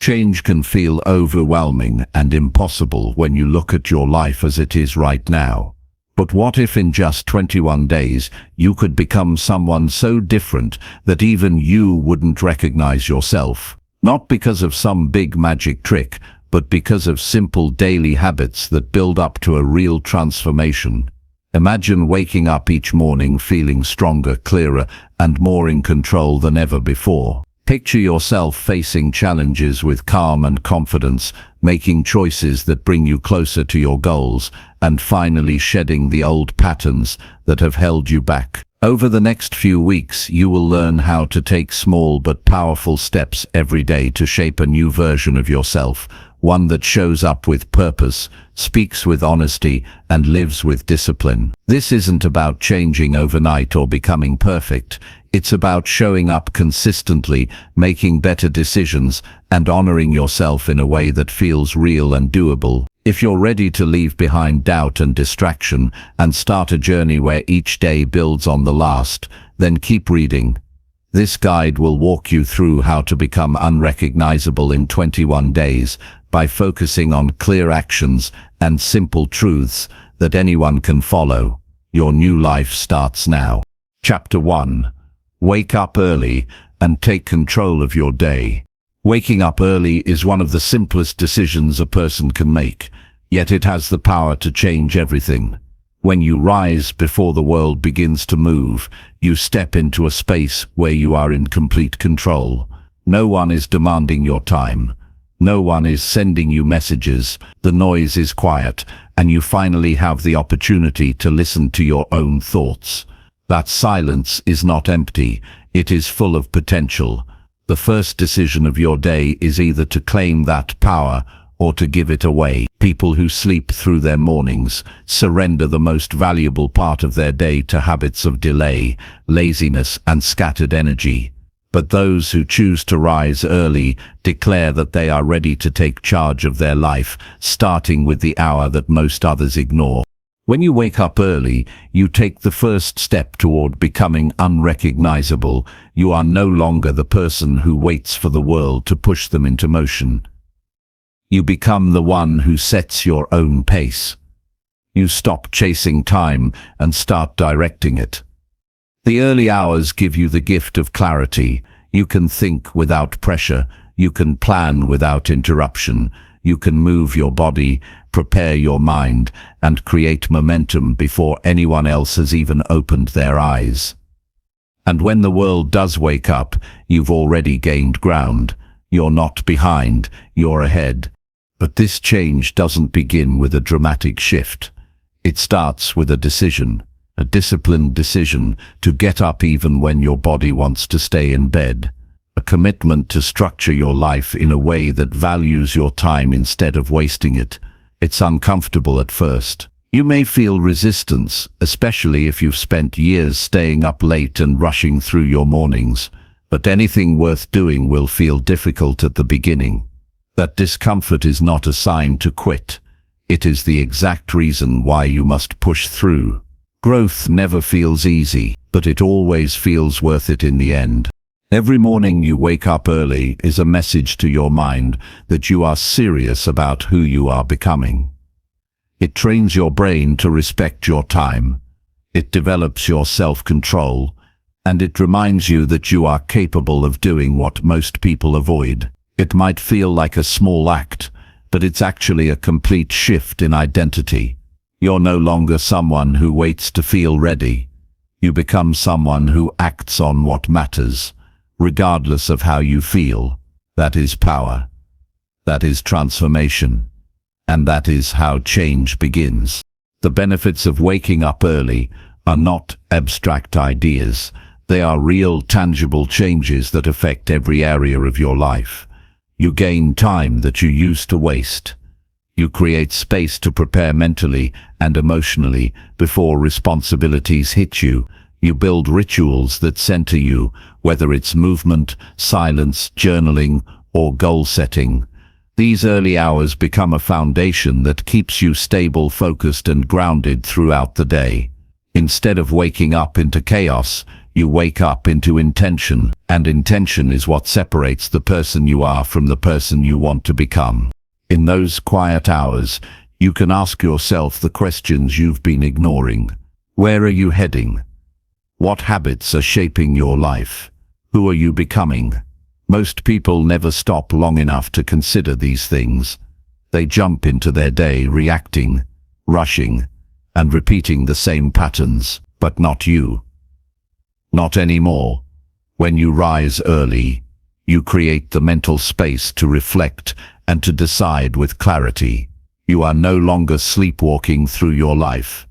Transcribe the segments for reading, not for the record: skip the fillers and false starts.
Change can feel overwhelming and impossible when you look at your life as it is right now. But what if in just 21 days you could become someone so different that even you wouldn't recognize yourself? Not because of some big magic trick, but because of simple daily habits that build up to a real transformation. Imagine waking up each morning feeling stronger, clearer, and more in control than ever before. Picture yourself facing challenges with calm and confidence, making choices that bring you closer to your goals, and finally shedding the old patterns that have held you back. Over the next few weeks, you will learn how to take small but powerful steps every day to shape a new version of yourself, one that shows up with purpose, speaks with honesty, and lives with discipline. This isn't about changing overnight or becoming perfect. It's about showing up consistently, making better decisions, and honoring yourself in a way that feels real and doable. If you're ready to leave behind doubt and distraction and start a journey where each day builds on the last, then keep reading. This guide will walk you through how to become unrecognizable in 21 days by focusing on clear actions and simple truths that anyone can follow. Your new life starts now. Chapter 1. Wake up early and take control of your day. Waking up early is one of the simplest decisions a person can make, yet it has the power to change everything. When you rise before the world begins to move, you step into a space where you are in complete control. No one is demanding your time. No one is sending you messages. The noise is quiet, and you finally have the opportunity to listen to your own thoughts. That silence is not empty, it is full of potential. The first decision of your day is either to claim that power or to give it away. People who sleep through their mornings surrender the most valuable part of their day to habits of delay, laziness, and scattered energy. But those who choose to rise early declare that they are ready to take charge of their life, starting with the hour that most others ignore. When you wake up early, you take the first step toward becoming unrecognizable. You are no longer the person who waits for the world to push them into motion. You become the one who sets your own pace. You stop chasing time and start directing it. The early hours give you the gift of clarity. You can think without pressure. You can plan without interruption. You can move your body, prepare your mind, and create momentum before anyone else has even opened their eyes. And when the world does wake up, you've already gained ground. You're not behind, you're ahead. But this change doesn't begin with a dramatic shift. It starts with a decision, a disciplined decision to get up even when your body wants to stay in bed. A commitment to structure your life in a way that values your time instead of wasting it. It's uncomfortable at first. You may feel resistance, especially if you've spent years staying up late and rushing through your mornings. But anything worth doing will feel difficult at the beginning. That discomfort is not a sign to quit. It is the exact reason why you must push through. Growth never feels easy, but it always feels worth it in the end. Every morning you wake up early is a message to your mind that you are serious about who you are becoming. It trains your brain to respect your time. It develops your self-control, and it reminds you that you are capable of doing what most people avoid. It might feel like a small act, but it's actually a complete shift in identity. You're no longer someone who waits to feel ready. You become someone who acts on what matters, regardless of how you feel. That is power. That is transformation. And that is how change begins. The benefits of waking up early are not abstract ideas. They are real, tangible changes that affect every area of your life. You gain time that you used to waste. You create space to prepare mentally and emotionally before responsibilities hit you. You build rituals that center you, whether it's movement, silence, journaling, or goal setting. These early hours become a foundation that keeps you stable, focused, and grounded throughout the day. Instead of waking up into chaos, You wake up into intention, and intention is what separates the person you are from the person you want to become. In those quiet hours, you can ask yourself the questions you've been ignoring. Where are you heading? What habits are shaping your life? Who are you becoming? Most people never stop long enough to consider these things. They jump into their day reacting, rushing, and repeating the same patterns, but not you. Not anymore. When you rise early, you create the mental space to reflect and to decide with clarity. You are no longer sleepwalking through your life.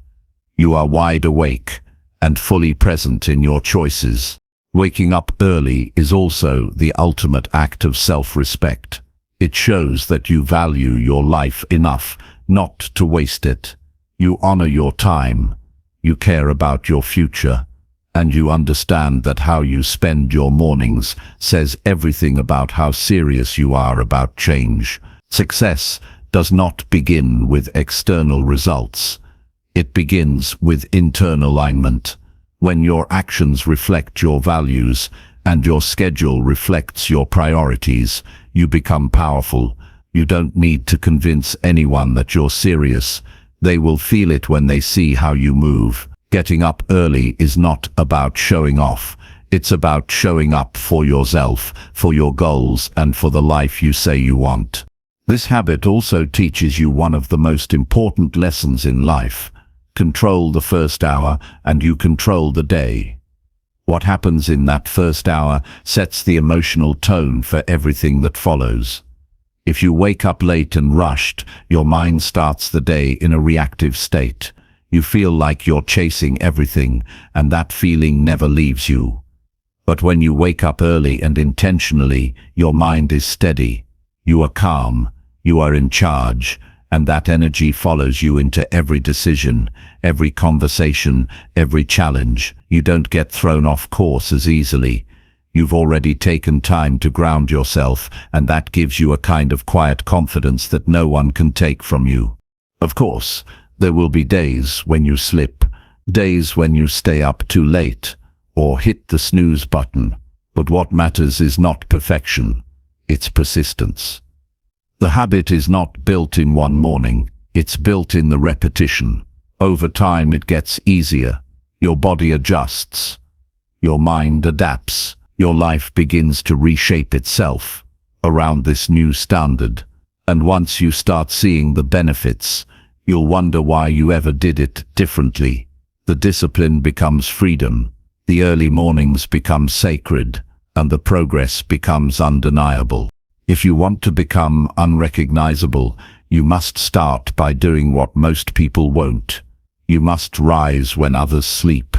You are wide awake and fully present in your choices. Waking up early is also the ultimate act of self-respect. It shows that you value your life enough not to waste it. You honor your time, you care about your future, and you understand that how you spend your mornings says everything about how serious you are about change. Success does not begin with external results. It begins with internal alignment. When your actions reflect your values and your schedule reflects your priorities, you become powerful. You don't need to convince anyone that you're serious. They will feel it when they see how you move. Getting up early is not about showing off. It's about showing up for yourself, for your goals, and for the life you say you want. This habit also teaches you one of the most important lessons in life. Control the first hour, and you control the day. What happens in that first hour sets the emotional tone for everything that follows. If you wake up late and rushed, your mind starts the day in a reactive state. You feel like you're chasing everything, and that feeling never leaves you. But when you wake up early and intentionally, your mind is steady. You are calm, you are in charge, and that energy follows you into every decision, every conversation, every challenge. You don't get thrown off course as easily. You've already taken time to ground yourself, and that gives you a kind of quiet confidence that no one can take from you. Of course, there will be days when you slip, days when you stay up too late, or hit the snooze button. But what matters is not perfection, it's persistence. The habit is not built in one morning, it's built in the repetition. Over time it gets easier. Your body adjusts. Your mind adapts. Your life begins to reshape itself around this new standard. And once you start seeing the benefits, you'll wonder why you ever did it differently. The discipline becomes freedom. The early mornings become sacred, and the progress becomes undeniable. If you want to become unrecognizable, you must start by doing what most people won't. You must rise when others sleep.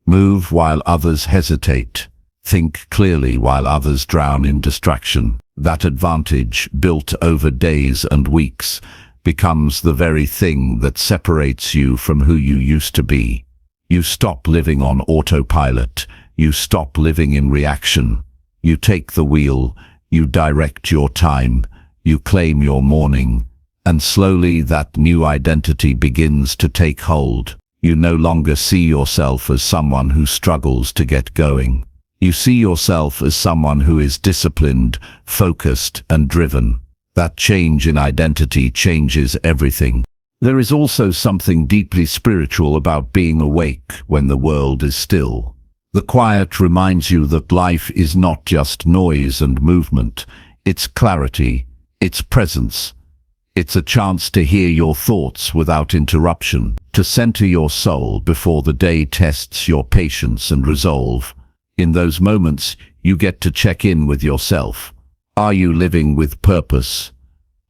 Move while others hesitate. Think clearly while others drown in distraction. That advantage, built over days and weeks, becomes the very thing that separates you from who you used to be. You stop living on autopilot. You stop living in reaction. You take the wheel. You direct your time, you claim your morning, and slowly that new identity begins to take hold. You no longer see yourself as someone who struggles to get going. You see yourself as someone who is disciplined, focused, and driven. That change in identity changes everything. There is also something deeply spiritual about being awake when the world is still. The quiet reminds you that life is not just noise and movement. It's clarity, it's presence. It's a chance to hear your thoughts without interruption, to center your soul before the day tests your patience and resolve. In those moments, you get to check in with yourself. Are you living with purpose?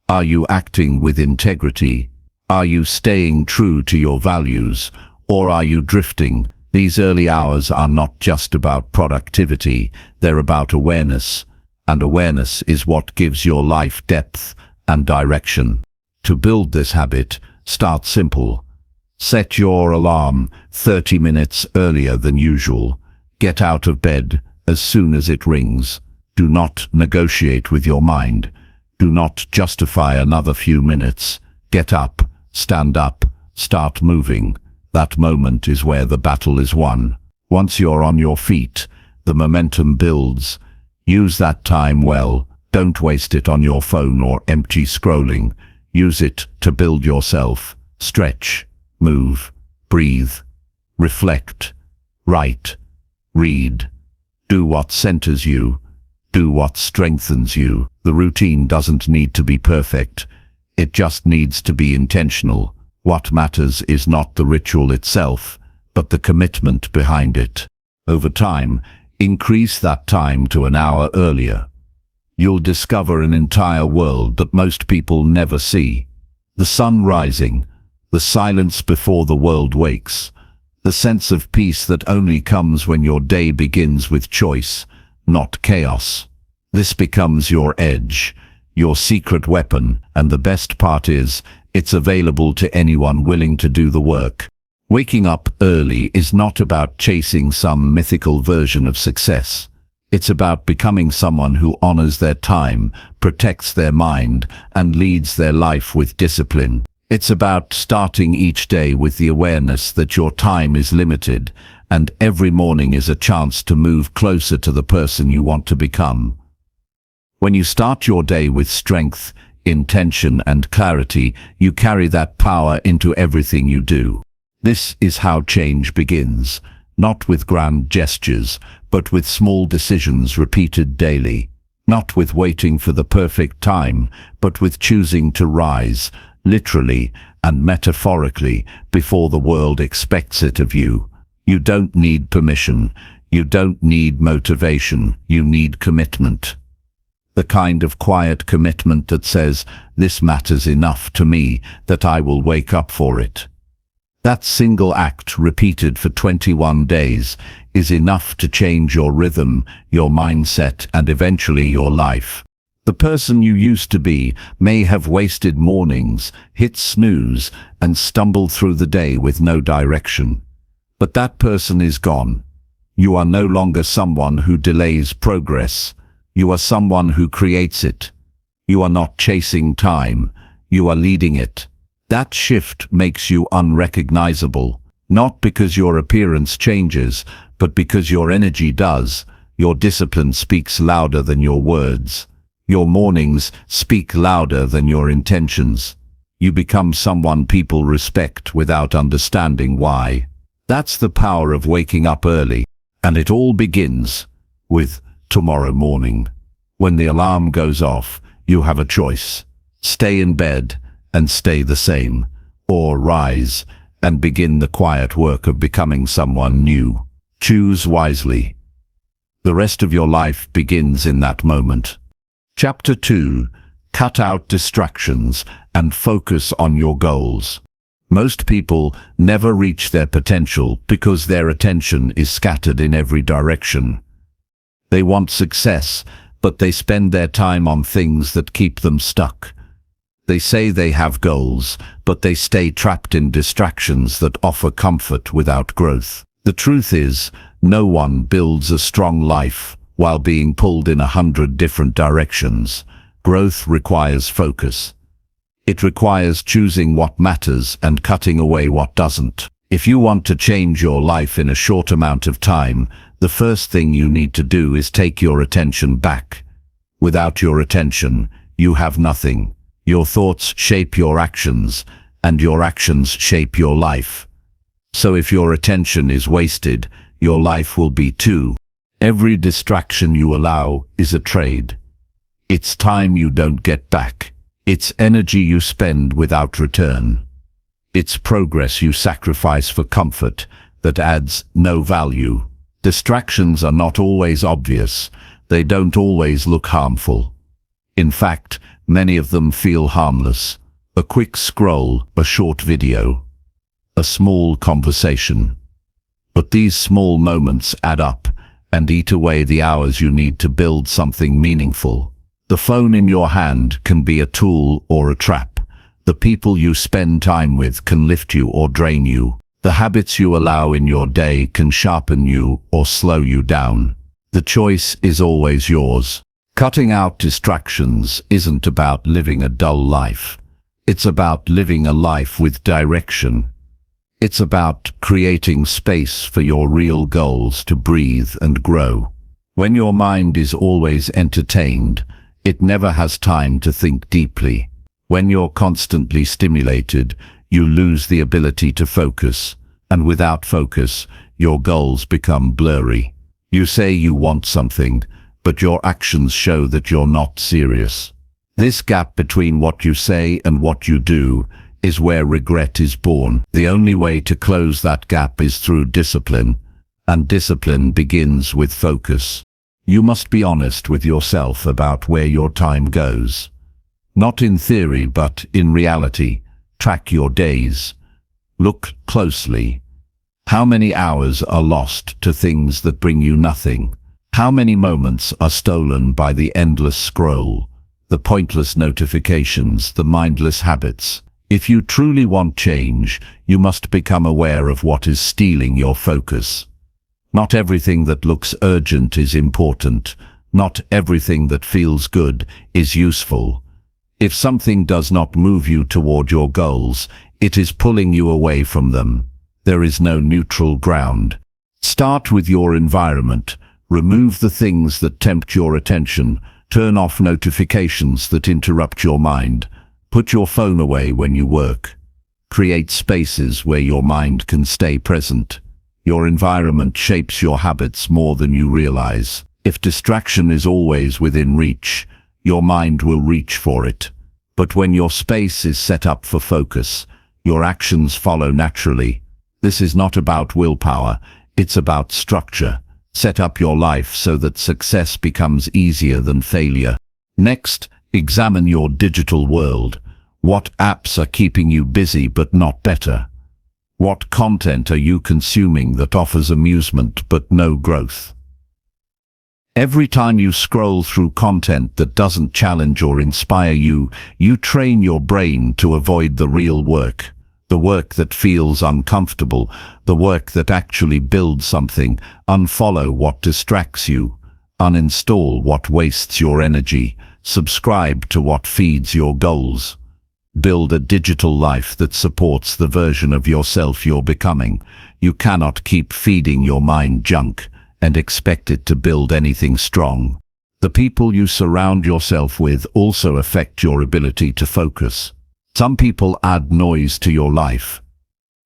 Are you acting with integrity? Are you staying true to your values? Or are you drifting? These early hours are not just about productivity, they're about awareness. And awareness is what gives your life depth and direction. To build this habit, start simple. Set your alarm 30 minutes earlier than usual. Get out of bed as soon as it rings. Do not negotiate with your mind. Do not justify another few minutes. Get up, stand up, start moving. That moment is where the battle is won. Once you're on your feet, the momentum builds. Use that time well. Don't waste it on your phone or empty scrolling. Use it to build yourself. Stretch, move, breathe, reflect, write, read. Do what centers you. Do what strengthens you. The routine doesn't need to be perfect. It just needs to be intentional. What matters is not the ritual itself, but the commitment behind it. Over time, increase that time to an hour earlier. You'll discover an entire world that most people never see. The sun rising, the silence before the world wakes, the sense of peace that only comes when your day begins with choice, not chaos. This becomes your edge, your secret weapon, and the best part is, it's available to anyone willing to do the work. Waking up early is not about chasing some mythical version of success. It's about becoming someone who honors their time, protects their mind, and leads their life with discipline. It's about starting each day with the awareness that your time is limited, and every morning is a chance to move closer to the person you want to become. When you start your day with strength, intention, and clarity, you carry that power into everything you do. This is how change begins, not with grand gestures, but with small decisions repeated daily. Not with waiting for the perfect time, but with choosing to rise, literally and metaphorically, before the world expects it of you. You don't need permission. You don't need motivation. You need commitment. The kind of quiet commitment that says, this matters enough to me that I will wake up for it. That single act repeated for 21 days is enough to change your rhythm, your mindset, and eventually your life. The person you used to be may have wasted mornings, hit snooze, and stumbled through the day with no direction. But that person is gone. You are no longer someone who delays progress. You are someone who creates it. You are not chasing time. You are leading it. That shift makes you unrecognizable, not because your appearance changes, but because your energy does. Your discipline speaks louder than your words. Your mornings speak louder than your intentions. You become someone people respect without understanding why. That's the power of waking up early, and it all begins with tomorrow morning. When the alarm goes off, you have a choice. Stay in bed and stay the same, or rise and begin the quiet work of becoming someone new. Choose wisely. The rest of your life begins in that moment. Chapter 2. Cut out distractions and focus on your goals. Most people never reach their potential because their attention is scattered in every direction. They want success, but they spend their time on things that keep them stuck. They say they have goals, but they stay trapped in distractions that offer comfort without growth. The truth is, no one builds a strong life while being pulled in 100 different directions. Growth requires focus. It requires choosing what matters and cutting away what doesn't. If you want to change your life in a short amount of time, the first thing you need to do is take your attention back. Without your attention, you have nothing. Your thoughts shape your actions, and your actions shape your life. So if your attention is wasted, your life will be too. Every distraction you allow is a trade. It's time you don't get back. It's energy you spend without return. It's progress you sacrifice for comfort that adds no value. Distractions are not always obvious. They don't always look harmful. In fact, many of them feel harmless. A quick scroll, a short video, a small conversation. But these small moments add up and eat away the hours you need to build something meaningful. The phone in your hand can be a tool or a trap. The people you spend time with can lift you or drain you. The habits you allow in your day can sharpen you or slow you down. The choice is always yours. Cutting out distractions isn't about living a dull life. It's about living a life with direction. It's about creating space for your real goals to breathe and grow. When your mind is always entertained, it never has time to think deeply. When you're constantly stimulated, you lose the ability to focus, and without focus, your goals become blurry. You say you want something, but your actions show that you're not serious. This gap between what you say and what you do is where regret is born. The only way to close that gap is through discipline, and discipline begins with focus. You must be honest with yourself about where your time goes. Not in theory, but in reality. Track your days. Look closely. How many hours are lost to things that bring you nothing? How many moments are stolen by the endless scroll, the pointless notifications, the mindless habits? If you truly want change, you must become aware of what is stealing your focus. Not everything that looks urgent is important. Not everything that feels good is useful. If something does not move you toward your goals, it is pulling you away from them. There is no neutral ground. Start with your environment. Remove the things that tempt your attention. Turn off notifications that interrupt your mind. Put your phone away when you work. Create spaces where your mind can stay present. Your environment shapes your habits more than you realize. If distraction is always within reach, your mind will reach for it. But when your space is set up for focus, your actions follow naturally. This is not about willpower, it's about structure. Set up your life so that success becomes easier than failure. Next, examine your digital world. What apps are keeping you busy but not better? What content are you consuming that offers amusement but no growth? Every time you scroll through content that doesn't challenge or inspire you, you train your brain to avoid the real work. The work that feels uncomfortable, the work that actually builds something. Unfollow what distracts you. Uninstall what wastes your energy. Subscribe to what feeds your goals. Build a digital life that supports the version of yourself you're becoming. You cannot keep feeding your mind junk and expect it to build anything strong. The people you surround yourself with also affect your ability to focus. Some people add noise to your life.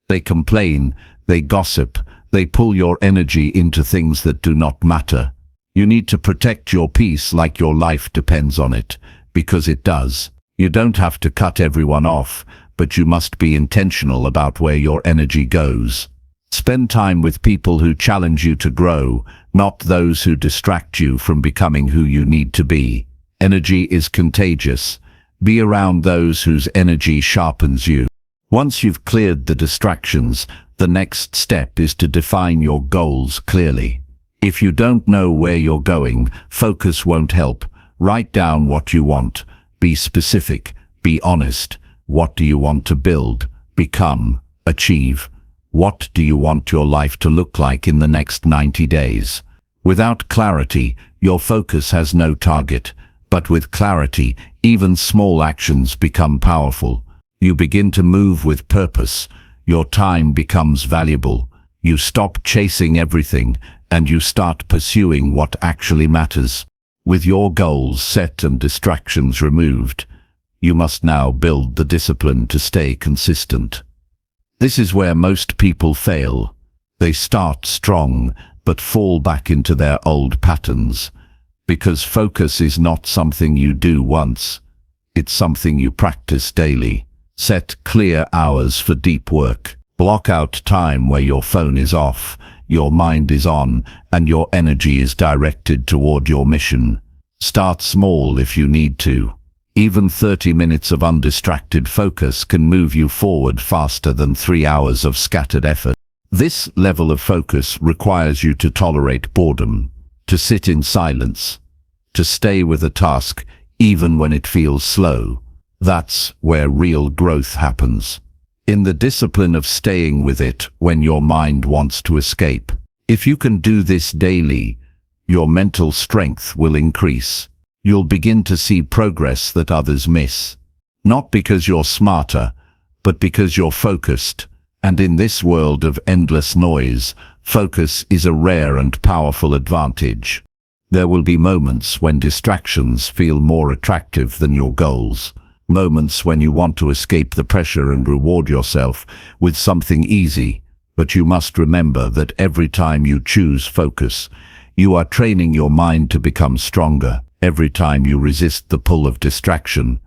They complain, they gossip, they pull your energy into things that do not matter. You need to protect your peace like your life depends on it, because it does. You don't have to cut everyone off, but you must be intentional about where your energy goes. Spend time with people who challenge you to grow, not those who distract you from becoming who you need to be. Energy is contagious. Be around those whose energy sharpens you. Once you've cleared the distractions, the next step is to define your goals clearly. If you don't know where you're going, focus won't help. Write down what you want. Be specific. Be honest. What do you want to build, become, achieve? What do you want your life to look like in the next 90 days? Without clarity, your focus has no target. But with clarity, even small actions become powerful. You begin to move with purpose. Your time becomes valuable. You stop chasing everything, and you start pursuing what actually matters. With your goals set and distractions removed, you must now build the discipline to stay consistent. This is where most people fail. They start strong, but fall back into their old patterns. Because focus is not something you do once. It's something you practice daily. Set clear hours for deep work. Block out time where your phone is off, your mind is on, and your energy is directed toward your mission. Start small if you need to. Even 30 minutes of undistracted focus can move you forward faster than 3 hours of scattered effort. This level of focus requires you to tolerate boredom, to sit in silence, to stay with a task even when it feels slow. That's where real growth happens. In the discipline of staying with it when your mind wants to escape. If you can do this daily, your mental strength will increase. You'll begin to see progress that others miss. Not because you're smarter, but because you're focused, And in this world of endless noise, focus is a rare and powerful advantage. There will be moments when distractions feel more attractive than your goals. Moments when you want to escape the pressure and reward yourself with something easy. But you must remember that every time you choose focus, you are training your mind to become stronger. Every time you resist the pull of distraction,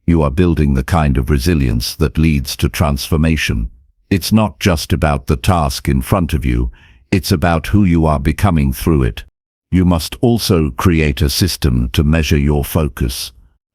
you are building the kind of resilience that leads to transformation. It's not just about the task in front of you, it's about who you are becoming through it. You must also create a system to measure your focus.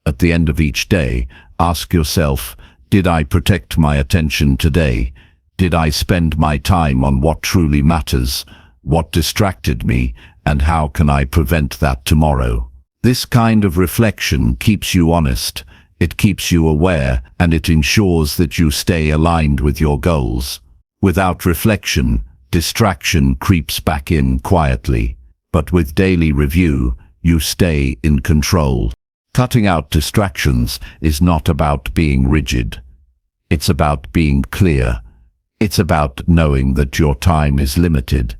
At the end of each day, ask yourself, did I protect my attention today? Did I spend my time on what truly matters? What distracted me, and how can I prevent that tomorrow? This kind of reflection keeps you honest, it keeps you aware, and it ensures that you stay aligned with your goals. Without reflection, distraction creeps back in quietly. But with daily review, you stay in control. Cutting out distractions is not about being rigid. It's about being clear. It's about knowing that your time is limited,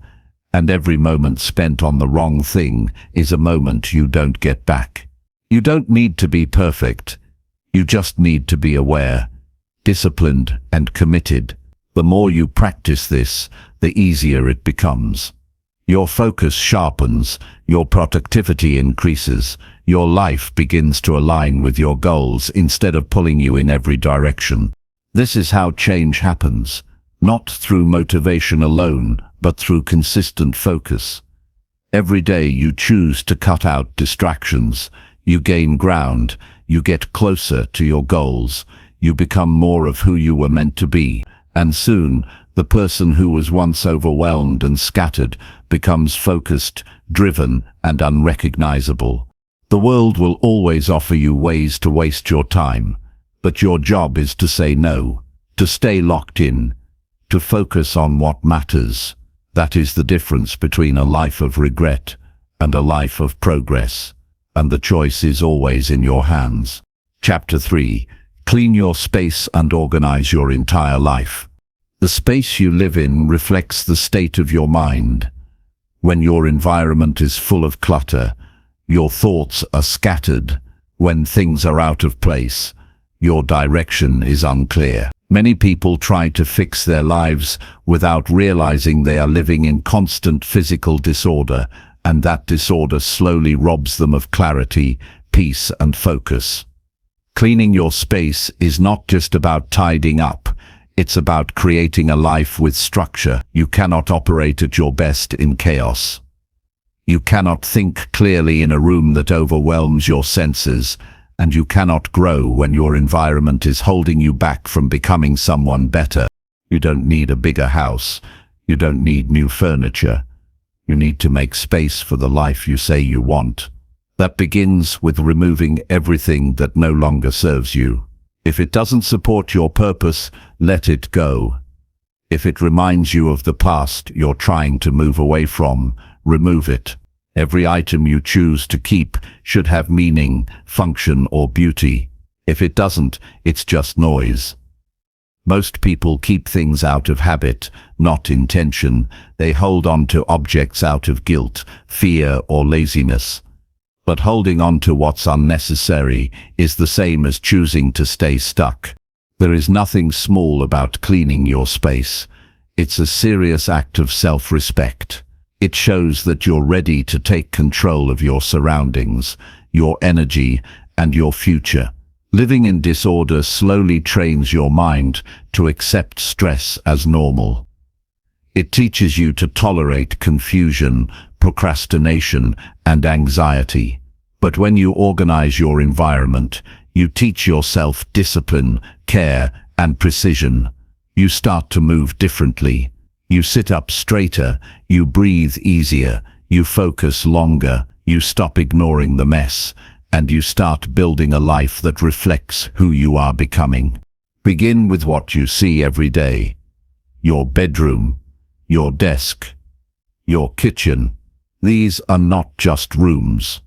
and every moment spent on the wrong thing is a moment you don't get back. You don't need to be perfect. You just need to be aware, disciplined, and committed. The more you practice this, the easier it becomes. Your focus sharpens, your productivity increases, your life begins to align with your goals instead of pulling you in every direction. This is how change happens, not through motivation alone, but through consistent focus. Every day you choose to cut out distractions, you gain ground, you get closer to your goals, you become more of who you were meant to be, and soon, the person who was once overwhelmed and scattered becomes focused, driven, and unrecognizable. The world will always offer you ways to waste your time, but your job is to say no, to stay locked in, to focus on what matters. That is the difference between a life of regret and a life of progress, and the choice is always in your hands. Chapter 3. Clean your space and organize your entire life. The space you live in reflects the state of your mind. When your environment is full of clutter, your thoughts are scattered. When things are out of place, your direction is unclear. Many people try to fix their lives without realizing they are living in constant physical disorder, and that disorder slowly robs them of clarity, peace, and focus. Cleaning your space is not just about tidying up. It's about creating a life with structure. You cannot operate at your best in chaos. You cannot think clearly in a room that overwhelms your senses, and you cannot grow when your environment is holding you back from becoming someone better. You don't need a bigger house. You don't need new furniture. You need to make space for the life you say you want. That begins with removing everything that no longer serves you. If it doesn't support your purpose, let it go. If it reminds you of the past you're trying to move away from, remove it. Every item you choose to keep should have meaning, function, or beauty. If it doesn't, it's just noise. Most people keep things out of habit, not intention. They hold on to objects out of guilt, fear, or laziness. But holding on to what's unnecessary is the same as choosing to stay stuck. There is nothing small about cleaning your space. It's a serious act of self-respect. It shows that you're ready to take control of your surroundings, your energy, and your future. Living in disorder slowly trains your mind to accept stress as normal. It teaches you to tolerate confusion, procrastination, and anxiety. But when you organize your environment, you teach yourself discipline, care, and precision. You start to move differently. You sit up straighter, you breathe easier, you focus longer, you stop ignoring the mess, and you start building a life that reflects who you are becoming. Begin with what you see every day. Your bedroom, your desk, your kitchen. These are not just rooms.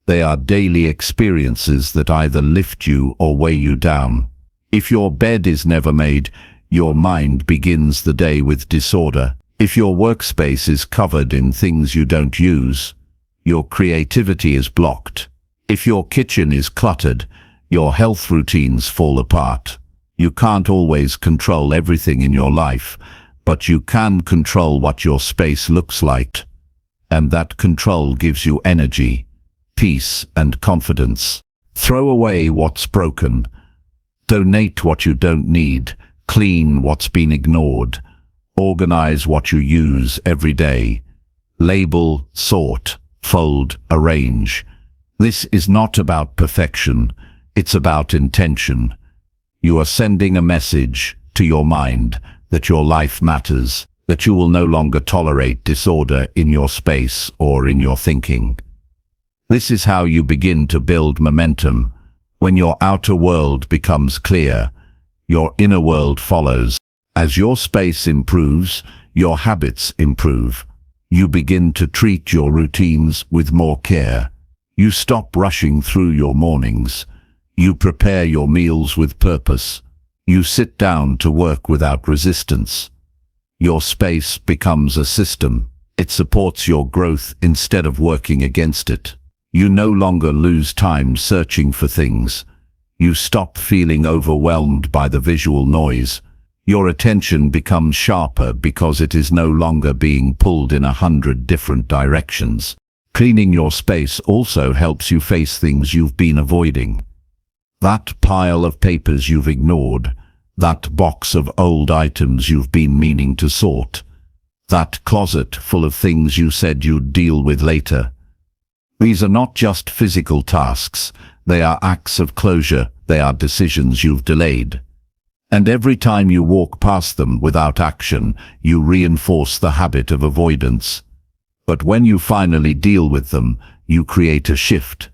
They are daily experiences that either lift you or weigh you down. If your bed is never made, your mind begins the day with disorder. If your workspace is covered in things you don't use, your creativity is blocked. If your kitchen is cluttered, your health routines fall apart. You can't always control everything in your life, but you can control what your space looks like. And that control gives you energy, peace, and confidence. Throw away what's broken. Donate what you don't need. Clean what's been ignored. Organize what you use every day. Label, sort, fold, arrange. This is not about perfection. It's about intention. You are sending a message to your mind that your life matters, that you will no longer tolerate disorder in your space or in your thinking. This is how you begin to build momentum. When your outer world becomes clear, your inner world follows. As your space improves, your habits improve. You begin to treat your routines with more care. You stop rushing through your mornings. You prepare your meals with purpose. You sit down to work without resistance. Your space becomes a system. It supports your growth instead of working against it. You no longer lose time searching for things. You stop feeling overwhelmed by the visual noise. Your attention becomes sharper because it is no longer being pulled in 100 different directions. Cleaning your space also helps you face things you've been avoiding. That pile of papers you've ignored, that box of old items you've been meaning to sort, that closet full of things you said you'd deal with later. These are not just physical tasks, they are acts of closure, they are decisions you've delayed. And every time you walk past them without action, you reinforce the habit of avoidance. But when you finally deal with them, you create a shift.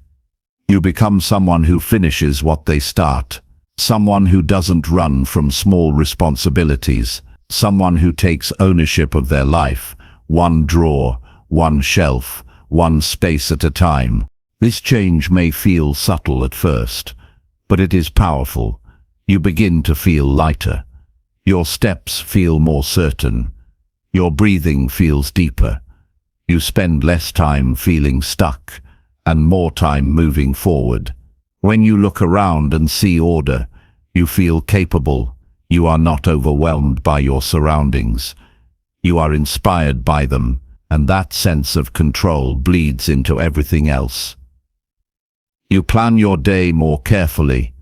You become someone who finishes what they start, someone who doesn't run from small responsibilities, someone who takes ownership of their life, one drawer, one shelf, one space at a time. This change may feel subtle at first, but it is powerful. You begin to feel lighter. Your steps feel more certain. Your breathing feels deeper. You spend less time feeling stuck and more time moving forward. When you look around and see order, you feel capable. You are not overwhelmed by your surroundings. You are inspired by them, and that sense of control bleeds into everything else. You plan your day more carefully.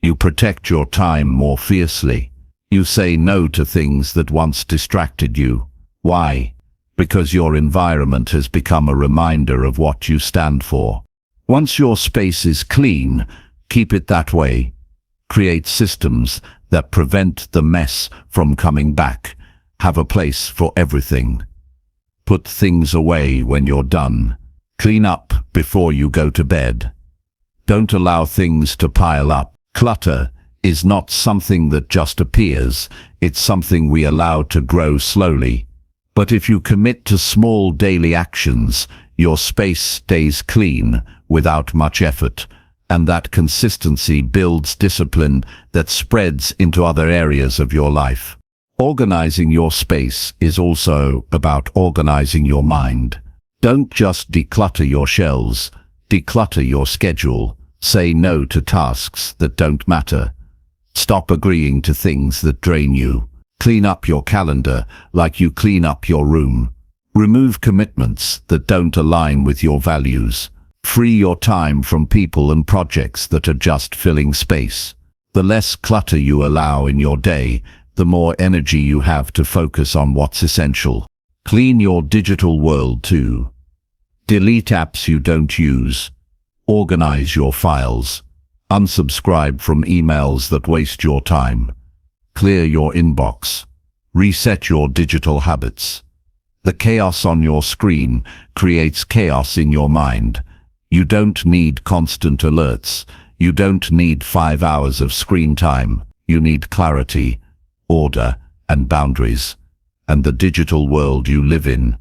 You protect your time more fiercely. You say no to things that once distracted you. Why? Because your environment has become a reminder of what you stand for. Once your space is clean, keep it that way. Create systems that prevent the mess from coming back. Have a place for everything. Put things away when you're done. Clean up before you go to bed. Don't allow things to pile up. Clutter is not something that just appears, it's something we allow to grow slowly. But if you commit to small daily actions, your space stays clean without much effort, and that consistency builds discipline that spreads into other areas of your life. Organizing your space is also about organizing your mind. Don't just declutter your shelves, declutter your schedule. Say no to tasks that don't matter. Stop agreeing to things that drain you. Clean up your calendar like you clean up your room. Remove commitments that don't align with your values. Free your time from people and projects that are just filling space. The less clutter you allow in your day, the more energy you have to focus on what's essential. Clean your digital world too. Delete apps you don't use. Organize your files. Unsubscribe from emails that waste your time. Clear your inbox. Reset your digital habits. The chaos on your screen creates chaos in your mind. You don't need constant alerts. You don't need 5 hours of screen time. You need clarity, order, and boundaries. And the digital world you live in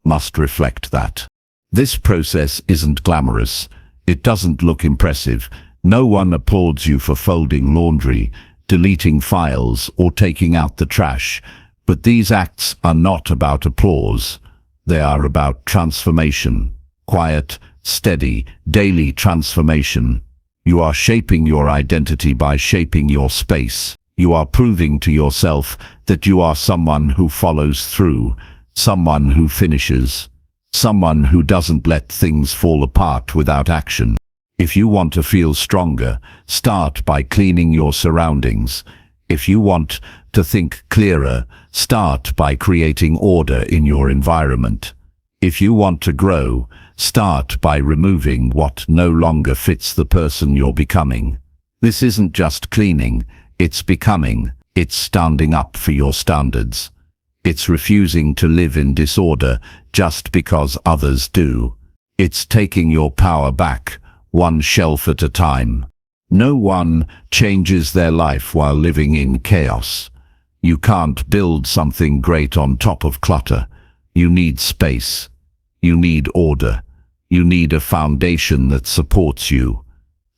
must reflect that. This process isn't glamorous. It doesn't look impressive. No one applauds you for folding laundry. deleting files, or taking out the trash. But these acts are not about applause. They are about transformation. Quiet, steady, daily transformation. You are shaping your identity by shaping your space. You are proving to yourself that you are someone who follows through, someone who finishes, someone who doesn't let things fall apart without action. If you want to feel stronger, start by cleaning your surroundings. If you want to think clearer, start by creating order in your environment. If you want to grow, start by removing what no longer fits the person you're becoming. This isn't just cleaning, it's becoming. It's standing up for your standards. It's refusing to live in disorder just because others do. It's taking your power back, one shelf at a time. No one changes their life while living in chaos. You can't build something great on top of clutter. You need space. You need order. You need a foundation that supports you.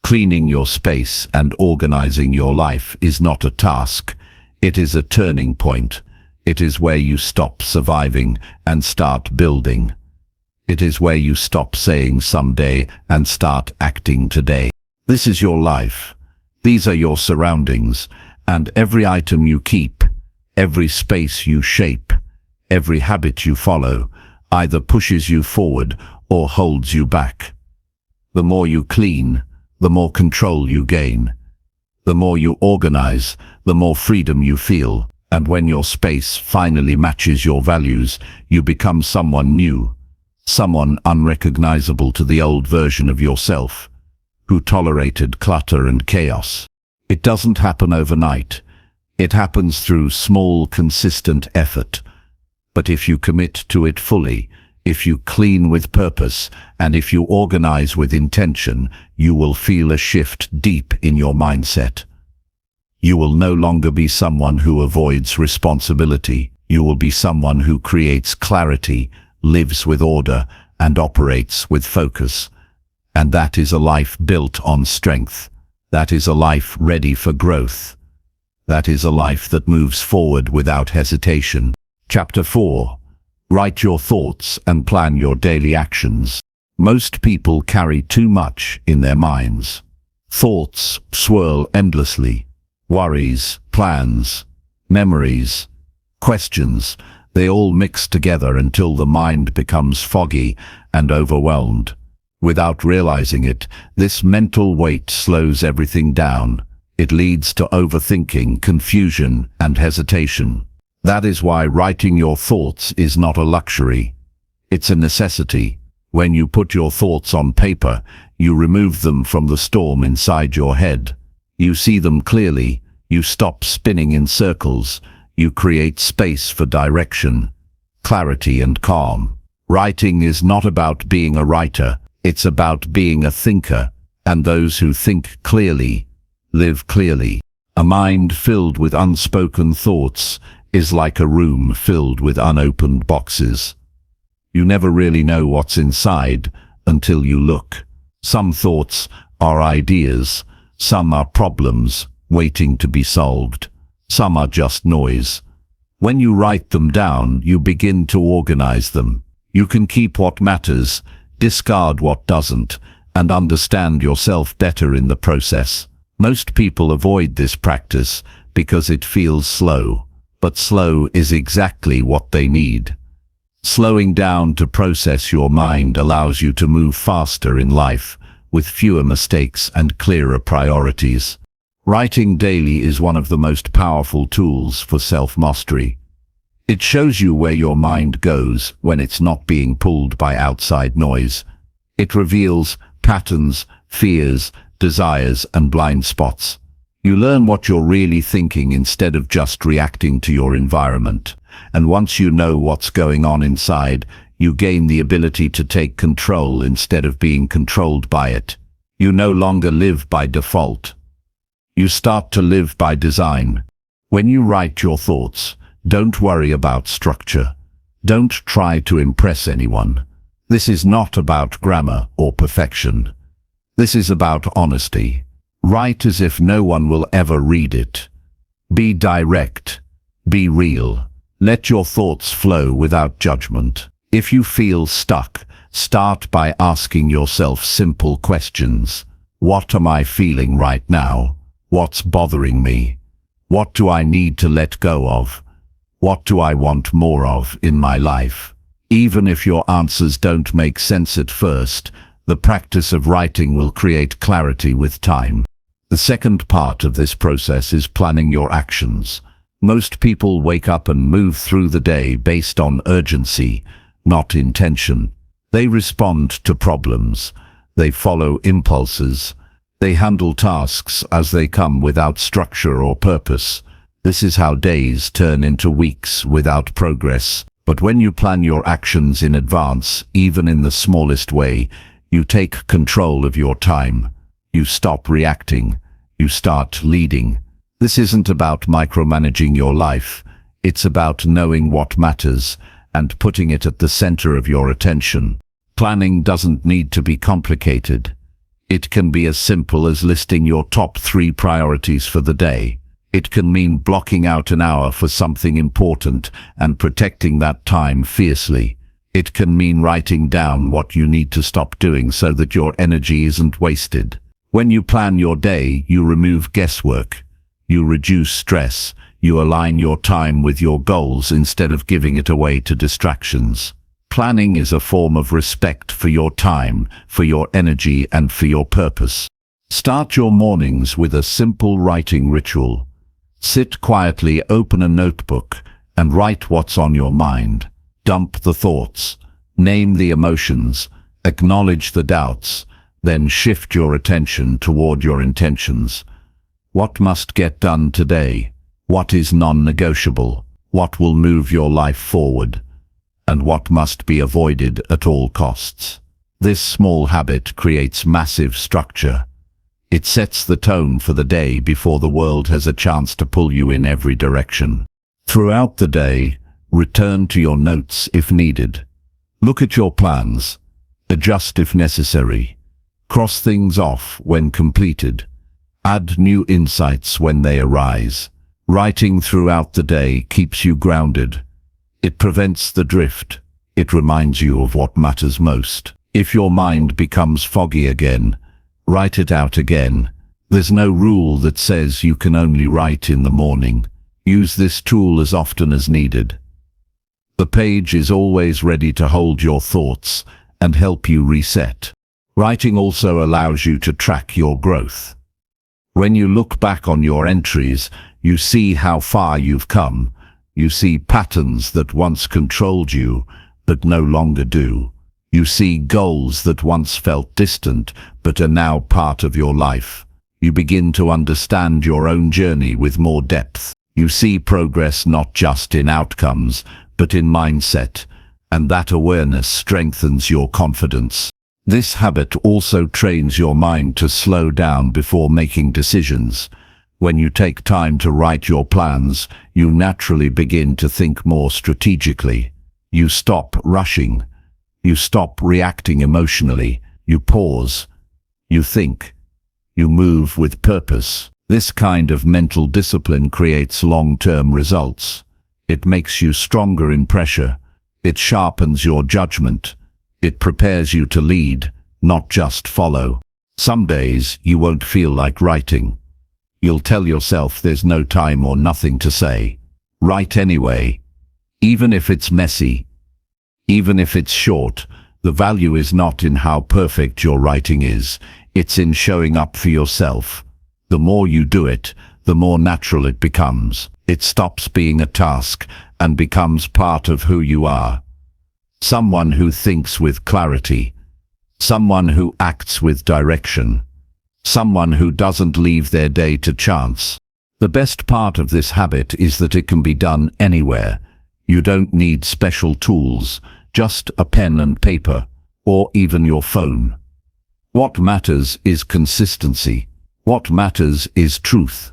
Cleaning your space and organizing your life is not a task. It is a turning point. It is where you stop surviving and start building. It is where you stop saying someday and start acting today. This is your life. These are your surroundings, and every item you keep, every space you shape, every habit you follow, either pushes you forward or holds you back. The more you clean, the more control you gain. The more you organize, the more freedom you feel. And when your space finally matches your values, you become someone new, someone unrecognizable to the old version of yourself, who tolerated clutter and chaos. It doesn't happen overnight. It happens through small, consistent effort. But if you commit to it fully, if you clean with purpose, and if you organize with intention, you will feel a shift deep in your mindset. You will no longer be someone who avoids responsibility. You will be someone who creates clarity, lives with order, and operates with focus. And that is a life built on strength. That is a life ready for growth. That is a life that moves forward without hesitation. Chapter 4. Write your thoughts and plan your daily actions. Most people carry too much in their minds. Thoughts swirl endlessly. Worries, plans, memories, questions, they all mix together until the mind becomes foggy and overwhelmed. Without realizing it, this mental weight slows everything down. It leads to overthinking, confusion, and hesitation. That is why writing your thoughts is not a luxury. It's a necessity. When you put your thoughts on paper, you remove them from the storm inside your head. You see them clearly. You stop spinning in circles. You create space for direction, clarity, and calm. Writing is not about being a writer. It's about being a thinker, and those who think clearly live clearly. A mind filled with unspoken thoughts is like a room filled with unopened boxes. You never really know what's inside until you look. Some thoughts are ideas, some are problems waiting to be solved, some are just noise. When you write them down, you begin to organize them. You can keep what matters, discard what doesn't, and understand yourself better in the process. Most people avoid this practice because it feels slow, but slow is exactly what they need. Slowing down to process your mind allows you to move faster in life, with fewer mistakes and clearer priorities. Writing daily is one of the most powerful tools for self-mastery. It shows you where your mind goes when it's not being pulled by outside noise. It reveals patterns, fears, desires, and blind spots. You learn what you're really thinking instead of just reacting to your environment. And once you know what's going on inside, you gain the ability to take control instead of being controlled by it. You no longer live by default. You start to live by design. When you write your thoughts, don't worry about structure. Don't try to impress anyone. This is not about grammar or perfection. This is about honesty. Write as if no one will ever read it. Be direct. Be real. Let your thoughts flow without judgment. If you feel stuck, start by asking yourself simple questions. What am I feeling right now? What's bothering me? What do I need to let go of? What do I want more of in my life? Even if your answers don't make sense at first, the practice of writing will create clarity with time. The second part of this process is planning your actions. Most people wake up and move through the day based on urgency, not intention. They respond to problems. They follow impulses. They handle tasks as they come without structure or purpose. This is how days turn into weeks without progress. But when you plan your actions in advance, even in the smallest way, you take control of your time. You stop reacting. You start leading. This isn't about micromanaging your life. It's about knowing what matters and putting it at the center of your attention. Planning doesn't need to be complicated. It can be as simple as listing your top 3 priorities for the day. It can mean blocking out an hour for something important and protecting that time fiercely. It can mean writing down what you need to stop doing so that your energy isn't wasted. When you plan your day, you remove guesswork. You reduce stress. You align your time with your goals instead of giving it away to distractions. Planning is a form of respect for your time, for your energy, and for your purpose. Start your mornings with a simple writing ritual. Sit quietly, open a notebook, and write what's on your mind. Dump the thoughts. Name the emotions. Acknowledge the doubts. Then shift your attention toward your intentions. What must get done today? What is non-negotiable? What will move your life forward? And what must be avoided at all costs? This small habit creates massive structure. It sets the tone for the day before the world has a chance to pull you in every direction. Throughout the day, return to your notes if needed. Look at your plans. Adjust if necessary. Cross things off when completed. Add new insights when they arise. Writing throughout the day keeps you grounded. It prevents the drift. It reminds you of what matters most. If your mind becomes foggy again, write it out again. There's no rule that says you can only write in the morning. Use this tool as often as needed. The page is always ready to hold your thoughts and help you reset. Writing also allows you to track your growth. When you look back on your entries, you see how far you've come. You see patterns that once controlled you, but no longer do. You see goals that once felt distant, but are now part of your life. You begin to understand your own journey with more depth. You see progress not just in outcomes, but in mindset, and that awareness strengthens your confidence. This habit also trains your mind to slow down before making decisions. When you take time to write your plans, you naturally begin to think more strategically. You stop rushing. You stop reacting emotionally. You pause. You think. You move with purpose. This kind of mental discipline creates long-term results. It makes you stronger in pressure. It sharpens your judgment. It prepares you to lead, not just follow. Some days you won't feel like writing. You'll tell yourself there's no time or nothing to say. Write anyway. Even if it's messy, even if it's short, the value is not in how perfect your writing is. It's in showing up for yourself. The more you do it, the more natural it becomes. It stops being a task and becomes part of who you are. Someone who thinks with clarity. Someone who acts with direction. Someone who doesn't leave their day to chance. The best part of this habit is that it can be done anywhere. You don't need special tools, just a pen and paper, or even your phone. What matters is consistency. What matters is truth.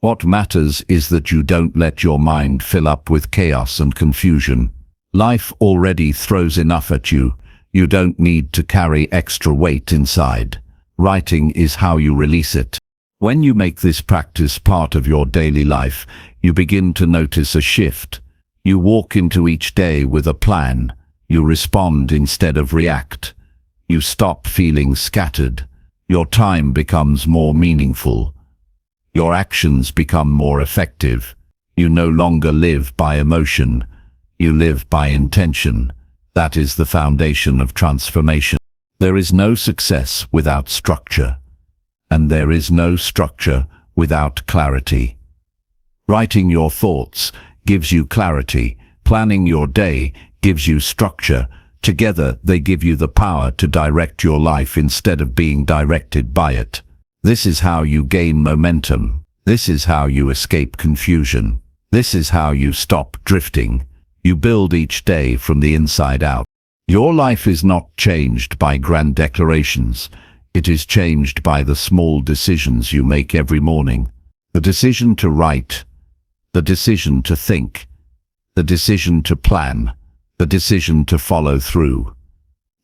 What matters is that you don't let your mind fill up with chaos and confusion. Life already throws enough at you. You don't need to carry extra weight inside. Writing is how you release it. When you make this practice part of your daily life, you begin to notice a shift. You walk into each day with a plan. You respond instead of react. You stop feeling scattered. Your time becomes more meaningful. Your actions become more effective. You no longer live by emotion. You live by intention. That is the foundation of transformation. There is no success without structure, and there is no structure without clarity. Writing your thoughts gives you clarity. Planning your day gives you structure. Together, they give you the power to direct your life instead of being directed by it. This is how you gain momentum. This is how you escape confusion. This is how you stop drifting. You build each day from the inside out. Your life is not changed by grand declarations. It is changed by the small decisions you make every morning. The decision to write, the decision to think, the decision to plan, the decision to follow through.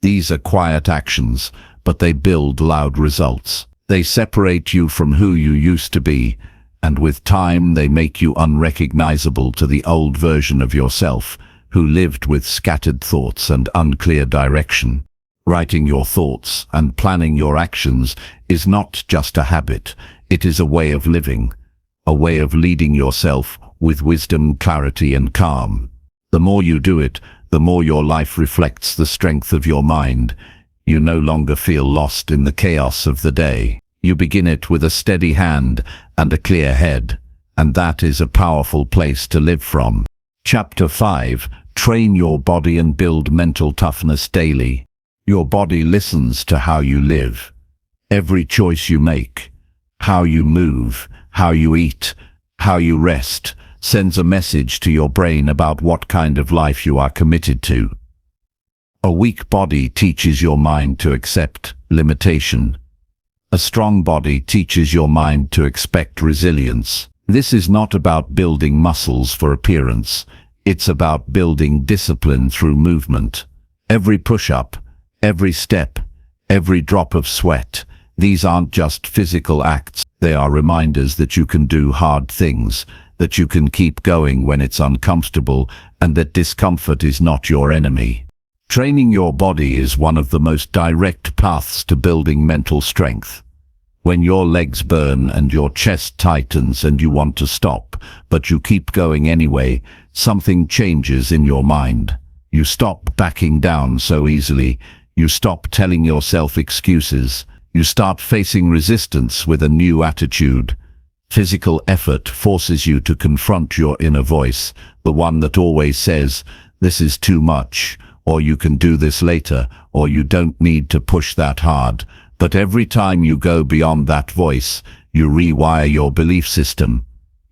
These are quiet actions, but they build loud results. They separate you from who you used to be, and with time they make you unrecognizable to the old version of yourself, who lived with scattered thoughts and unclear direction. Writing your thoughts and planning your actions is not just a habit, it is a way of living, a way of leading yourself with wisdom, clarity, and calm. The more you do it, the more your life reflects the strength of your mind. You no longer feel lost in the chaos of the day. You begin it with a steady hand and a clear head, and that is a powerful place to live from. Chapter 5. Train your body and build mental toughness daily. Your body listens to how you live. Every choice you make, how you move, how you eat, how you rest, sends a message to your brain about what kind of life you are committed to. A weak body teaches your mind to accept limitation. A strong body teaches your mind to expect resilience. This is not about building muscles for appearance. It's about building discipline through movement. Every push-up, every step, every drop of sweat, these aren't just physical acts. They are reminders that you can do hard things, that you can keep going when it's uncomfortable, and that discomfort is not your enemy. Training your body is one of the most direct paths to building mental strength. When your legs burn and your chest tightens and you want to stop, but you keep going anyway, something changes in your mind. You stop backing down so easily. You stop telling yourself excuses. You start facing resistance with a new attitude. Physical effort forces you to confront your inner voice, the one that always says, "This is too much," or "You can do this later," or "You don't need to push that hard." But every time you go beyond that voice, you rewire your belief system.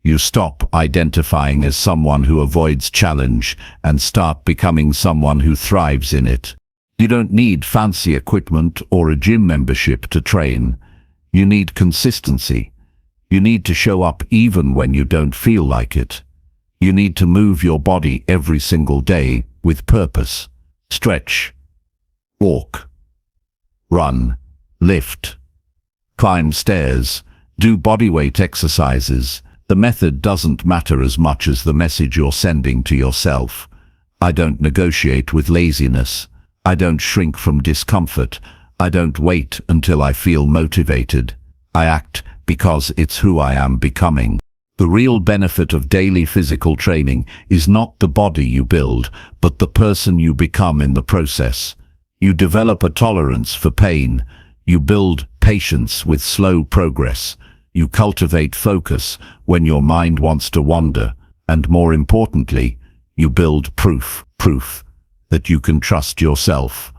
You stop identifying as someone who avoids challenge and start becoming someone who thrives in it. You don't need fancy equipment or a gym membership to train. You need consistency. You need to show up even when you don't feel like it. You need to move your body every single day with purpose. Stretch, walk, run, lift, climb stairs, do bodyweight exercises. The method doesn't matter as much as the message you're sending to yourself. I don't negotiate with laziness. I don't shrink from discomfort. I don't wait until I feel motivated. I act because it's who I am becoming. The real benefit of daily physical training is not the body you build, but the person you become in the process. You develop a tolerance for pain. You build patience with slow progress. You cultivate focus when your mind wants to wander. And more importantly, you build proof that you can trust yourself,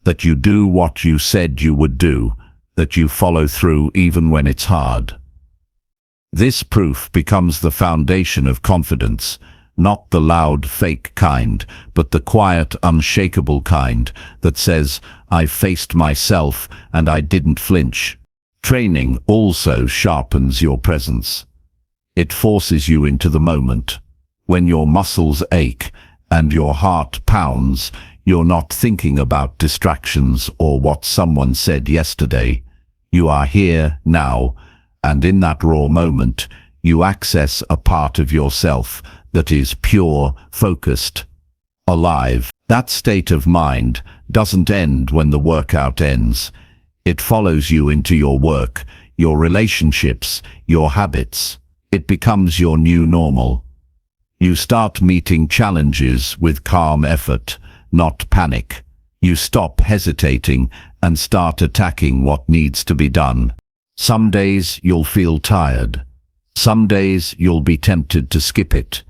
that you do what you said you would do, that you follow through even when it's hard. This proof becomes the foundation of confidence, not the loud, fake kind, but the quiet, unshakable kind that says, "I faced myself and I didn't flinch." Training also sharpens your presence. It forces you into the moment. When your muscles ache and your heart pounds, you're not thinking about distractions or what someone said yesterday. You are here, now, And in that raw moment, you access a part of yourself that is pure, focused, alive. That state of mind doesn't end when the workout ends. It follows you into your work, your relationships, your habits. It becomes your new normal. You start meeting challenges with calm effort, not panic. You stop hesitating and start attacking what needs to be done. Some days you'll feel tired. Some days you'll be tempted to skip it.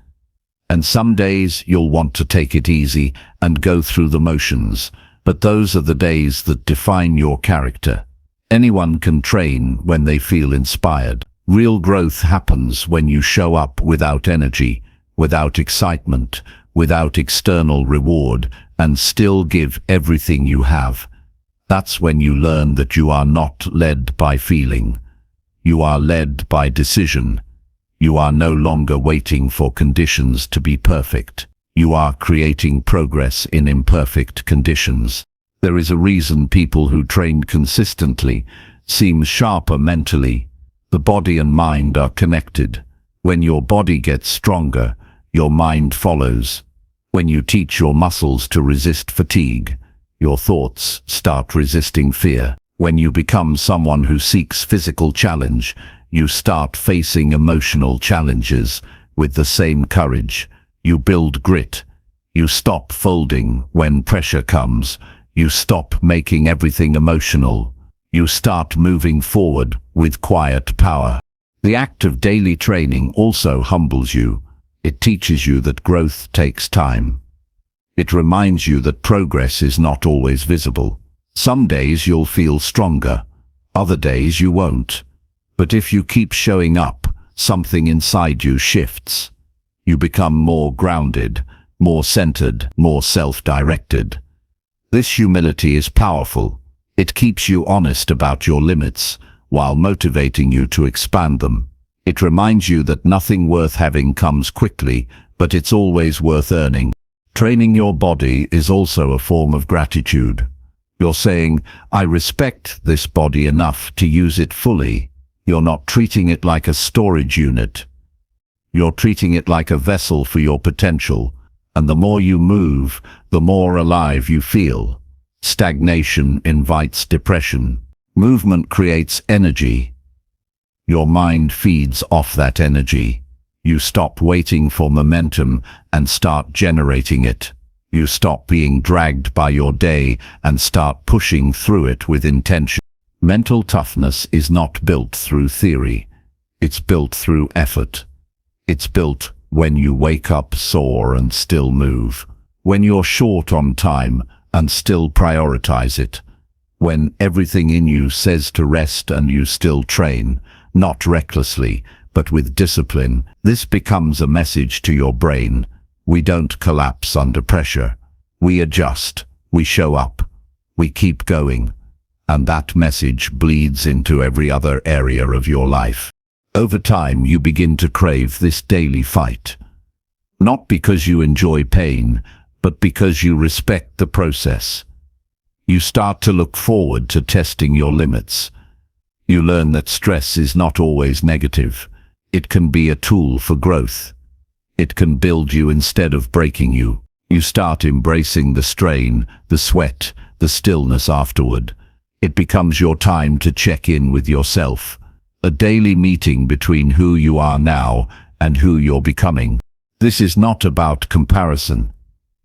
And some days you'll want to take it easy and go through the motions. But those are the days that define your character. Anyone can train when they feel inspired. Real growth happens when you show up without energy, without excitement, without external reward, and still give everything you have. That's when you learn that you are not led by feeling. You are led by decision. You are no longer waiting for conditions to be perfect. You are creating progress in imperfect conditions. There is a reason people who train consistently seem sharper mentally. The body and mind are connected. When your body gets stronger, your mind follows. When you teach your muscles to resist fatigue, your thoughts start resisting fear. When you become someone who seeks physical challenge, you start facing emotional challenges with the same courage. You build grit. You stop folding when pressure comes. You stop making everything emotional. You start moving forward with quiet power. The act of daily training also humbles you. It teaches you that growth takes time. It reminds you that progress is not always visible. Some days you'll feel stronger. Other days you won't. But if you keep showing up, something inside you shifts. You become more grounded, more centered, more self-directed. This humility is powerful. It keeps you honest about your limits, while motivating you to expand them. It reminds you that nothing worth having comes quickly, but it's always worth earning. Training your body is also a form of gratitude. You're saying, I respect this body enough to use it fully. You're not treating it like a storage unit. You're treating it like a vessel for your potential. And the more you move, the more alive you feel. Stagnation invites depression. Movement creates energy. Your mind feeds off that energy. You stop waiting for momentum and start generating it. You stop being dragged by your day and start pushing through it with intention. Mental toughness is not built through theory. It's built through effort. It's built when you wake up sore and still move. When you're short on time and still prioritize it. When everything in you says to rest and you still train, not recklessly, but with discipline. This becomes a message to your brain. We don't collapse under pressure. We adjust. We show up. We keep going. And that message bleeds into every other area of your life. Over time, you begin to crave this daily fight. Not because you enjoy pain, but because you respect the process. You start to look forward to testing your limits. You learn that stress is not always negative. It can be a tool for growth. It can build you instead of breaking you. You start embracing the strain, the sweat, the stillness afterward. It becomes your time to check in with yourself. A daily meeting between who you are now and who you're becoming. This is not about comparison.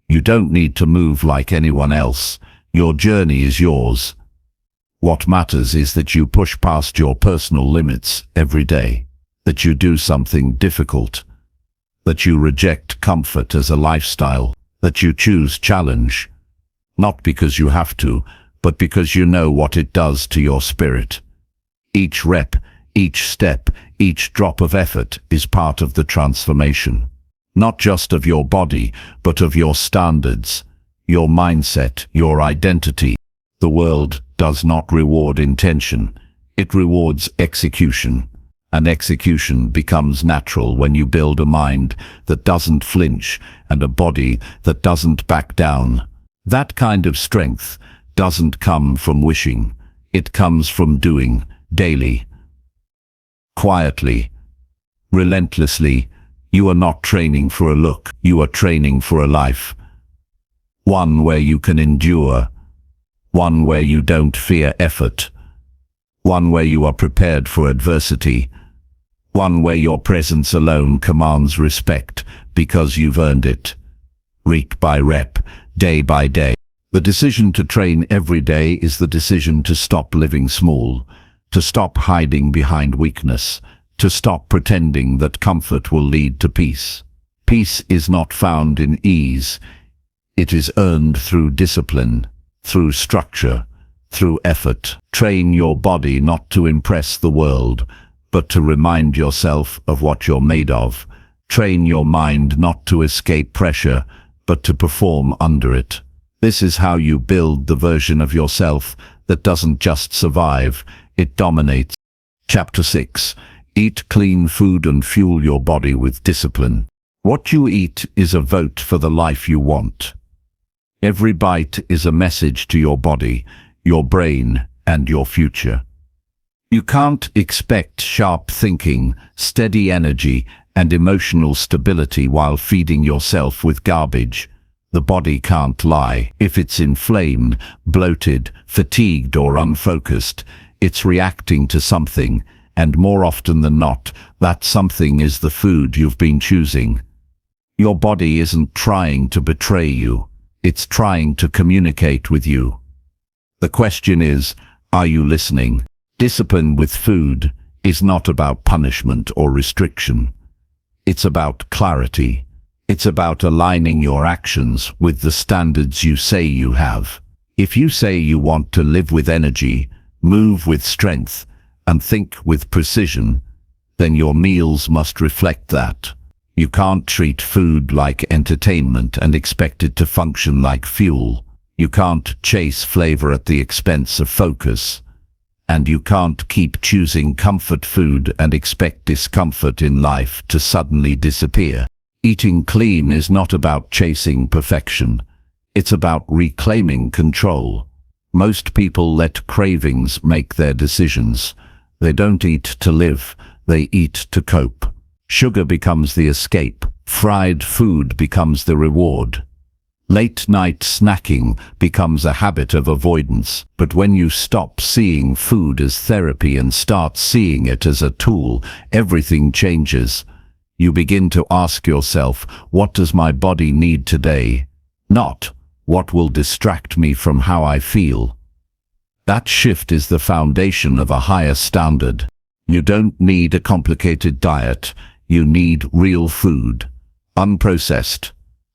You don't need to move like anyone else. Your journey is yours. What matters is that you push past your personal limits every day. That you do something difficult. That you reject comfort as a lifestyle. That you choose challenge. Not because you have to, but because you know what it does to your spirit. Each rep, each step, each drop of effort is part of the transformation. Not just of your body, but of your standards, your mindset, your identity. The world does not reward intention. It rewards execution. And execution becomes natural when you build a mind that doesn't flinch and a body that doesn't back down. That kind of strength doesn't come from wishing. It comes from doing daily. quietly, relentlessly. You are not training for a look, you are training for a life. One where you can endure, one where you don't fear effort, one where you are prepared for adversity, one where your presence alone commands respect because you've earned it. Week by rep, day by day. The decision to train every day is the decision to stop living small, to stop hiding behind weakness, to stop pretending that comfort will lead to peace. Peace is not found in ease. It is earned through discipline, through structure, through effort. Train your body not to impress the world, but to remind yourself of what you're made of. Train your mind not to escape pressure, but to perform under it. This is how you build the version of yourself that doesn't just survive, it dominates. Chapter 6. Eat clean food and fuel your body with discipline. What you eat is a vote for the life you want. Every bite is a message to your body, your brain, and your future. You can't expect sharp thinking, steady energy, and emotional stability while feeding yourself with garbage. The body can't lie. If it's inflamed, bloated, fatigued, or unfocused, it's reacting to something, and more often than not, that something is the food you've been choosing. Your body isn't trying to betray you. It's trying to communicate with you. The question is, are you listening? Discipline with food is not about punishment or restriction. It's about clarity. It's about aligning your actions with the standards you say you have. If you say you want to live with energy, move with strength, and think with precision, then your meals must reflect that. You can't treat food like entertainment and expect it to function like fuel. You can't chase flavor at the expense of focus. And you can't keep choosing comfort food and expect discomfort in life to suddenly disappear. Eating clean is not about chasing perfection. It's about reclaiming control. Most people let cravings make their decisions. They don't eat to live, they eat to cope. Sugar becomes the escape. Fried food becomes the reward. Late-night snacking becomes a habit of avoidance. But when you stop seeing food as therapy and start seeing it as a tool, everything changes. You begin to ask yourself, what does my body need today? Not, what will distract me from how I feel? That shift is the foundation of a higher standard. You don't need a complicated diet. You need real food. Unprocessed,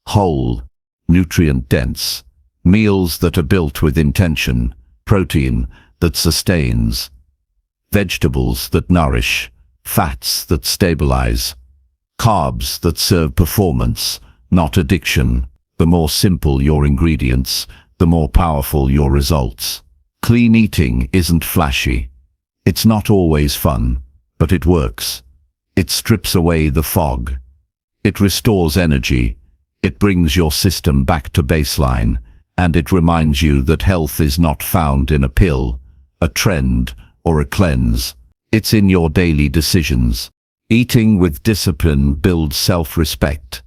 whole, nutrient-dense. Meals that are built with intention. Protein that sustains. Vegetables that nourish. Fats that stabilize. Carbs that serve performance, not addiction. The more simple your ingredients, the more powerful your results. Clean eating isn't flashy. It's not always fun, but it works. It strips away the fog. It restores energy. It brings your system back to baseline, and it reminds you that health is not found in a pill, a trend, or a cleanse. It's in your daily decisions. Eating with discipline builds self-respect.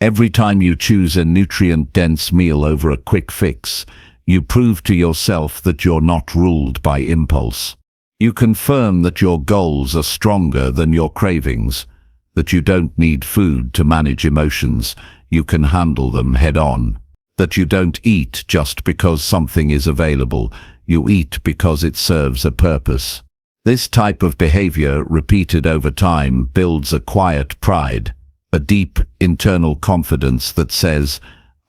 Every time you choose a nutrient-dense meal over a quick fix, you prove to yourself that you're not ruled by impulse. You confirm that your goals are stronger than your cravings, that you don't need food to manage emotions, you can handle them head-on. That you don't eat just because something is available, you eat because it serves a purpose. This type of behavior, repeated over time, builds a quiet pride, a deep internal confidence that says,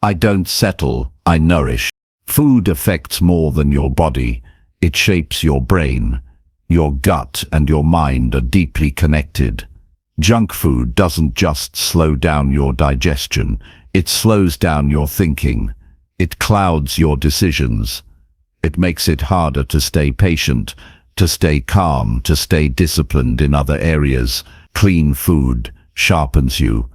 I don't settle, I nourish. Food affects more than your body. It shapes your brain. Your gut and your mind are deeply connected. Junk food doesn't just slow down your digestion, it slows down your thinking. It clouds your decisions. It makes it harder to stay patient, to stay calm, to stay disciplined in other areas. Clean food sharpens you.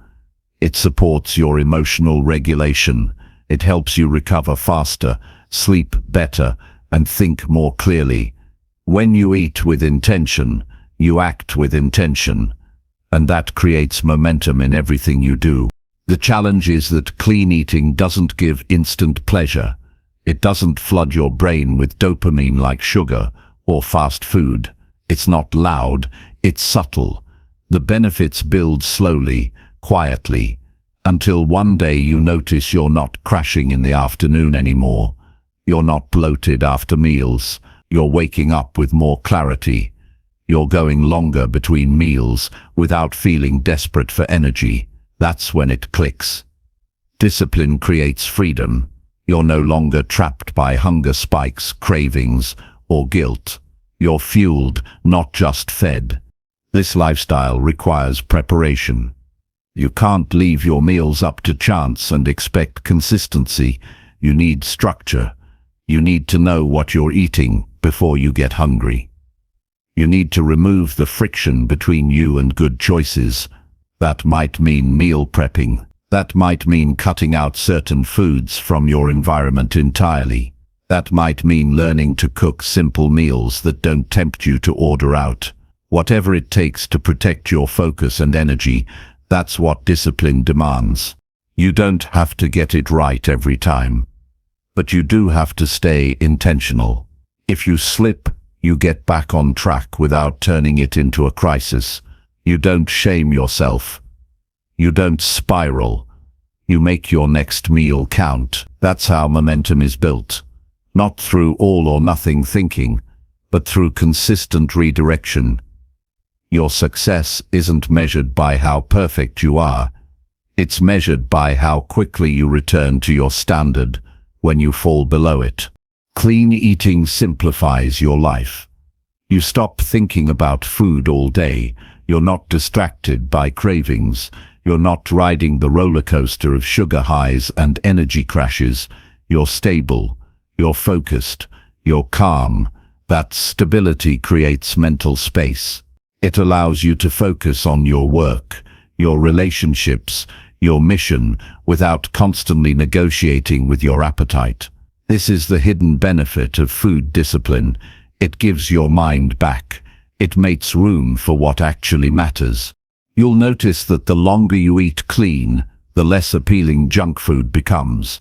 It supports your emotional regulation. It helps you recover faster, sleep better, and think more clearly. When you eat with intention, You act with intention, and that creates momentum in everything you do. The challenge is that clean eating doesn't give instant pleasure. It doesn't flood your brain with dopamine like sugar or fast food. It's not loud, it's subtle. The benefits build slowly, quietly, until one day you notice you're not crashing in the afternoon anymore. You're not bloated after meals. You're waking up with more clarity. You're going longer between meals without feeling desperate for energy. That's when it clicks. Discipline creates freedom. You're no longer trapped by hunger spikes, cravings, or guilt. You're fueled, not just fed. This lifestyle requires preparation. You can't leave your meals up to chance and expect consistency. You need structure. You need to know what you're eating before you get hungry. You need to remove the friction between you and good choices. That might mean meal prepping. That might mean cutting out certain foods from your environment entirely. That might mean learning to cook simple meals that don't tempt you to order out. Whatever it takes to protect your focus and energy, that's what discipline demands. You don't have to get it right every time, but you do have to stay intentional. If you slip, you get back on track without turning it into a crisis. You don't shame yourself. You don't spiral. You make your next meal count. That's how momentum is built. Not through all or nothing thinking, but through consistent redirection. Your success isn't measured by how perfect you are. It's measured by how quickly you return to your standard when you fall below it. Clean eating simplifies your life. You stop thinking about food all day. You're not distracted by cravings. You're not riding the roller coaster of sugar highs and energy crashes. You're stable. You're focused. You're calm. That stability creates mental space. It allows you to focus on your work, your relationships, your mission, without constantly negotiating with your appetite. This is the hidden benefit of food discipline. It gives your mind back. It makes room for what actually matters. You'll notice that the longer you eat clean, the less appealing junk food becomes.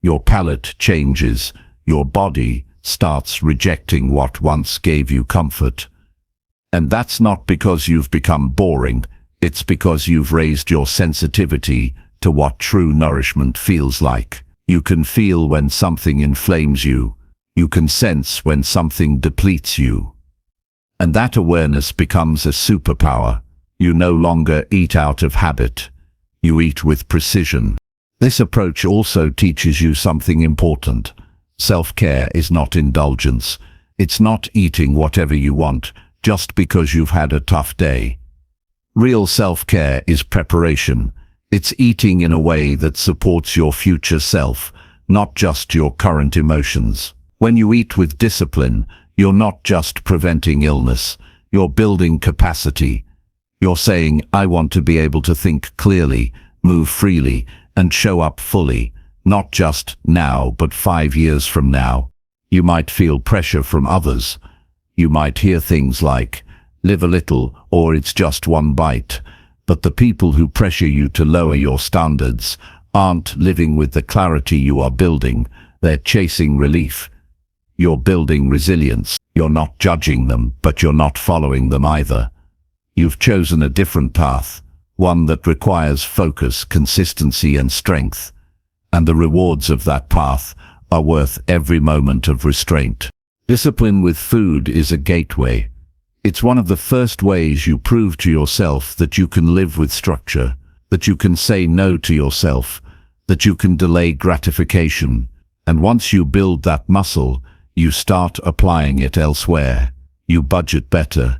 Your palate changes. Your body starts rejecting what once gave you comfort. And that's not because you've become boring. It's because you've raised your sensitivity to what true nourishment feels like. You can feel when something inflames you. You can sense when something depletes you. And that awareness becomes a superpower. You no longer eat out of habit. You eat with precision. This approach also teaches you something important. Self-care is not indulgence. It's not eating whatever you want just because you've had a tough day. Real self-care is preparation. It's eating in a way that supports your future self, not just your current emotions. When you eat with discipline, you're not just preventing illness, you're building capacity. You're saying, I want to be able to think clearly, move freely, and show up fully, not just now, but 5 years from now. You might feel pressure from others. You might hear things like, live a little, or it's just one bite. But the people who pressure you to lower your standards aren't living with the clarity you are building. They're chasing relief. You're building resilience. You're not judging them, but you're not following them either. You've chosen a different path, one that requires focus, consistency, and strength. And the rewards of that path are worth every moment of restraint. Discipline with food is a gateway. It's one of the first ways you prove to yourself that you can live with structure, that you can say no to yourself, that you can delay gratification. And once you build that muscle, you start applying it elsewhere. You budget better.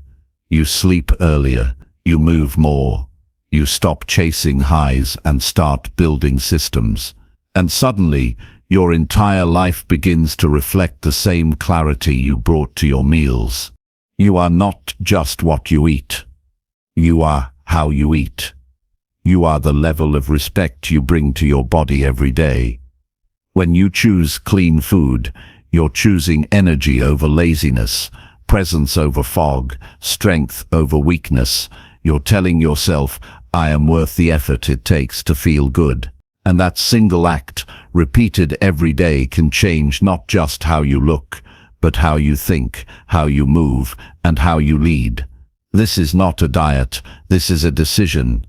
You sleep earlier. You move more. You stop chasing highs and start building systems. And suddenly, your entire life begins to reflect the same clarity you brought to your meals. You are not just what you eat. You are how you eat. You are the level of respect you bring to your body every day. When you choose clean food, you're choosing energy over laziness, presence over fog, strength over weakness. You're telling yourself, I am worth the effort it takes to feel good. And that single act, repeated every day, can change not just how you look, but how you think, how you move, and how you lead. This is not a diet, this is a decision.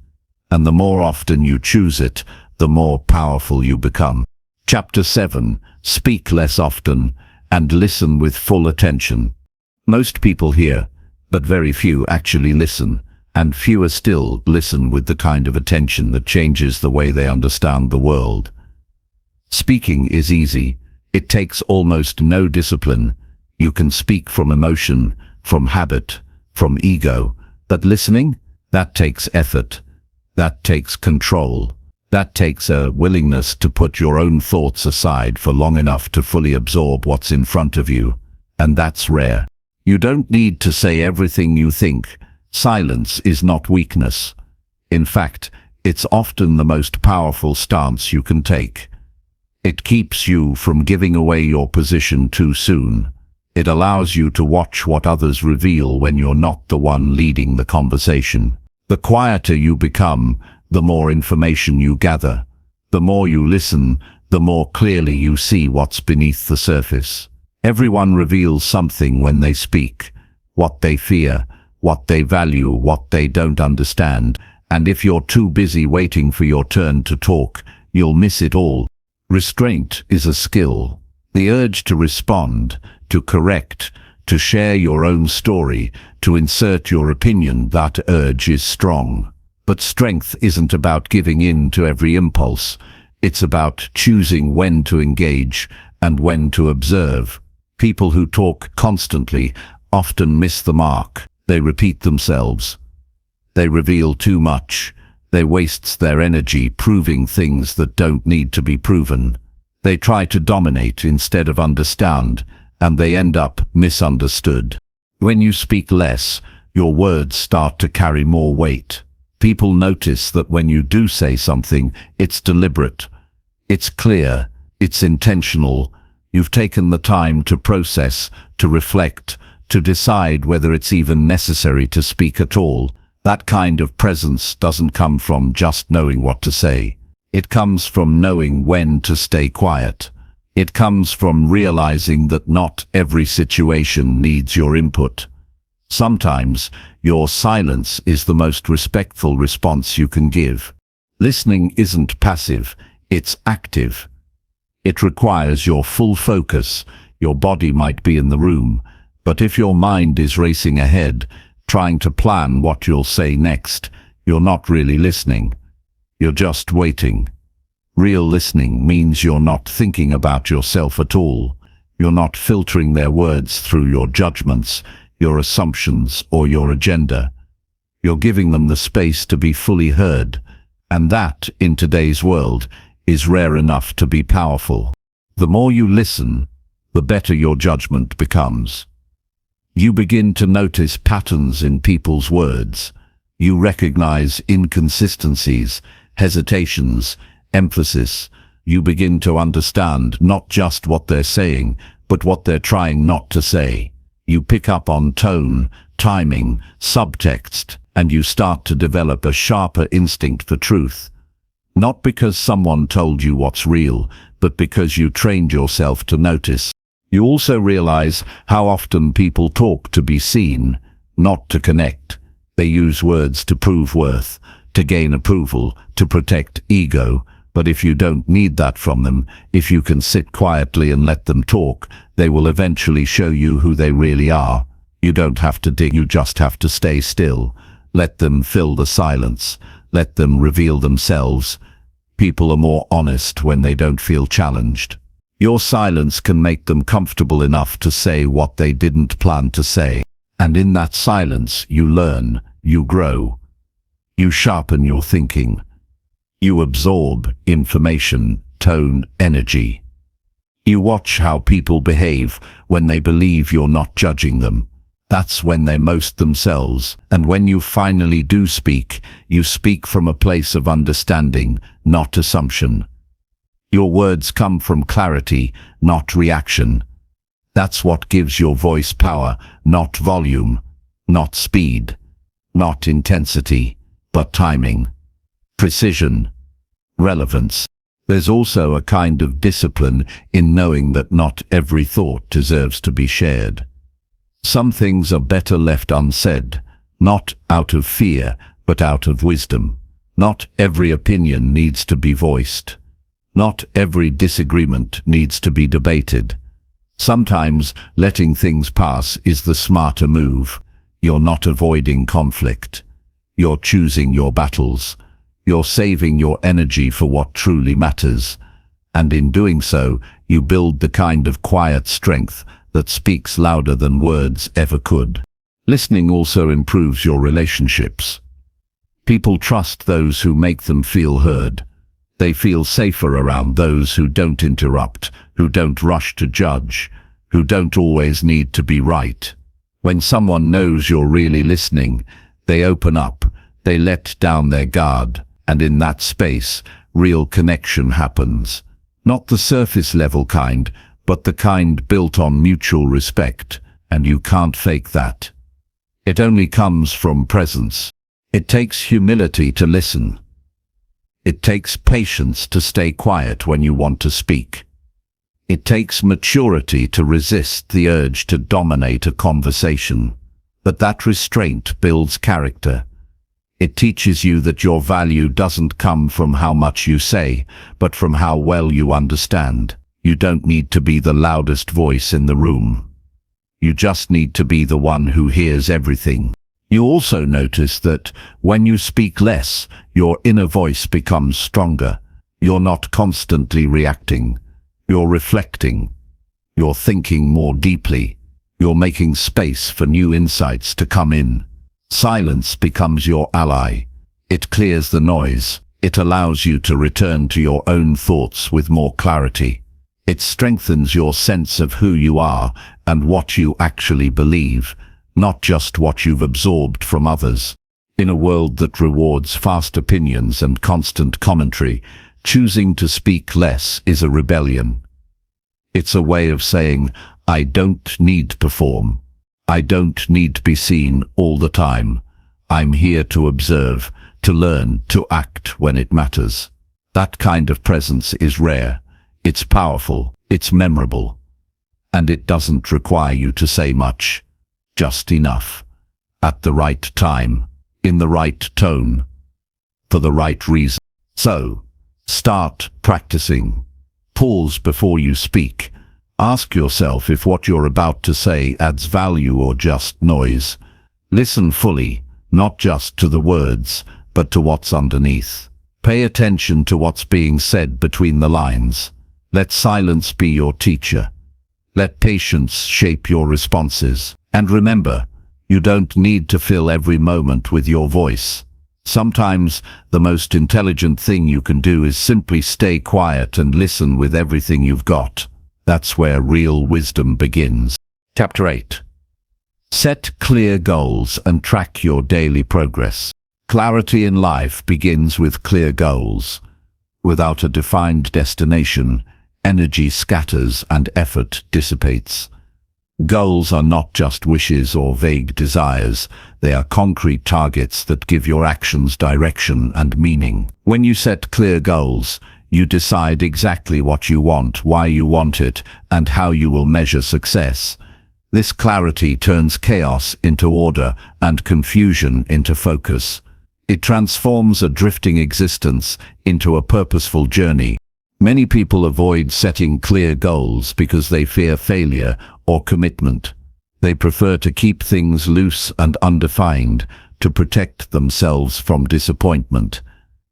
And the more often you choose it, the more powerful you become. Chapter 7. Speak less often, and listen with full attention. Most people hear, but very few actually listen, and fewer still listen with the kind of attention that changes the way they understand the world. Speaking is easy. It takes almost no discipline. You can speak from emotion, from habit, from ego. But listening, that takes effort. That takes control. That takes a willingness to put your own thoughts aside for long enough to fully absorb what's in front of you. And that's rare. You don't need to say everything you think. Silence is not weakness. In fact, it's often the most powerful stance you can take. It keeps you from giving away your position too soon. It allows you to watch what others reveal when you're not the one leading the conversation. The quieter you become, the more information you gather. The more you listen, the more clearly you see what's beneath the surface. Everyone reveals something when they speak. What they fear, what they value, what they don't understand. And if you're too busy waiting for your turn to talk, you'll miss it all. Restraint is a skill. The urge to respond, to correct, to share your own story, to insert your opinion, that urge is strong. But strength isn't about giving in to every impulse. It's about choosing when to engage and when to observe. People who talk constantly often miss the mark. They repeat themselves. They reveal too much. They waste their energy proving things that don't need to be proven. They try to dominate instead of understand, and they end up misunderstood. When you speak less, your words start to carry more weight. People notice that when you do say something, it's deliberate, it's clear, it's intentional. You've taken the time to process, to reflect, to decide whether it's even necessary to speak at all. That kind of presence doesn't come from just knowing what to say. It comes from knowing when to stay quiet. It comes from realizing that not every situation needs your input. Sometimes, your silence is the most respectful response you can give. Listening isn't passive, it's active. It requires your full focus. Your body might be in the room, but if your mind is racing ahead, trying to plan what you'll say next, you're not really listening. You're just waiting. Real listening means you're not thinking about yourself at all. You're not filtering their words through your judgments, your assumptions, or your agenda. You're giving them the space to be fully heard, and that, in today's world, is rare enough to be powerful. The more you listen, the better your judgment becomes. You begin to notice patterns in people's words. You recognize inconsistencies, hesitations, emphasis. You begin to understand not just what they're saying, but what they're trying not to say. You pick up on tone, timing, subtext, and you start to develop a sharper instinct for truth. Not because someone told you what's real, but because you trained yourself to notice. You also realize how often people talk to be seen, not to connect. They use words to prove worth, to gain approval, to protect ego. But if you don't need that from them, if you can sit quietly and let them talk, they will eventually show you who they really are. You don't have to dig, you just have to stay still. Let them fill the silence. Let them reveal themselves. People are more honest when they don't feel challenged. Your silence can make them comfortable enough to say what they didn't plan to say. And in that silence, you learn, you grow. You sharpen your thinking. You absorb information, tone, energy. You watch how people behave when they believe you're not judging them. That's when they're most themselves. And when you finally do speak, you speak from a place of understanding, not assumption. Your words come from clarity, not reaction. That's what gives your voice power, not volume, not speed, not intensity, but timing, precision, relevance. There's also a kind of discipline in knowing that not every thought deserves to be shared. Some things are better left unsaid, not out of fear, but out of wisdom. Not every opinion needs to be voiced. Not every disagreement needs to be debated. Sometimes letting things pass is the smarter move. You're not avoiding conflict. You're choosing your battles. You're saving your energy for what truly matters. And in doing so, you build the kind of quiet strength that speaks louder than words ever could. Listening also improves your relationships. People trust those who make them feel heard. They feel safer around those who don't interrupt, who don't rush to judge, who don't always need to be right. When someone knows you're really listening, they open up, they let down their guard, and in that space, real connection happens. Not the surface level kind, but the kind built on mutual respect, and you can't fake that. It only comes from presence. It takes humility to listen. It takes patience to stay quiet when you want to speak. It takes maturity to resist the urge to dominate a conversation. But that restraint builds character. It teaches you that your value doesn't come from how much you say, but from how well you understand. You don't need to be the loudest voice in the room. You just need to be the one who hears everything. You also notice that when you speak less, your inner voice becomes stronger. You're not constantly reacting. You're reflecting. You're thinking more deeply. You're making space for new insights to come in. Silence becomes your ally. It clears the noise. It allows you to return to your own thoughts with more clarity. It strengthens your sense of who you are and what you actually believe, not just what you've absorbed from others. In a world that rewards fast opinions and constant commentary, choosing to speak less is a rebellion. It's a way of saying, I don't need to perform. I don't need to be seen all the time. I'm here to observe, to learn, to act when it matters. That kind of presence is rare. It's powerful, it's memorable, and it doesn't require you to say much, just enough, at the right time, in the right tone, for the right reason. So, start practicing. Pause before you speak. Ask yourself if what you're about to say adds value or just noise. Listen fully, not just to the words, but to what's underneath. Pay attention to what's being said between the lines. Let silence be your teacher. Let patience shape your responses. And remember, you don't need to fill every moment with your voice. Sometimes the most intelligent thing you can do is simply stay quiet and listen with everything you've got. That's where real wisdom begins. Chapter 8. Set clear goals and track your daily progress. Clarity in life begins with clear goals. Without a defined destination, energy scatters and effort dissipates. Goals are not just wishes or vague desires. They are concrete targets that give your actions direction and meaning. When you set clear goals, you decide exactly what you want, why you want it, and how you will measure success. This clarity turns chaos into order and confusion into focus. It transforms a drifting existence into a purposeful journey. Many people avoid setting clear goals because they fear failure or commitment. They prefer to keep things loose and undefined to protect themselves from disappointment.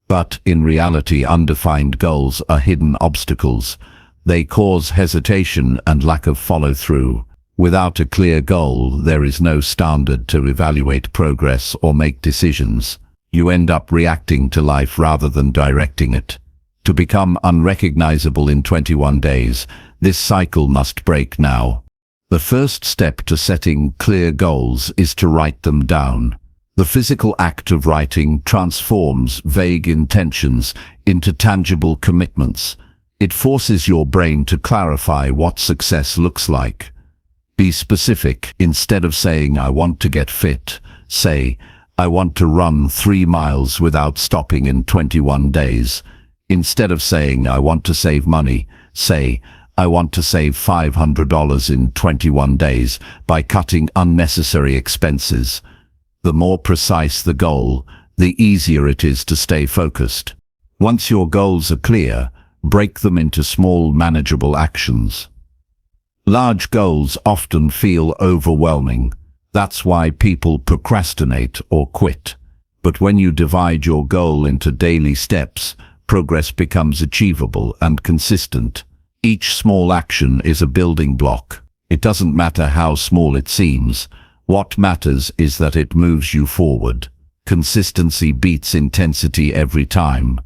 But in reality, undefined goals are hidden obstacles. They cause hesitation and lack of follow-through. Without a clear goal, there is no standard to evaluate progress or make decisions. You end up reacting to life rather than directing it. To become unrecognizable in 21 days, this cycle must break now. The first step to setting clear goals is to write them down. The physical act of writing transforms vague intentions into tangible commitments. It forces your brain to clarify what success looks like. Be specific. Instead of saying, I want to get fit, say, I want to run 3 miles without stopping in 21 days. Instead of saying, I want to save money, say, I want to save $500 in 21 days by cutting unnecessary expenses. The more precise the goal, the easier it is to stay focused. Once your goals are clear, break them into small, manageable actions. Large goals often feel overwhelming. That's why people procrastinate or quit. But when you divide your goal into daily steps, progress becomes achievable and consistent. Each small action is a building block. It doesn't matter how small it seems. What matters is that it moves you forward. Consistency beats intensity every time.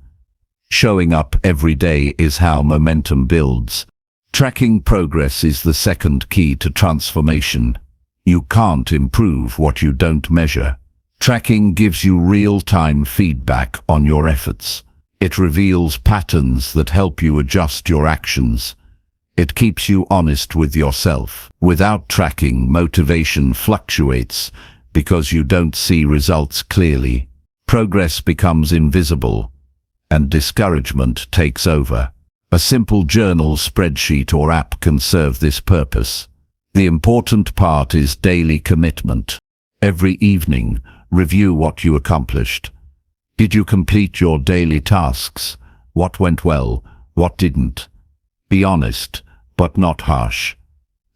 Showing up every day is how momentum builds. Tracking progress is the second key to transformation. You can't improve what you don't measure. Tracking gives you real-time feedback on your efforts. It reveals patterns that help you adjust your actions. It keeps you honest with yourself. Without tracking, motivation fluctuates because you don't see results clearly. Progress becomes invisible, and discouragement takes over. A simple journal, spreadsheet, or app can serve this purpose. The important part is daily commitment. Every evening, review what you accomplished. Did you complete your daily tasks? What went well? What didn't? Be honest, but not harsh.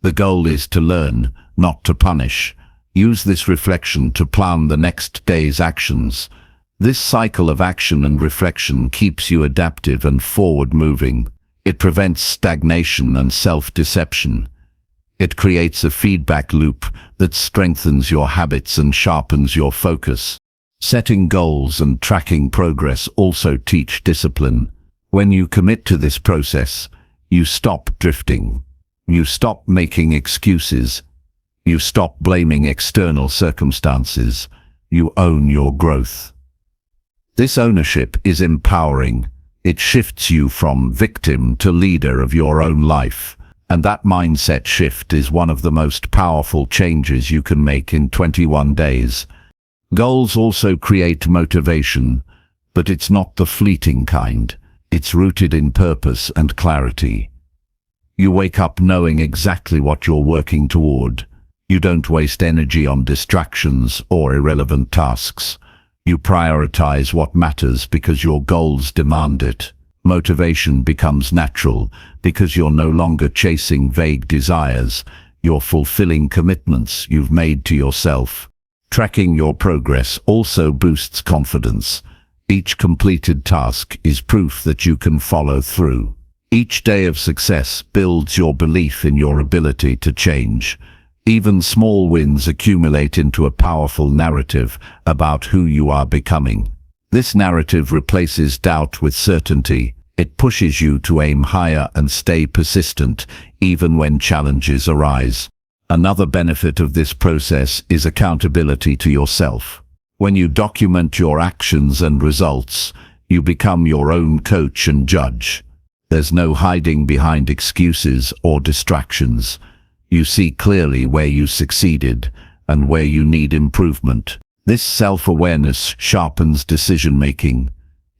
The goal is to learn, not to punish. Use this reflection to plan the next day's actions. This cycle of action and reflection keeps you adaptive and forward-moving. It prevents stagnation and self-deception. It creates a feedback loop that strengthens your habits and sharpens your focus. Setting goals and tracking progress also teach discipline. When you commit to this process, you stop drifting. You stop making excuses. You stop blaming external circumstances. You own your growth. This ownership is empowering. It shifts you from victim to leader of your own life. And that mindset shift is one of the most powerful changes you can make in 21 days. Goals also create motivation, but it's not the fleeting kind. It's rooted in purpose and clarity. You wake up knowing exactly what you're working toward. You don't waste energy on distractions or irrelevant tasks. You prioritize what matters because your goals demand it. Motivation becomes natural because you're no longer chasing vague desires. You're fulfilling commitments you've made to yourself. Tracking your progress also boosts confidence. Each completed task is proof that you can follow through. Each day of success builds your belief in your ability to change. Even small wins accumulate into a powerful narrative about who you are becoming. This narrative replaces doubt with certainty. It pushes you to aim higher and stay persistent, even when challenges arise. Another benefit of this process is accountability to yourself. When you document your actions and results, you become your own coach and judge. There's no hiding behind excuses or distractions. You see clearly where you succeeded and where you need improvement. This self-awareness sharpens decision-making.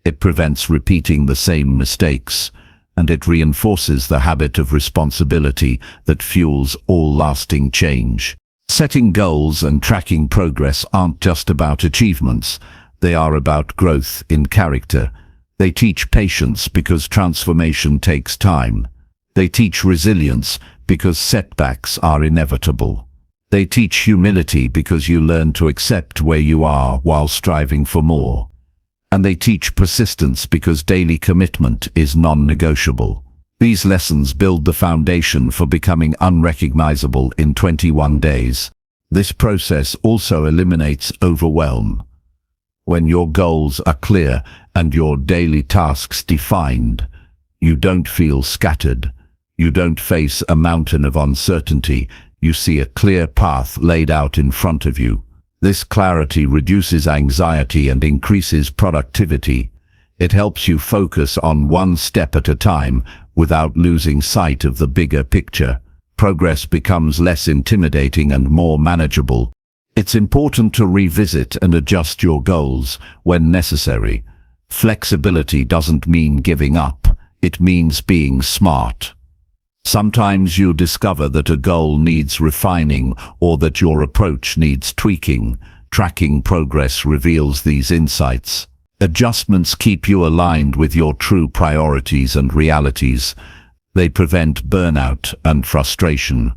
It prevents repeating the same mistakes, and it reinforces the habit of responsibility that fuels all lasting change. Setting goals and tracking progress aren't just about achievements. They are about growth in character. They teach patience because transformation takes time. They teach resilience because setbacks are inevitable. They teach humility because you learn to accept where you are while striving for more. And they teach persistence because daily commitment is non-negotiable. These lessons build the foundation for becoming unrecognizable in 21 days. This process also eliminates overwhelm. When your goals are clear and your daily tasks defined, you don't feel scattered. You don't face a mountain of uncertainty. You see a clear path laid out in front of you. This clarity reduces anxiety and increases productivity. It helps you focus on one step at a time without losing sight of the bigger picture. progress becomes less intimidating and more manageable. It's important to revisit and adjust your goals when necessary. Flexibility doesn't mean giving up, it means being smart. Sometimes you'll discover that a goal needs refining or that your approach needs tweaking. Tracking progress reveals these insights. Adjustments keep you aligned with your true priorities and realities. They prevent burnout and frustration.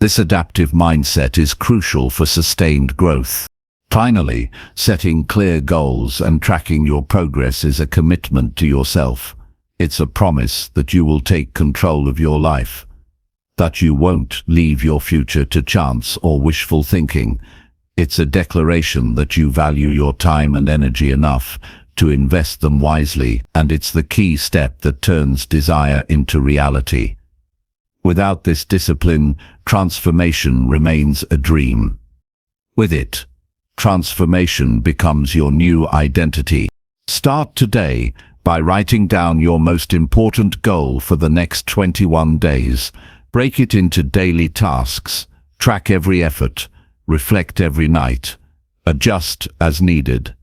This adaptive mindset is crucial for sustained growth. Finally, setting clear goals and tracking your progress is a commitment to yourself. It's a promise that you will take control of your life, that you won't leave your future to chance or wishful thinking. It's a declaration that you value your time and energy enough to invest them wisely, and it's the key step that turns desire into reality. Without this discipline, transformation remains a dream. With it, transformation becomes your new identity. Start today by writing down your most important goal for the next 21 days. Break it into daily tasks. Track every effort. Reflect every night. Adjust as needed.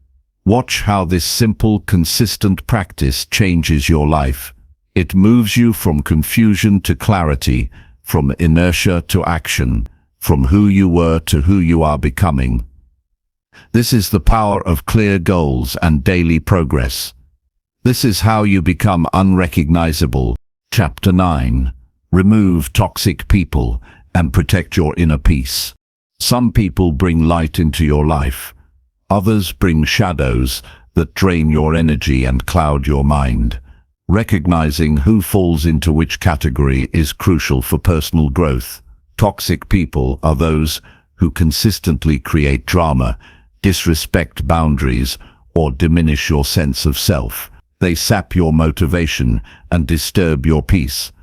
Watch how this simple, consistent practice changes your life. It moves you from confusion to clarity, from inertia to action, from who you were to who you are becoming. This is the power of clear goals and daily progress. This is how you become unrecognizable. Chapter 9. Remove toxic people and protect your inner peace. Some people bring light into your life. Others bring shadows that drain your energy and cloud your mind. Recognizing who falls into which category is crucial for personal growth. Toxic people are those who consistently create drama, disrespect boundaries, or diminish your sense of self. They sap your motivation and disturb your peace.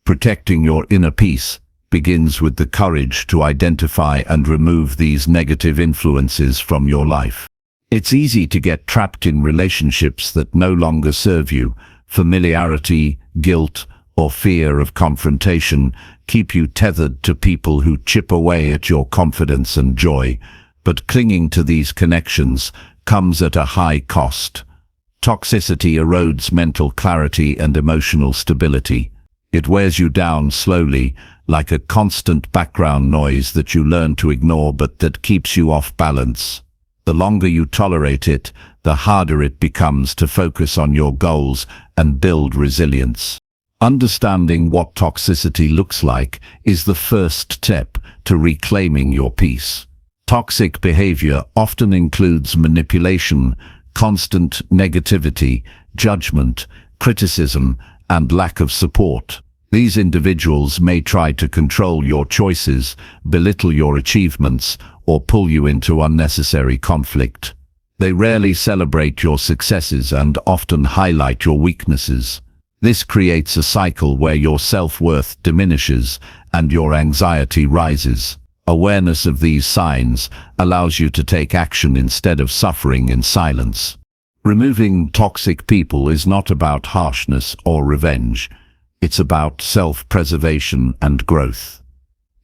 Protecting your inner peace begins with the courage to identify and remove these negative influences from your life. It's easy to get trapped in relationships that no longer serve you. Familiarity, guilt, or fear of confrontation keep you tethered to people who chip away at your confidence and joy. But clinging to these connections comes at a high cost. Toxicity erodes mental clarity and emotional stability. It wears you down slowly, like a constant background noise that you learn to ignore but that keeps you off balance. The longer you tolerate it, the harder it becomes to focus on your goals and build resilience. Understanding what toxicity looks like is the first step to reclaiming your peace. Toxic behavior often includes manipulation, constant negativity, judgment, criticism, and lack of support. These individuals may try to control your choices, belittle your achievements, or pull you into unnecessary conflict. They rarely celebrate your successes and often highlight your weaknesses. This creates a cycle where your self-worth diminishes and your anxiety rises. Awareness of these signs allows you to take action instead of suffering in silence. Removing toxic people is not about harshness or revenge. It's about self-preservation and growth.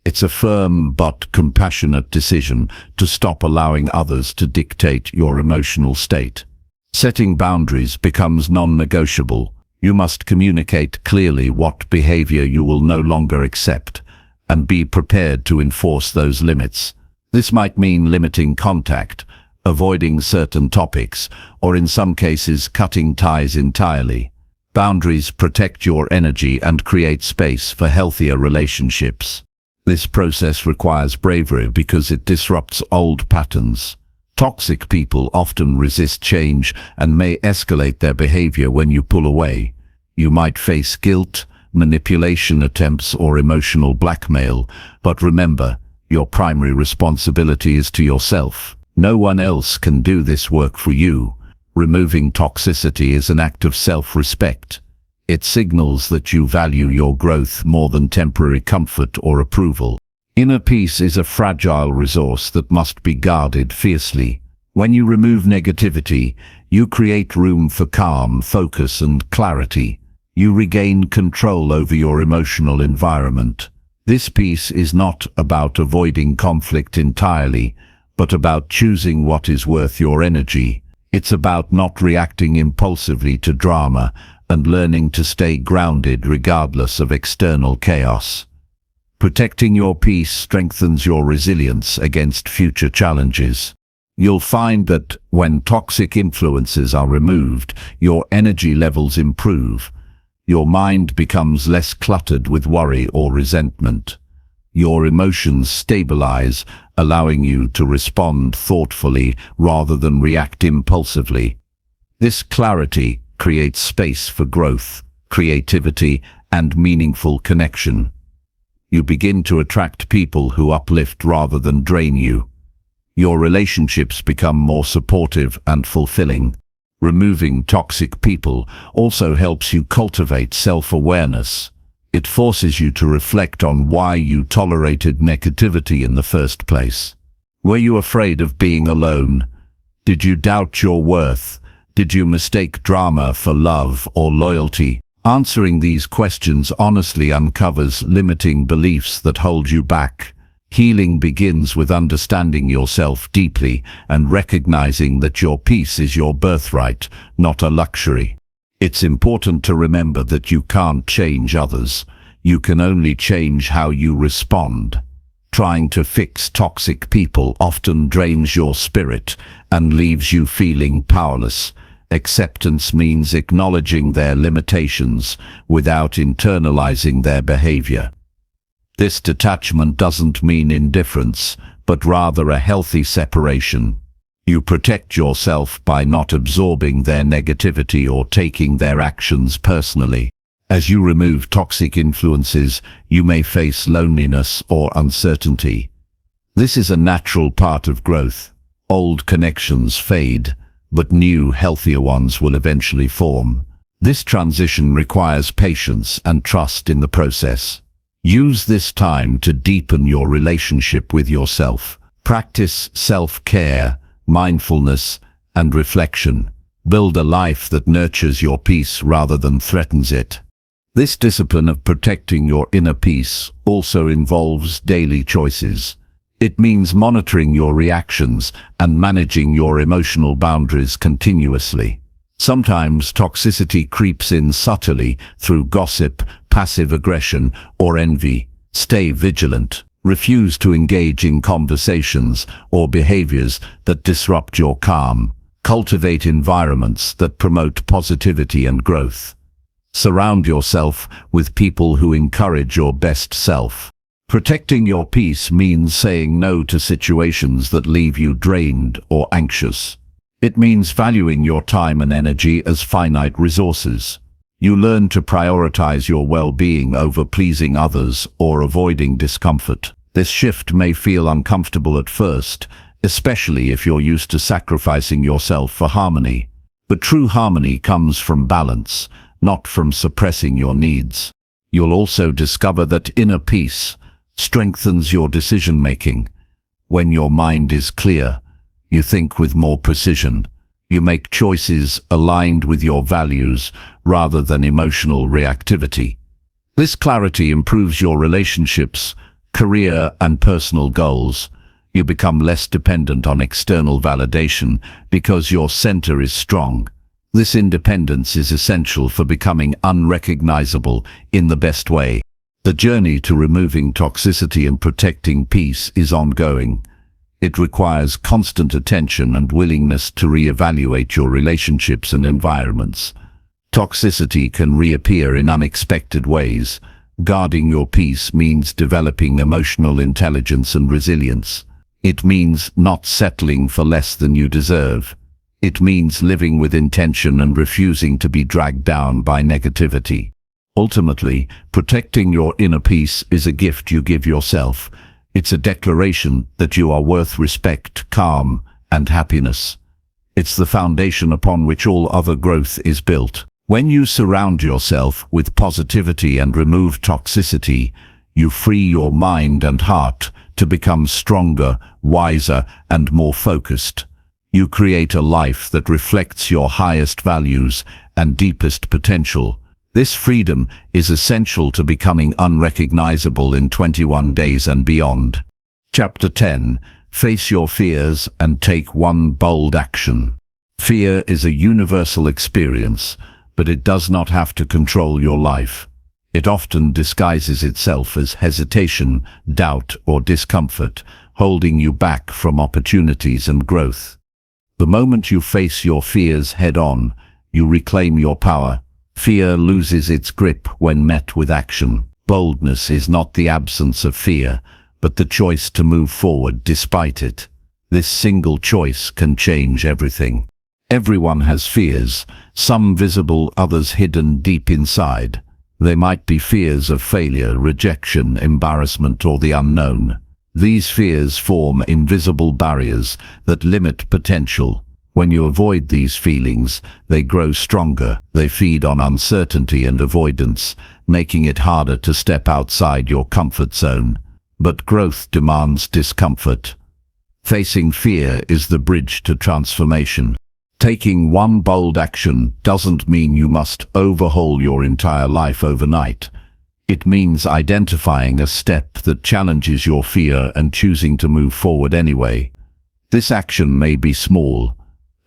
It's a firm but compassionate decision to stop allowing others to dictate your emotional state. Setting boundaries becomes non-negotiable. You must communicate clearly what behavior you will no longer accept, and be prepared to enforce those limits. This might mean limiting contact, avoiding certain topics, or in some cases cutting ties entirely. Boundaries protect your energy and create space for healthier relationships. This process requires bravery because it disrupts old patterns. Toxic people often resist change and may escalate their behavior when you pull away. You might face guilt, manipulation attempts, or emotional blackmail, but remember, your primary responsibility is to yourself. No one else can do this work for you. Removing toxicity is an act of self-respect. It signals that you value your growth more than temporary comfort or approval. Inner peace is a fragile resource that must be guarded fiercely. When you remove negativity, you create room for calm, focus, and clarity. You regain control over your emotional environment. This peace is not about avoiding conflict entirely, but about choosing what is worth your energy. It's about not reacting impulsively to drama and learning to stay grounded regardless of external chaos. Protecting your peace strengthens your resilience against future challenges. You'll find that when toxic influences are removed, your energy levels improve. Your mind becomes less cluttered with worry or resentment. Your emotions stabilize, allowing you to respond thoughtfully rather than react impulsively. This clarity creates space for growth, creativity, and meaningful connection. You begin to attract people who uplift rather than drain you. Your relationships become more supportive and fulfilling. Removing toxic people also helps you cultivate self-awareness. It forces you to reflect on why you tolerated negativity in the first place. Were you afraid of being alone? Did you doubt your worth? Did you mistake drama for love or loyalty? Answering these questions honestly uncovers limiting beliefs that hold you back. Healing begins with understanding yourself deeply and recognizing that your peace is your birthright, not a luxury. It's important to remember that you can't change others. You can only change how you respond. Trying to fix toxic people often drains your spirit and leaves you feeling powerless. Acceptance means acknowledging their limitations without internalizing their behavior. This detachment doesn't mean indifference, but rather a healthy separation. You protect yourself by not absorbing their negativity or taking their actions personally. As you remove toxic influences, you may face loneliness or uncertainty. This is a natural part of growth. Old connections fade, but new, healthier ones will eventually form. This transition requires patience and trust in the process. Use this time to deepen your relationship with yourself. Practice self-care, mindfulness, and reflection. Build a life that nurtures your peace rather than threatens it. This discipline of protecting your inner peace also involves daily choices. It means monitoring your reactions and managing your emotional boundaries continuously. Sometimes toxicity creeps in subtly through gossip, passive aggression, or envy. Stay vigilant. Refuse to engage in conversations or behaviors that disrupt your calm. Cultivate environments that promote positivity and growth. Surround yourself with people who encourage your best self. Protecting your peace means saying no to situations that leave you drained or anxious. It means valuing your time and energy as finite resources. You learn to prioritize your well-being over pleasing others or avoiding discomfort. This shift may feel uncomfortable at first, especially if you're used to sacrificing yourself for harmony. But true harmony comes from balance, not from suppressing your needs. You'll also discover that inner peace strengthens your decision-making. When your mind is clear, you think with more precision. You make choices aligned with your values rather than emotional reactivity. This clarity improves your relationships, career, and personal goals. You become less dependent on external validation because your center is strong. This independence is essential for becoming unrecognizable in the best way. The journey to removing toxicity and protecting peace is ongoing. It requires constant attention and willingness to reevaluate your relationships and environments. Toxicity can reappear in unexpected ways. Guarding your peace means developing emotional intelligence and resilience. It means not settling for less than you deserve. It means living with intention and refusing to be dragged down by negativity. Ultimately, protecting your inner peace is a gift you give yourself. It's a declaration that you are worth respect, calm, and happiness. It's the foundation upon which all other growth is built. When you surround yourself with positivity and remove toxicity, you free your mind and heart to become stronger, wiser, and more focused. You create a life that reflects your highest values and deepest potential. This freedom is essential to becoming unrecognizable in 21 days and beyond. Chapter 10. Face your fears and take one bold action. Fear is a universal experience, but it does not have to control your life. It often disguises itself as hesitation, doubt, or discomfort, holding you back from opportunities and growth. The moment you face your fears head-on, you reclaim your power. Fear loses its grip when met with action. Boldness is not the absence of fear, but the choice to move forward despite it. This single choice can change everything. Everyone has fears, some visible, others hidden deep inside. They might be fears of failure, rejection, embarrassment, or the unknown. These fears form invisible barriers that limit potential. When you avoid these feelings, they grow stronger. They feed on uncertainty and avoidance, making it harder to step outside your comfort zone. But growth demands discomfort. Facing fear is the bridge to transformation. Taking one bold action doesn't mean you must overhaul your entire life overnight. It means identifying a step that challenges your fear and choosing to move forward anyway. This action may be small: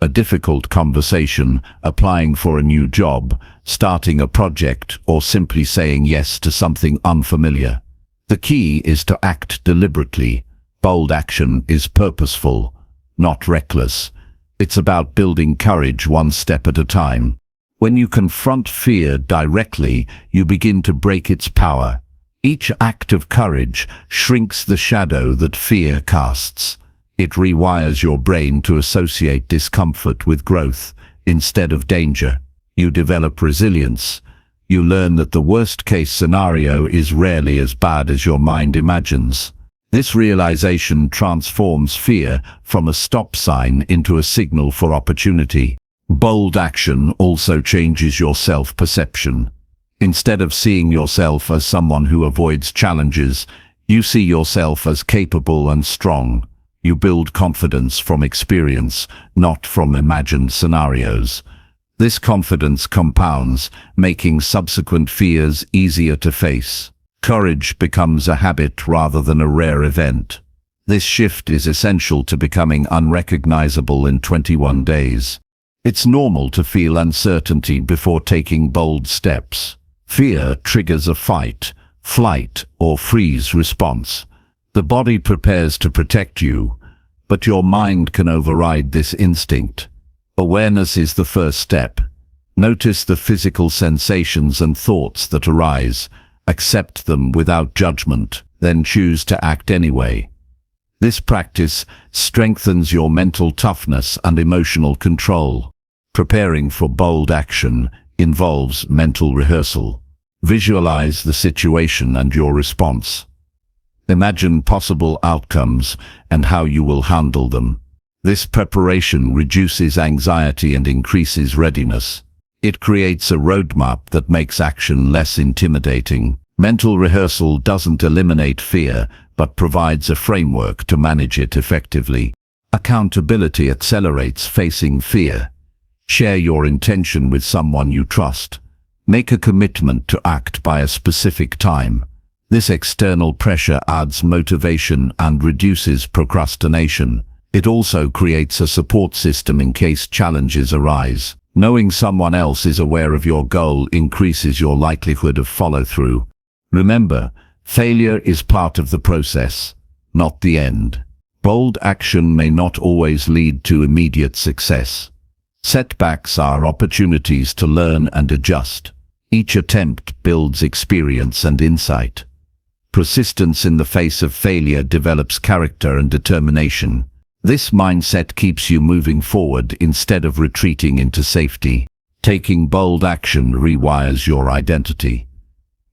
a difficult conversation, applying for a new job, starting a project, or simply saying yes to something unfamiliar. The key is to act deliberately. Bold action is purposeful, not reckless. It's about building courage one step at a time. When you confront fear directly, you begin to break its power. Each act of courage shrinks the shadow that fear casts. It rewires your brain to associate discomfort with growth instead of danger. You develop resilience. You learn that the worst-case scenario is rarely as bad as your mind imagines. This realization transforms fear from a stop sign into a signal for opportunity. Bold action also changes your self-perception. Instead of seeing yourself as someone who avoids challenges, you see yourself as capable and strong. You build confidence from experience, not from imagined scenarios. This confidence compounds, making subsequent fears easier to face. Courage becomes a habit rather than a rare event. This shift is essential to becoming unrecognizable in 21 days. It's normal to feel uncertainty before taking bold steps. Fear triggers a fight, flight, or freeze response. The body prepares to protect you, but your mind can override this instinct. Awareness is the first step. Notice the physical sensations and thoughts that arise. Accept them without judgment, then choose to act anyway. This practice strengthens your mental toughness and emotional control. Preparing for bold action involves mental rehearsal. Visualize the situation and your response. Imagine possible outcomes and how you will handle them. This preparation reduces anxiety and increases readiness. It creates a roadmap that makes action less intimidating. Mental rehearsal doesn't eliminate fear, but provides a framework to manage it effectively. Accountability accelerates facing fear. Share your intention with someone you trust. Make a commitment to act by a specific time. This external pressure adds motivation and reduces procrastination. It also creates a support system in case challenges arise. Knowing someone else is aware of your goal increases your likelihood of follow-through. Remember, failure is part of the process, not the end. Bold action may not always lead to immediate success. Setbacks are opportunities to learn and adjust. Each attempt builds experience and insight. Persistence in the face of failure develops character and determination. This mindset keeps you moving forward instead of retreating into safety. Taking bold action rewires your identity.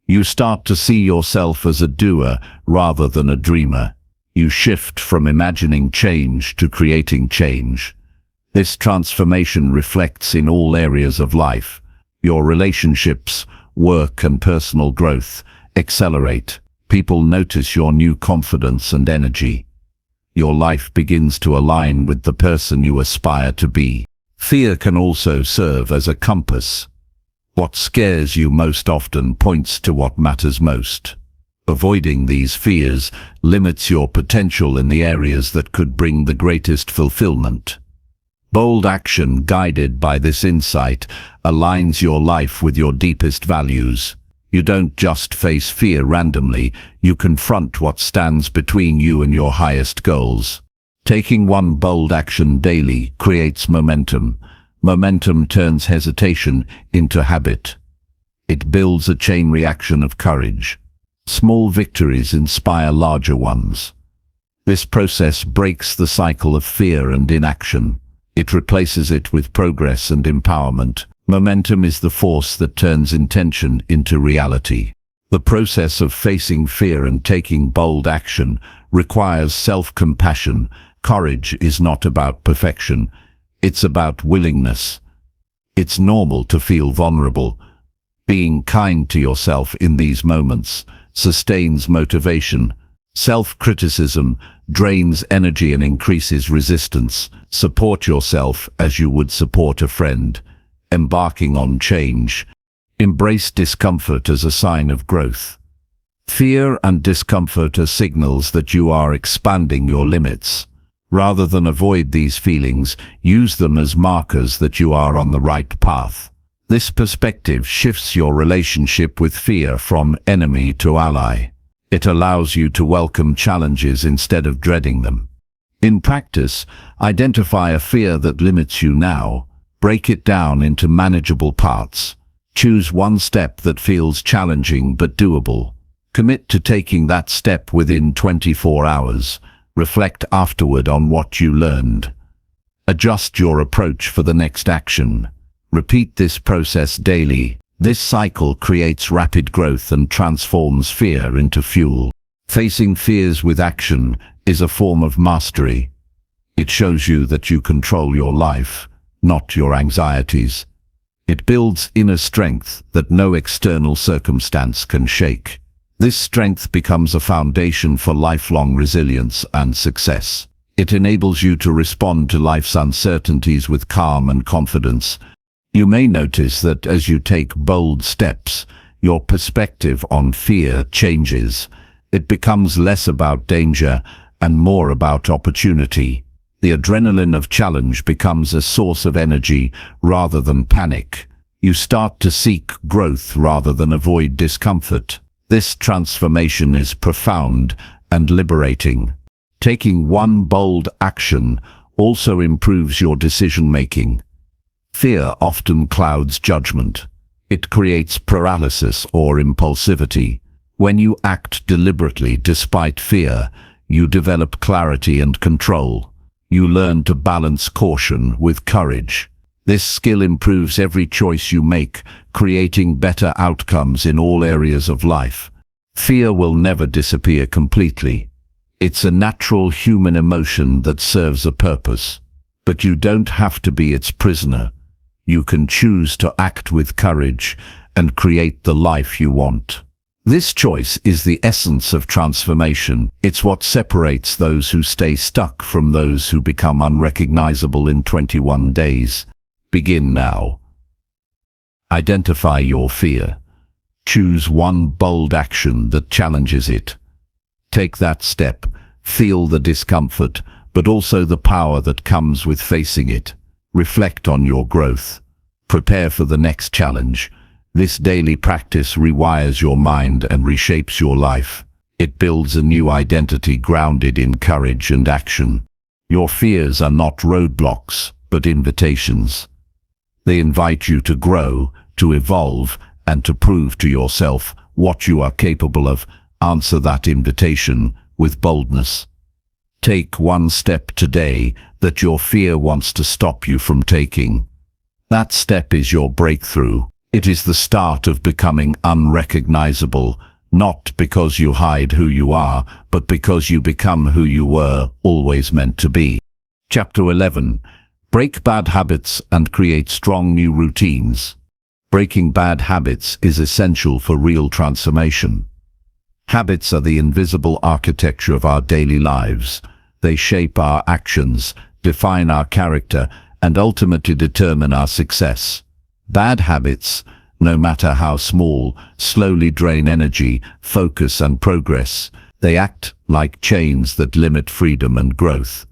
You start to see yourself as a doer rather than a dreamer. You shift from imagining change to creating change. This transformation reflects in all areas of life. Your relationships, work, and personal growth accelerate. People notice your new confidence and energy. Your life begins to align with the person you aspire to be. Fear can also serve as a compass. What scares you most often points to what matters most. Avoiding these fears limits your potential in the areas that could bring the greatest fulfillment. Bold action guided by this insight aligns your life with your deepest values. You don't just face fear randomly, you confront what stands between you and your highest goals. Taking one bold action daily creates momentum. Momentum turns hesitation into habit. It builds a chain reaction of courage. Small victories inspire larger ones. This process breaks the cycle of fear and inaction. It replaces it with progress and empowerment. Momentum is the force that turns intention into reality. The process of facing fear and taking bold action requires self-compassion. Courage is not about perfection. It's about willingness. It's normal to feel vulnerable. Being kind to yourself in these moments sustains motivation. Self-criticism drains energy and increases resistance. Support yourself as you would support a friend. Embarking on change. Embrace discomfort as a sign of growth. Fear and discomfort are signals that you are expanding your limits. Rather than avoid these feelings, use them as markers that you are on the right path. This perspective shifts your relationship with fear from enemy to ally. It allows you to welcome challenges instead of dreading them. In practice, identify a fear that limits you now. Break it down into manageable parts. Choose one step that feels challenging but doable. Commit to taking that step within 24 hours. Reflect afterward on what you learned. Adjust your approach for the next action. Repeat this process daily. This cycle creates rapid growth and transforms fear into fuel. Facing fears with action is a form of mastery. It shows you that you control your life, not your anxieties. It builds inner strength that no external circumstance can shake. This strength becomes a foundation for lifelong resilience and success. It enables you to respond to life's uncertainties with calm and confidence. You may notice that as you take bold steps, your perspective on fear changes. It becomes less about danger and more about opportunity. The adrenaline of challenge becomes a source of energy rather than panic. You start to seek growth rather than avoid discomfort. This transformation is profound and liberating. Taking one bold action also improves your decision-making. Fear often clouds judgment. It creates paralysis or impulsivity. When you act deliberately despite fear, you develop clarity and control. You learn to balance caution with courage. This skill improves every choice you make, creating better outcomes in all areas of life. Fear will never disappear completely. It's a natural human emotion that serves a purpose. But you don't have to be its prisoner. You can choose to act with courage and create the life you want. This choice is the essence of transformation. It's what separates those who stay stuck from those who become unrecognizable in 21 days. Begin now. Identify your fear. Choose one bold action that challenges it. Take that step. Feel the discomfort, but also the power that comes with facing it. Reflect on your growth. Prepare for the next challenge. This daily practice rewires your mind and reshapes your life. It builds a new identity grounded in courage and action. Your fears are not roadblocks, but invitations. They invite you to grow, to evolve, and to prove to yourself what you are capable of. Answer that invitation with boldness. Take one step today that your fear wants to stop you from taking. That step is your breakthrough. It is the start of becoming unrecognizable, not because you hide who you are, but because you become who you were always meant to be. Chapter 11. Break bad habits and create strong new routines. Breaking bad habits is essential for real transformation. Habits are the invisible architecture of our daily lives. They shape our actions, define our character, and ultimately determine our success. Bad habits, no matter how small, slowly drain energy, focus and progress. They act like chains that limit freedom and growth.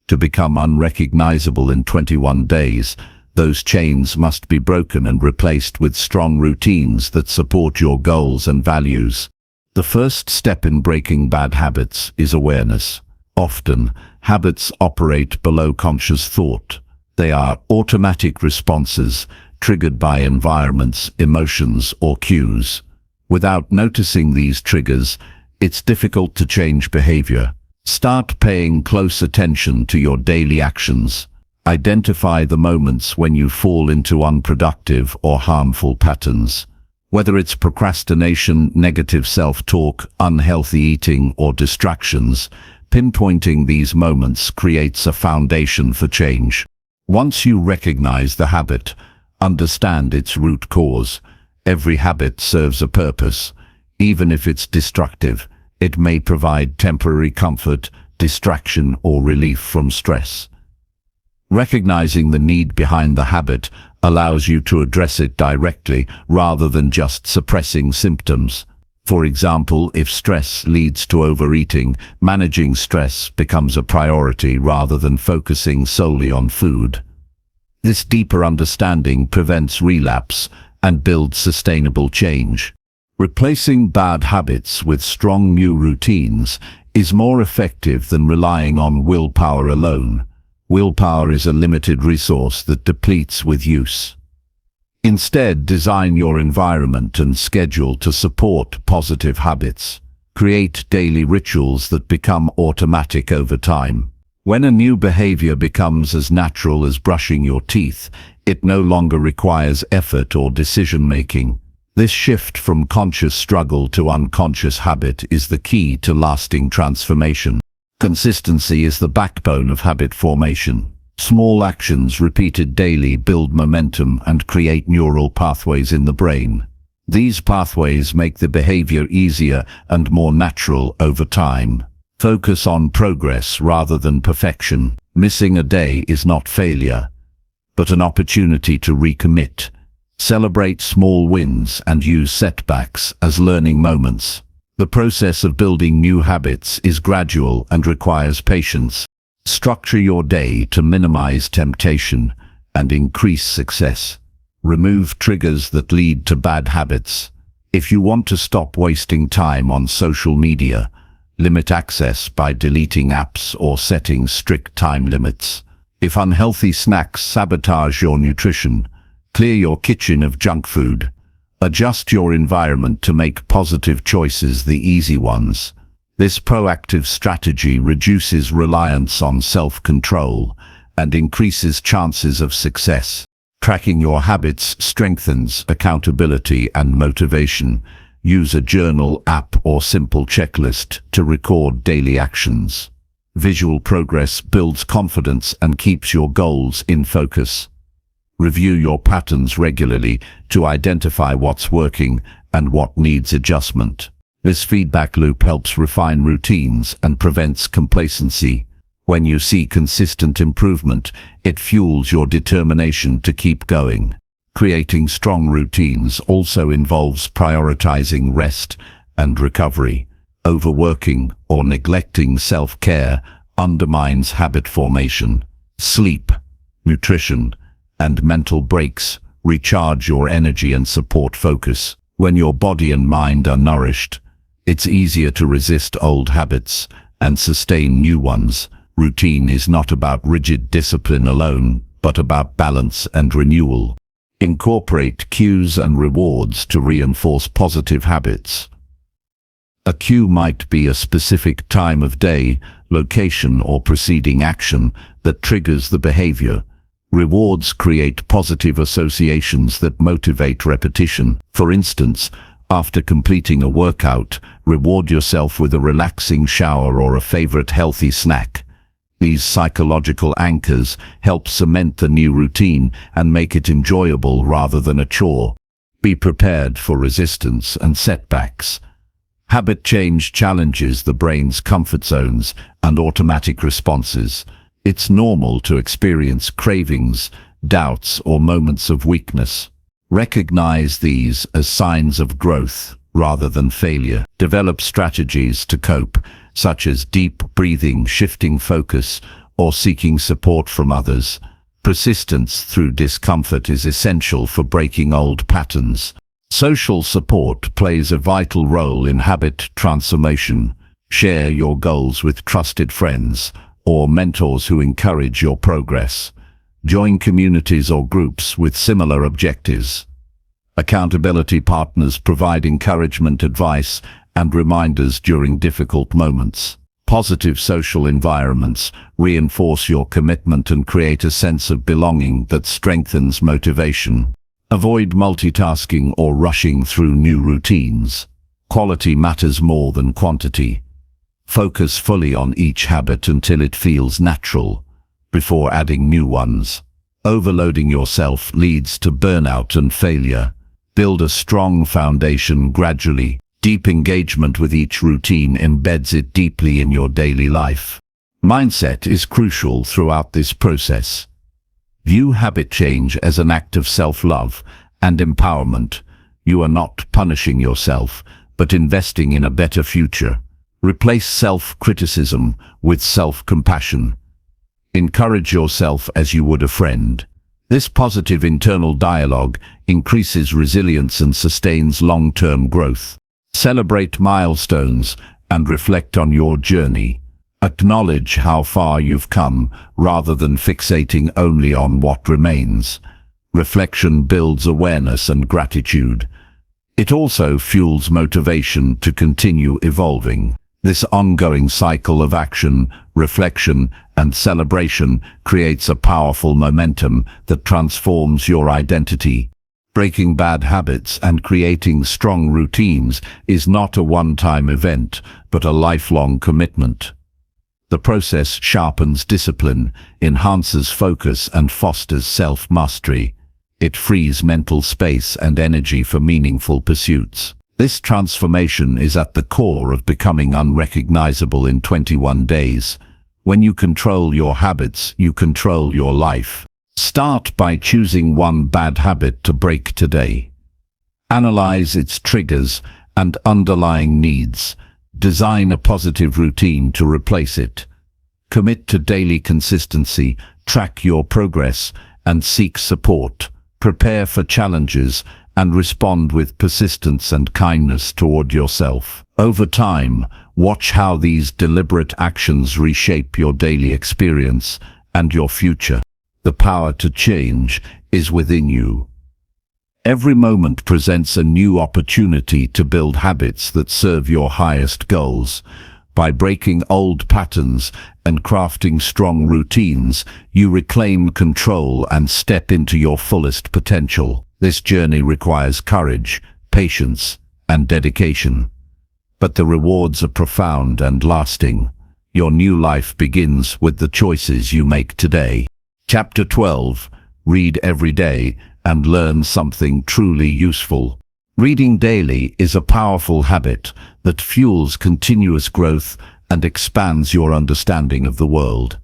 To become unrecognizable in 21 days, those chains must be broken and replaced with strong routines that support your goals and values. The first step in breaking bad habits is awareness. Often, habits operate below conscious thought. They are automatic responses triggered by environments, emotions, or cues. Without noticing these triggers, it's difficult to change behavior. Start paying close attention to your daily actions. Identify the moments when you fall into unproductive or harmful patterns. Whether it's procrastination, negative self-talk, unhealthy eating, or distractions, pinpointing these moments creates a foundation for change. Once you recognize the habit, understand its root cause. Every habit serves a purpose. Even if it's destructive, it may provide temporary comfort, distraction, or relief from stress. Recognizing the need behind the habit allows you to address it directly rather than just suppressing symptoms. For example, if stress leads to overeating, managing stress becomes a priority rather than focusing solely on food. This deeper understanding prevents relapse and builds sustainable change. Replacing bad habits with strong new routines is more effective than relying on willpower alone. Willpower is a limited resource that depletes with use. Instead, design your environment and schedule to support positive habits. Create daily rituals that become automatic over time. When a new behavior becomes as natural as brushing your teeth, it no longer requires effort or decision-making. This shift from conscious struggle to unconscious habit is the key to lasting transformation. Consistency is the backbone of habit formation. Small actions repeated daily build momentum and create neural pathways in the brain. These pathways make the behavior easier and more natural over time. Focus on progress rather than perfection. Missing a day is not failure, but an opportunity to recommit. Celebrate small wins and use setbacks as learning moments. The process of building new habits is gradual and requires patience. Structure your day to minimize temptation and increase success. Remove triggers that lead to bad habits. If you want to stop wasting time on social media, limit access by deleting apps or setting strict time limits. If unhealthy snacks sabotage your nutrition, clear your kitchen of junk food. Adjust your environment to make positive choices the easy ones. This proactive strategy reduces reliance on self-control and increases chances of success. Tracking your habits strengthens accountability and motivation. Use a journal, app, or simple checklist to record daily actions. Visual progress builds confidence and keeps your goals in focus. Review your patterns regularly to identify what's working and what needs adjustment. This feedback loop helps refine routines and prevents complacency. When you see consistent improvement, it fuels your determination to keep going. Creating strong routines also involves prioritizing rest and recovery. Overworking or neglecting self-care undermines habit formation. Sleep, nutrition, and mental breaks recharge your energy and support focus. When your body and mind are nourished, it's easier to resist old habits and sustain new ones. Routine is not about rigid discipline alone, but about balance and renewal. Incorporate cues and rewards to reinforce positive habits. A cue might be a specific time of day, location, or preceding action that triggers the behavior. Rewards create positive associations that motivate repetition. For instance, after completing a workout, reward yourself with a relaxing shower or a favorite healthy snack. These psychological anchors help cement the new routine and make it enjoyable rather than a chore. Be prepared for resistance and setbacks. Habit change challenges the brain's comfort zones and automatic responses. It's normal to experience cravings, doubts, or moments of weakness. Recognize these as signs of growth rather than failure. Develop strategies to cope, such as deep breathing, shifting focus, or seeking support from others. Persistence through discomfort is essential for breaking old patterns. Social support plays a vital role in habit transformation. Share your goals with trusted friends or mentors who encourage your progress. Join communities or groups with similar objectives. Accountability partners provide encouragement, advice, and reminders during difficult moments. Positive social environments reinforce your commitment and create a sense of belonging that strengthens motivation. Avoid multitasking or rushing through new routines. Quality matters more than quantity. Focus fully on each habit until it feels natural, before adding new ones. Overloading yourself leads to burnout and failure. Build a strong foundation gradually. Deep engagement with each routine embeds it deeply in your daily life. Mindset is crucial throughout this process. View habit change as an act of self-love and empowerment. You are not punishing yourself, but investing in a better future. Replace self-criticism with self-compassion. Encourage yourself as you would a friend. This positive internal dialogue increases resilience and sustains long-term growth. Celebrate milestones and reflect on your journey. Acknowledge how far you've come rather than fixating only on what remains. Reflection builds awareness and gratitude. It also fuels motivation to continue evolving. This ongoing cycle of action, reflection, and celebration creates a powerful momentum that transforms your identity. Breaking bad habits and creating strong routines is not a one-time event, but a lifelong commitment. The process sharpens discipline, enhances focus, and fosters self-mastery. It frees mental space and energy for meaningful pursuits. This transformation is at the core of becoming unrecognizable in 21 days. When you control your habits, you control your life. Start by choosing one bad habit to break today. Analyze its triggers and underlying needs. Design a positive routine to replace it. Commit to daily consistency, track your progress, and seek support. Prepare for challenges and respond with persistence and kindness toward yourself. Over time, watch how these deliberate actions reshape your daily experience and your future. The power to change is within you. Every moment presents a new opportunity to build habits that serve your highest goals. By breaking old patterns and crafting strong routines, you reclaim control and step into your fullest potential. This journey requires courage, patience, and dedication. But the rewards are profound and lasting. Your new life begins with the choices you make today. Chapter 12. Read every day and learn something truly useful. Reading daily is a powerful habit that fuels continuous growth and expands your understanding of the world.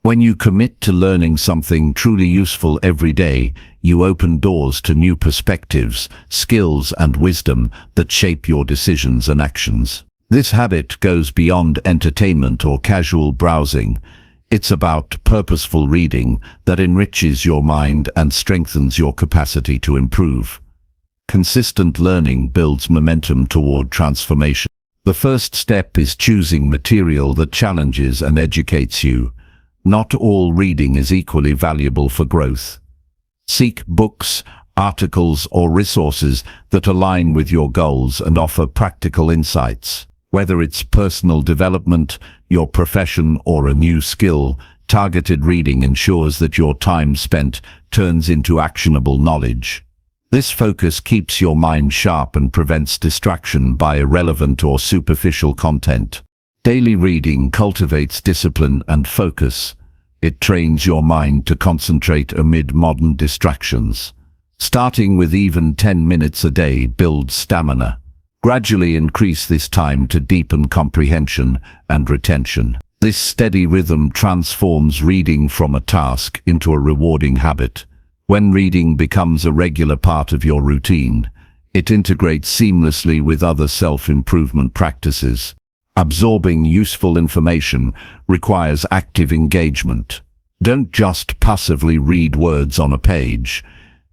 When you commit to learning something truly useful every day, you open doors to new perspectives, skills, and wisdom that shape your decisions and actions. This habit goes beyond entertainment or casual browsing. It's about purposeful reading that enriches your mind and strengthens your capacity to improve. Consistent learning builds momentum toward transformation. The first step is choosing material that challenges and educates you. Not all reading is equally valuable for growth. Seek books, articles, or resources that align with your goals and offer practical insights. Whether it's personal development, your profession, or a new skill, targeted reading ensures that your time spent turns into actionable knowledge. This focus keeps your mind sharp and prevents distraction by irrelevant or superficial content. Daily reading cultivates discipline and focus. It trains your mind to concentrate amid modern distractions. Starting with even 10 minutes a day builds stamina. Gradually increase this time to deepen comprehension and retention. This steady rhythm transforms reading from a task into a rewarding habit. When reading becomes a regular part of your routine, it integrates seamlessly with other self-improvement practices. Absorbing useful information requires active engagement. Don't just passively read words on a page.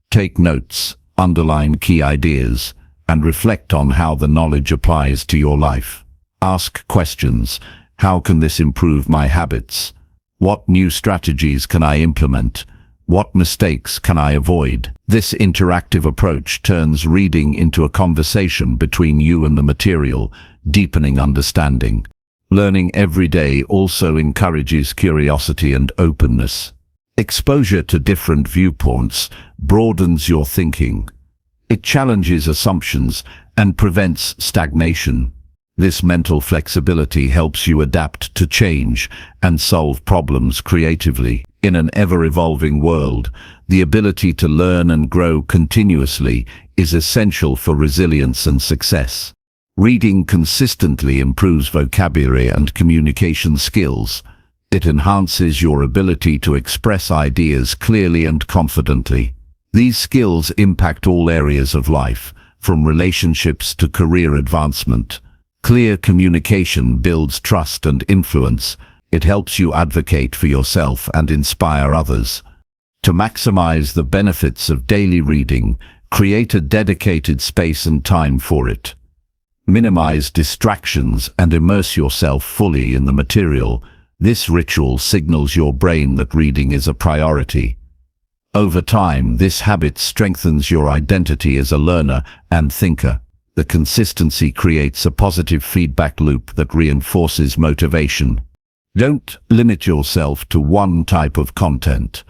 Take notes, underline key ideas, and reflect on how the knowledge applies to your life. Ask questions. How can this improve my habits? What new strategies can I implement? What mistakes can I avoid? This interactive approach turns reading into a conversation between you and the material, deepening understanding. Learning every day also encourages curiosity and openness. Exposure to different viewpoints broadens your thinking. It challenges assumptions and prevents stagnation. This mental flexibility helps you adapt to change and solve problems creatively. In an ever-evolving world, the ability to learn and grow continuously is essential for resilience and success. Reading consistently improves vocabulary and communication skills. It enhances your ability to express ideas clearly and confidently. These skills impact all areas of life, from relationships to career advancement. Clear communication builds trust and influence. It helps you advocate for yourself and inspire others. To maximize the benefits of daily reading, create a dedicated space and time for it. Minimize distractions and immerse yourself fully in the material. This ritual signals your brain that reading is a priority. Over time, this habit strengthens your identity as a learner and thinker. The consistency creates a positive feedback loop that reinforces motivation. Don't limit yourself to one type of content.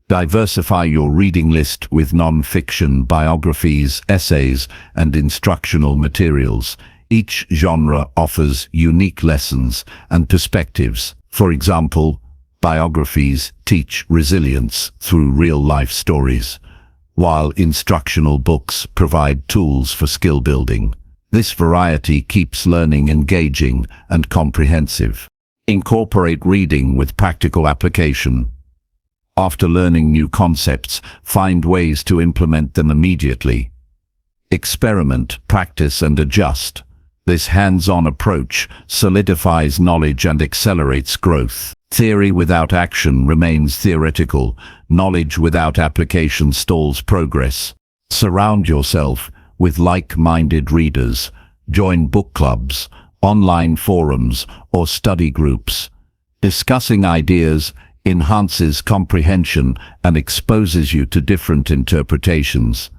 Diversify your reading list with non-fiction, biographies, essays, and instructional materials. Each genre offers unique lessons and perspectives. For example, biographies teach resilience through real-life stories, while instructional books provide tools for skill building. This variety keeps learning engaging and comprehensive. Incorporate reading with practical application. After learning new concepts, find ways to implement them immediately. Experiment, practice, and adjust. This hands-on approach solidifies knowledge and accelerates growth. Theory without action remains theoretical. Knowledge without application stalls progress. Surround yourself with like-minded readers. Join book clubs, online forums, or study groups. Discussing ideas enhances comprehension and exposes you to different interpretations.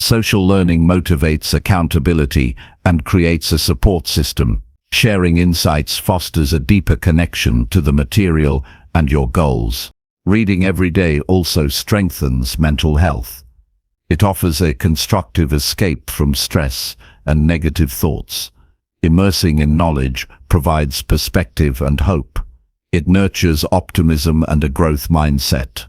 Social learning motivates accountability and creates a support system. Sharing insights fosters a deeper connection to the material and your goals. Reading every day also strengthens mental health. It offers a constructive escape from stress and negative thoughts. Immersing in knowledge provides perspective and hope. It nurtures optimism and a growth mindset.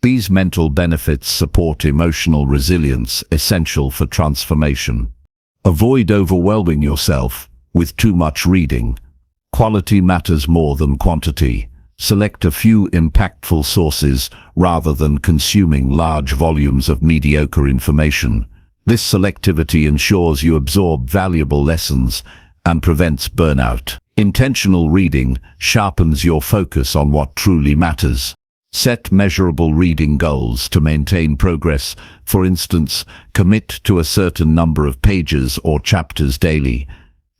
These mental benefits support emotional resilience, essential for transformation. Avoid overwhelming yourself with too much reading. Quality matters more than quantity. Select a few impactful sources rather than consuming large volumes of mediocre information. This selectivity ensures you absorb valuable lessons and prevents burnout. Intentional reading sharpens your focus on what truly matters. Set measurable reading goals to maintain progress. For instance, commit to a certain number of pages or chapters daily.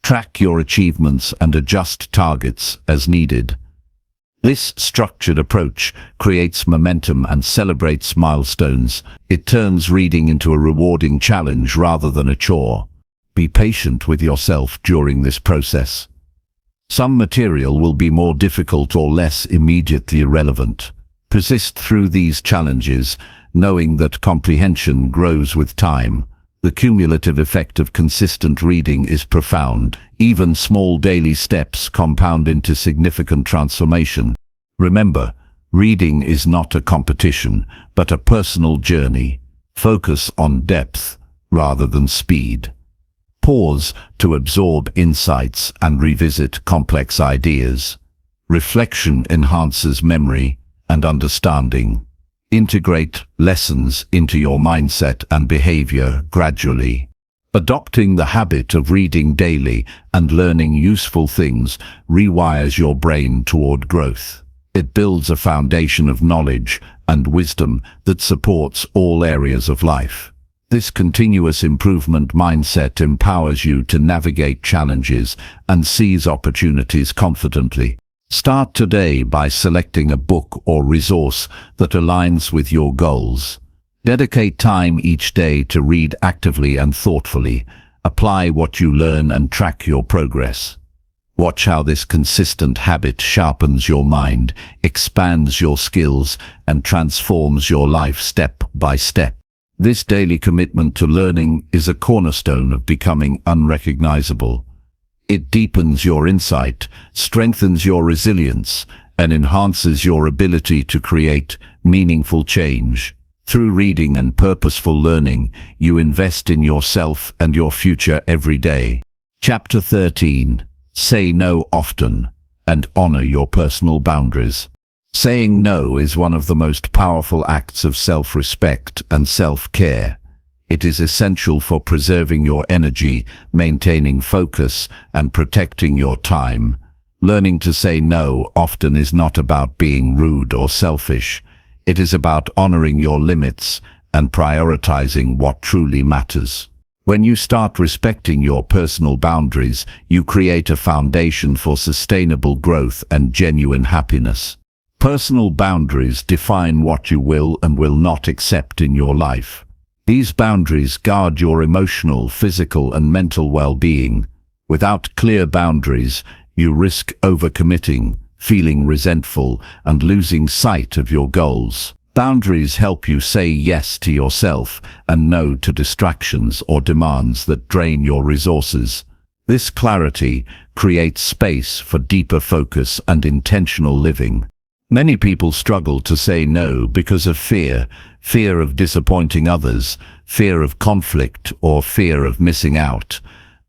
Track your achievements and adjust targets as needed. This structured approach creates momentum and celebrates milestones. It turns reading into a rewarding challenge rather than a chore. Be patient with yourself during this process. Some material will be more difficult or less immediately relevant. Persist through these challenges, knowing that comprehension grows with time. The cumulative effect of consistent reading is profound. Even small daily steps compound into significant transformation. Remember, reading is not a competition, but a personal journey. Focus on depth rather than speed. Pause to absorb insights and revisit complex ideas. Reflection enhances memory and understanding. Integrate lessons into your mindset and behavior gradually. Adopting the habit of reading daily and learning useful things rewires your brain toward growth. It builds a foundation of knowledge and wisdom that supports all areas of life. This continuous improvement mindset empowers you to navigate challenges and seize opportunities confidently. Start today by selecting a book or resource that aligns with your goals. Dedicate time each day to read actively and thoughtfully. Apply what you learn and track your progress. Watch how this consistent habit sharpens your mind, expands your skills, and transforms your life step by step. This daily commitment to learning is a cornerstone of becoming unrecognizable. It deepens your insight, strengthens your resilience, and enhances your ability to create meaningful change. Through reading and purposeful learning, you invest in yourself and your future every day. Chapter 13. Say no often and honor your personal boundaries. Saying no is one of the most powerful acts of self-respect and self-care. It is essential for preserving your energy, maintaining focus, and protecting your time. Learning to say no often is not about being rude or selfish. It is about honoring your limits and prioritizing what truly matters. When you start respecting your personal boundaries, you create a foundation for sustainable growth and genuine happiness. Personal boundaries define what you will and will not accept in your life. These boundaries guard your emotional, physical, and mental well-being. Without clear boundaries, you risk overcommitting, feeling resentful, and losing sight of your goals. Boundaries help you say yes to yourself and no to distractions or demands that drain your resources. This clarity creates space for deeper focus and intentional living. Many people struggle to say no because of fear of disappointing others, fear of conflict, or fear of missing out.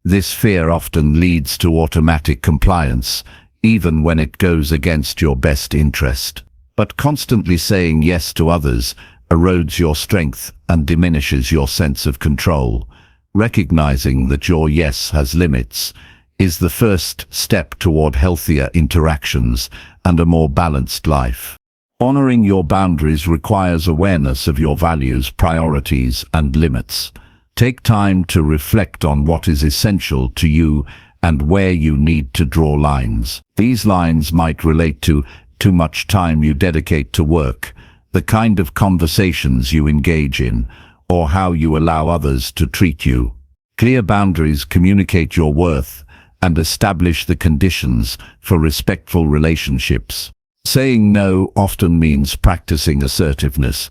This fear often leads to automatic compliance, even when it goes against your best interest. But constantly saying yes to others erodes your strength and diminishes your sense of control. Recognizing that your yes has limits is the first step toward healthier interactions and a more balanced life. Honoring your boundaries requires awareness of your values, priorities, and limits. Take time to reflect on what is essential to you and where you need to draw lines. These lines might relate to too much time you dedicate to work, the kind of conversations you engage in, or how you allow others to treat you. Clear boundaries communicate your worth and establish the conditions for respectful relationships. Saying no often means practicing assertiveness.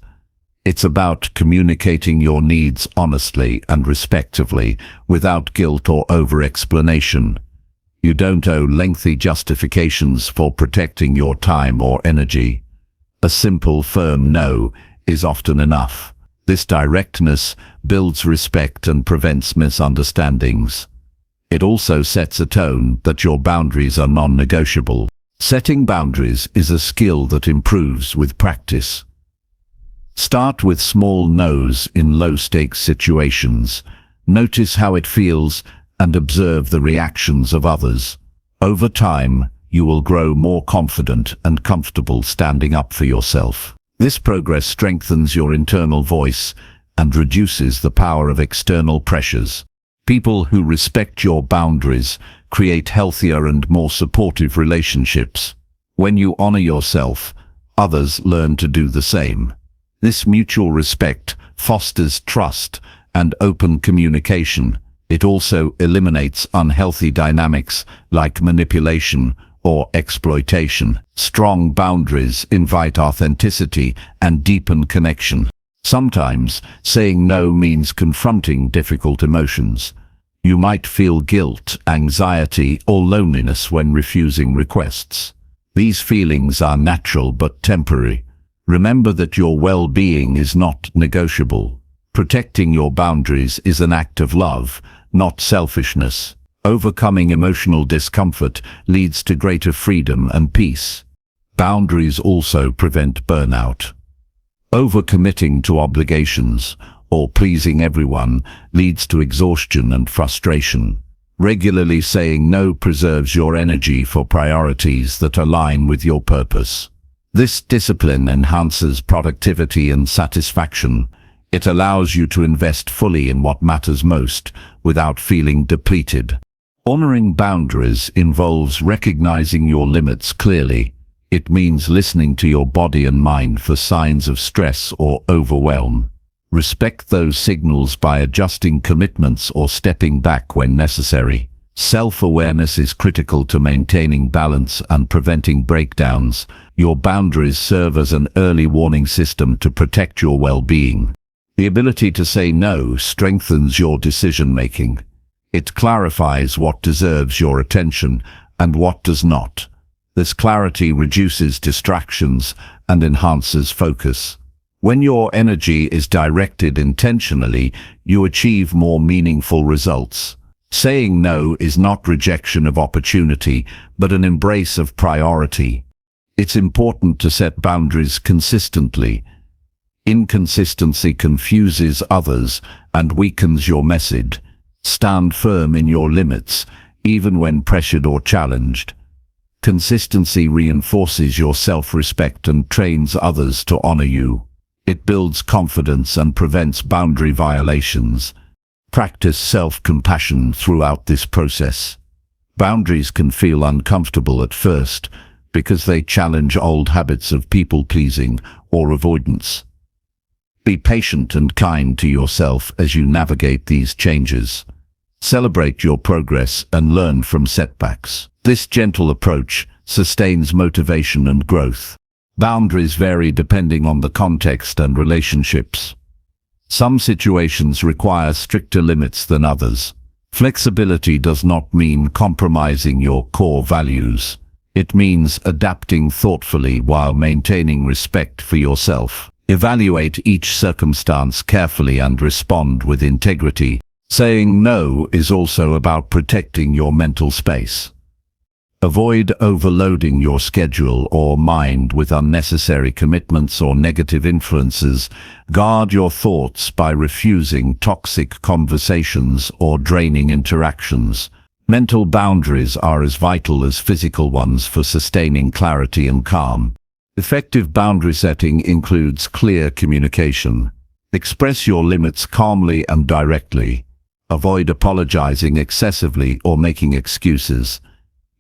It's about communicating your needs honestly and respectfully, without guilt or over-explanation. You don't owe lengthy justifications for protecting your time or energy. A simple, firm no is often enough. This directness builds respect and prevents misunderstandings. It also sets a tone that your boundaries are non-negotiable. Setting boundaries is a skill that improves with practice. Start with small no's in low-stakes situations. Notice how it feels and observe the reactions of others. Over time, you will grow more confident and comfortable standing up for yourself. This progress strengthens your internal voice and reduces the power of external pressures. People who respect your boundaries create healthier and more supportive relationships. When you honor yourself, others learn to do the same. This mutual respect fosters trust and open communication. It also eliminates unhealthy dynamics like manipulation or exploitation. Strong boundaries invite authenticity and deepen connection. Sometimes saying no means confronting difficult emotions. You might feel guilt, anxiety, or loneliness when refusing requests. These feelings are natural but temporary. Remember that your well-being is not negotiable. Protecting your boundaries is an act of love, not selfishness. Overcoming emotional discomfort leads to greater freedom and peace. Boundaries also prevent burnout. Overcommitting to obligations or pleasing everyone leads to exhaustion and frustration. Regularly saying no preserves your energy for priorities that align with your purpose. This discipline enhances productivity and satisfaction. It allows you to invest fully in what matters most without feeling depleted. Honoring boundaries involves recognizing your limits clearly. It means listening to your body and mind for signs of stress or overwhelm. Respect those signals by adjusting commitments or stepping back when necessary. Self-awareness is critical to maintaining balance and preventing breakdowns. Your boundaries serve as an early warning system to protect your well-being. The ability to say no strengthens your decision-making. It clarifies what deserves your attention and what does not. This clarity reduces distractions and enhances focus. When your energy is directed intentionally, you achieve more meaningful results. Saying no is not rejection of opportunity, but an embrace of priority. It's important to set boundaries consistently. Inconsistency confuses others and weakens your message. Stand firm in your limits, even when pressured or challenged. Consistency reinforces your self-respect and trains others to honor you. It builds confidence and prevents boundary violations. Practice self-compassion throughout this process. Boundaries can feel uncomfortable at first because they challenge old habits of people-pleasing or avoidance. Be patient and kind to yourself as you navigate these changes. Celebrate your progress and learn from setbacks. This gentle approach sustains motivation and growth. Boundaries vary depending on the context and relationships. Some situations require stricter limits than others. Flexibility does not mean compromising your core values. It means adapting thoughtfully while maintaining respect for yourself. Evaluate each circumstance carefully and respond with integrity. Saying no is also about protecting your mental space. Avoid overloading your schedule or mind with unnecessary commitments or negative influences. Guard your thoughts by refusing toxic conversations or draining interactions. Mental boundaries are as vital as physical ones for sustaining clarity and calm. Effective boundary setting includes clear communication. Express your limits calmly and directly. Avoid apologizing excessively or making excuses.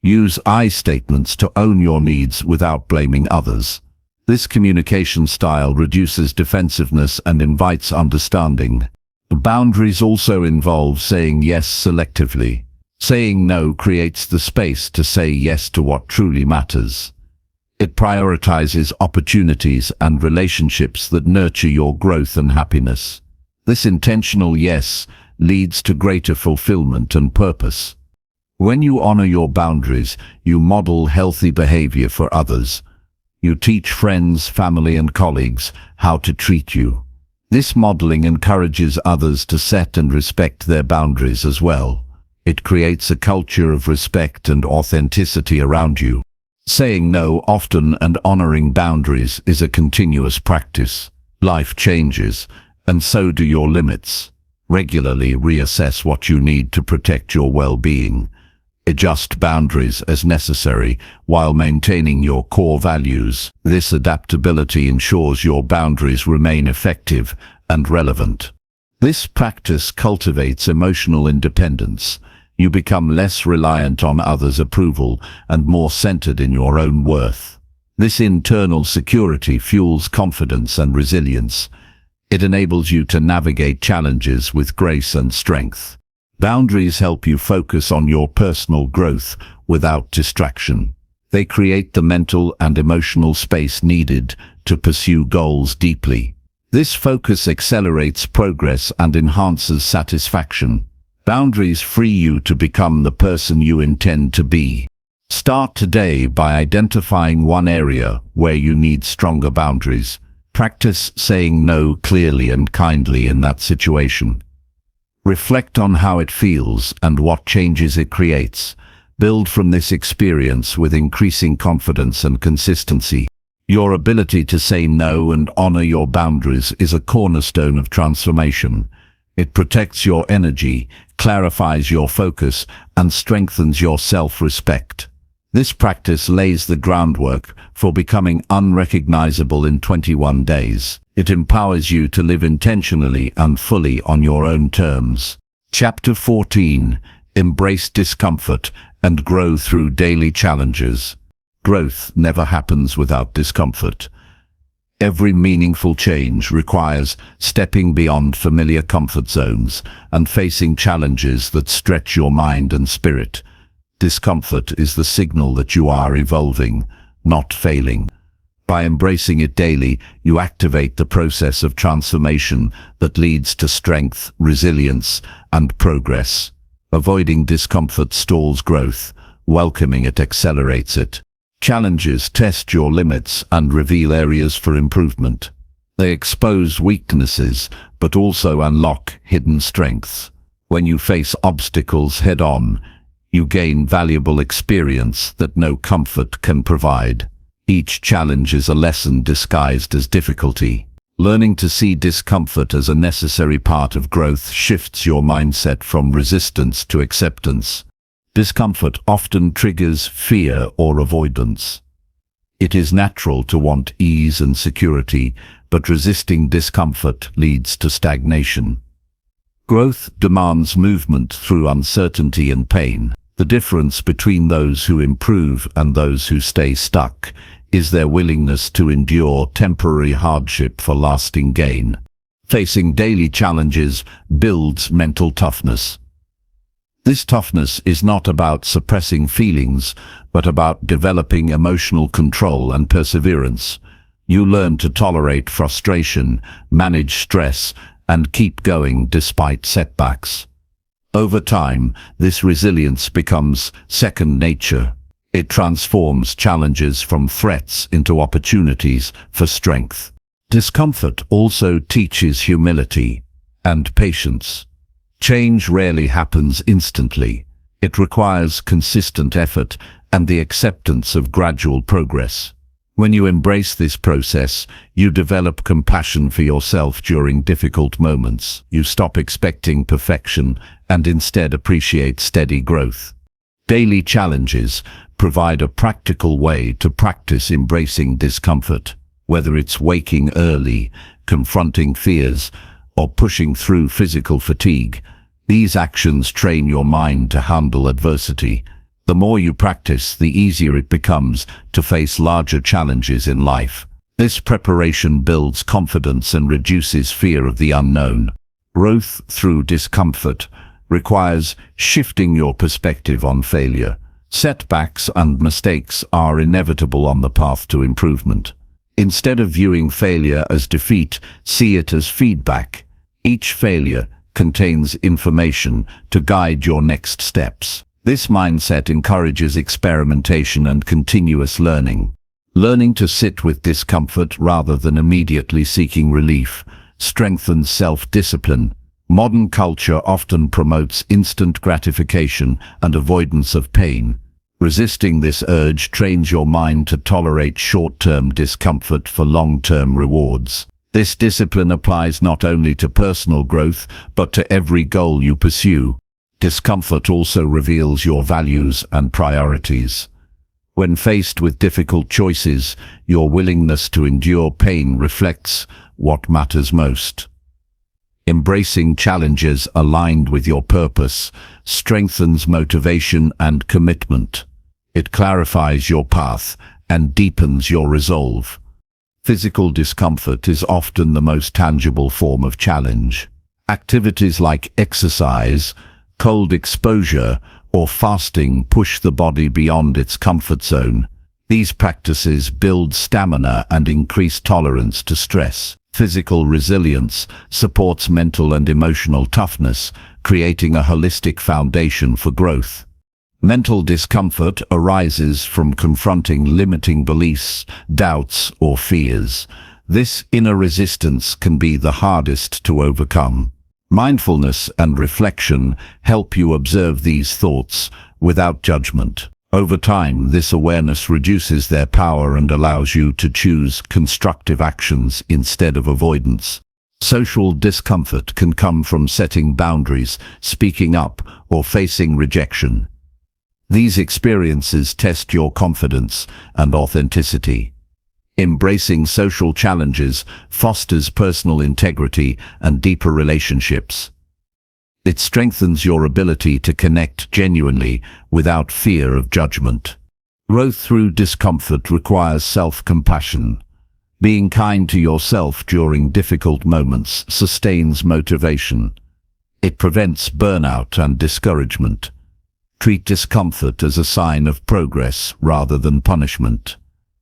Use I statements to own your needs without blaming others. This communication style reduces defensiveness and invites understanding. Boundaries also involve saying yes selectively. Saying no creates the space to say yes to what truly matters. It prioritizes opportunities and relationships that nurture your growth and happiness. This intentional yes leads to greater fulfillment and purpose. When you honor your boundaries, you model healthy behavior for others. You teach friends, family, and colleagues how to treat you. This modeling encourages others to set and respect their boundaries as well. It creates a culture of respect and authenticity around you. Saying no often and honoring boundaries is a continuous practice. Life changes, and so do your limits. Regularly reassess what you need to protect your well-being. Adjust boundaries as necessary while maintaining your core values. This adaptability ensures your boundaries remain effective and relevant. This practice cultivates emotional independence. You become less reliant on others' approval and more centered in your own worth. This internal security fuels confidence and resilience. It enables you to navigate challenges with grace and strength. Boundaries help you focus on your personal growth without distraction. They create the mental and emotional space needed to pursue goals deeply. This focus accelerates progress and enhances satisfaction. Boundaries free you to become the person you intend to be. Start today by identifying one area where you need stronger boundaries. Practice saying no clearly and kindly in that situation. Reflect on how it feels and what changes it creates. Build from this experience with increasing confidence and consistency. Your ability to say no and honor your boundaries is a cornerstone of transformation. It protects your energy, clarifies your focus, and strengthens your self-respect. This practice lays the groundwork for becoming unrecognizable in 21 days. It empowers you to live intentionally and fully on your own terms. Chapter 14. Embrace discomfort and grow through daily challenges. Growth never happens without discomfort. Every meaningful change requires stepping beyond familiar comfort zones and facing challenges that stretch your mind and spirit. Discomfort is the signal that you are evolving, not failing. By embracing it daily, you activate the process of transformation that leads to strength, resilience, and progress. Avoiding discomfort stalls growth. Welcoming it accelerates it. Challenges test your limits and reveal areas for improvement. They expose weaknesses, but also unlock hidden strengths. When you face obstacles head-on, you gain valuable experience that no comfort can provide. Each challenge is a lesson disguised as difficulty. Learning to see discomfort as a necessary part of growth shifts your mindset from resistance to acceptance. Discomfort often triggers fear or avoidance. It is natural to want ease and security, but resisting discomfort leads to stagnation. Growth demands movement through uncertainty and pain. The difference between those who improve and those who stay stuck is their willingness to endure temporary hardship for lasting gain. Facing daily challenges builds mental toughness. This toughness is not about suppressing feelings, but about developing emotional control and perseverance. You learn to tolerate frustration, manage stress, and keep going despite setbacks. Over time, this resilience becomes second nature. It transforms challenges from threats into opportunities for strength. Discomfort also teaches humility and patience. Change rarely happens instantly. It requires consistent effort and the acceptance of gradual progress. When you embrace this process, you develop compassion for yourself during difficult moments. You stop expecting perfection and instead appreciate steady growth. Daily challenges provide a practical way to practice embracing discomfort. Whether it's waking early, confronting fears, or pushing through physical fatigue, these actions train your mind to handle adversity. The more you practice, the easier it becomes to face larger challenges in life. This preparation builds confidence and reduces fear of the unknown. Growth through discomfort requires shifting your perspective on failure. Setbacks and mistakes are inevitable on the path to improvement. Instead of viewing failure as defeat, see it as feedback. Each failure contains information to guide your next steps. This mindset encourages experimentation and continuous learning. Learning to sit with discomfort rather than immediately seeking relief strengthens self-discipline. Modern culture often promotes instant gratification and avoidance of pain. Resisting this urge trains your mind to tolerate short-term discomfort for long-term rewards. This discipline applies not only to personal growth, but to every goal you pursue. Discomfort also reveals your values and priorities. When faced with difficult choices, your willingness to endure pain reflects what matters most. Embracing challenges aligned with your purpose strengthens motivation and commitment. It clarifies your path and deepens your resolve. Physical discomfort is often the most tangible form of challenge. Activities like exercise, cold exposure, or fasting push the body beyond its comfort zone. These practices build stamina and increase tolerance to stress. Physical resilience supports mental and emotional toughness, creating a holistic foundation for growth. Mental discomfort arises from confronting limiting beliefs, doubts, or fears. This inner resistance can be the hardest to overcome. Mindfulness and reflection help you observe these thoughts without judgment. Over time, this awareness reduces their power and allows you to choose constructive actions instead of avoidance. Social discomfort can come from setting boundaries, speaking up, or facing rejection. These experiences test your confidence and authenticity. Embracing social challenges fosters personal integrity and deeper relationships. It strengthens your ability to connect genuinely without fear of judgment. Growth through discomfort requires self-compassion. Being kind to yourself during difficult moments sustains motivation. It prevents burnout and discouragement. Treat discomfort as a sign of progress rather than punishment.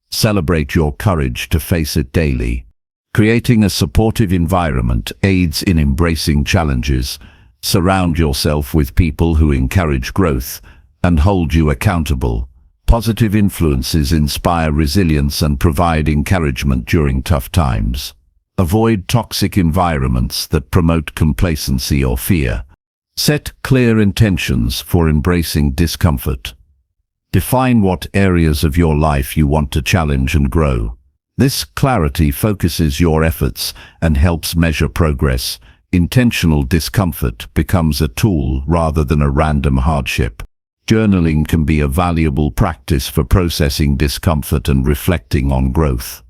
Celebrate your courage to face it daily. Creating a supportive environment aids in embracing challenges. Surround yourself with people who encourage growth and hold you accountable. Positive influences inspire resilience and provide encouragement during tough times. Avoid toxic environments that promote complacency or fear. Set clear intentions for embracing discomfort. Define what areas of your life you want to challenge and grow. This clarity focuses your efforts and helps measure progress. Intentional discomfort becomes a tool rather than a random hardship. Journaling can be a valuable practice for processing discomfort and reflecting on growth.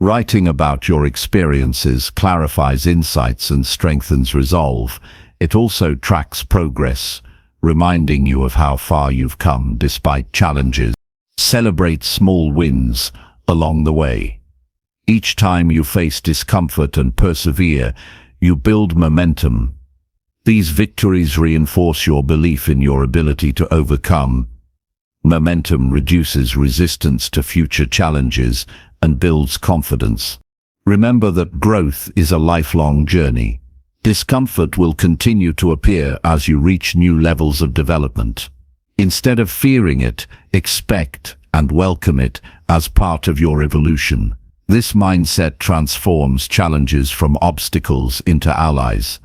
Writing about your experiences clarifies insights and strengthens resolve. It also tracks progress, reminding you of how far you've come despite challenges. Celebrate small wins along the way. Each time you face discomfort and persevere, you build momentum. These victories reinforce your belief in your ability to overcome. Momentum reduces resistance to future challenges and builds confidence. Remember that growth is a lifelong journey. Discomfort will continue to appear as you reach new levels of development. Instead of fearing it, expect and welcome it as part of your evolution. This mindset transforms challenges from obstacles into allies.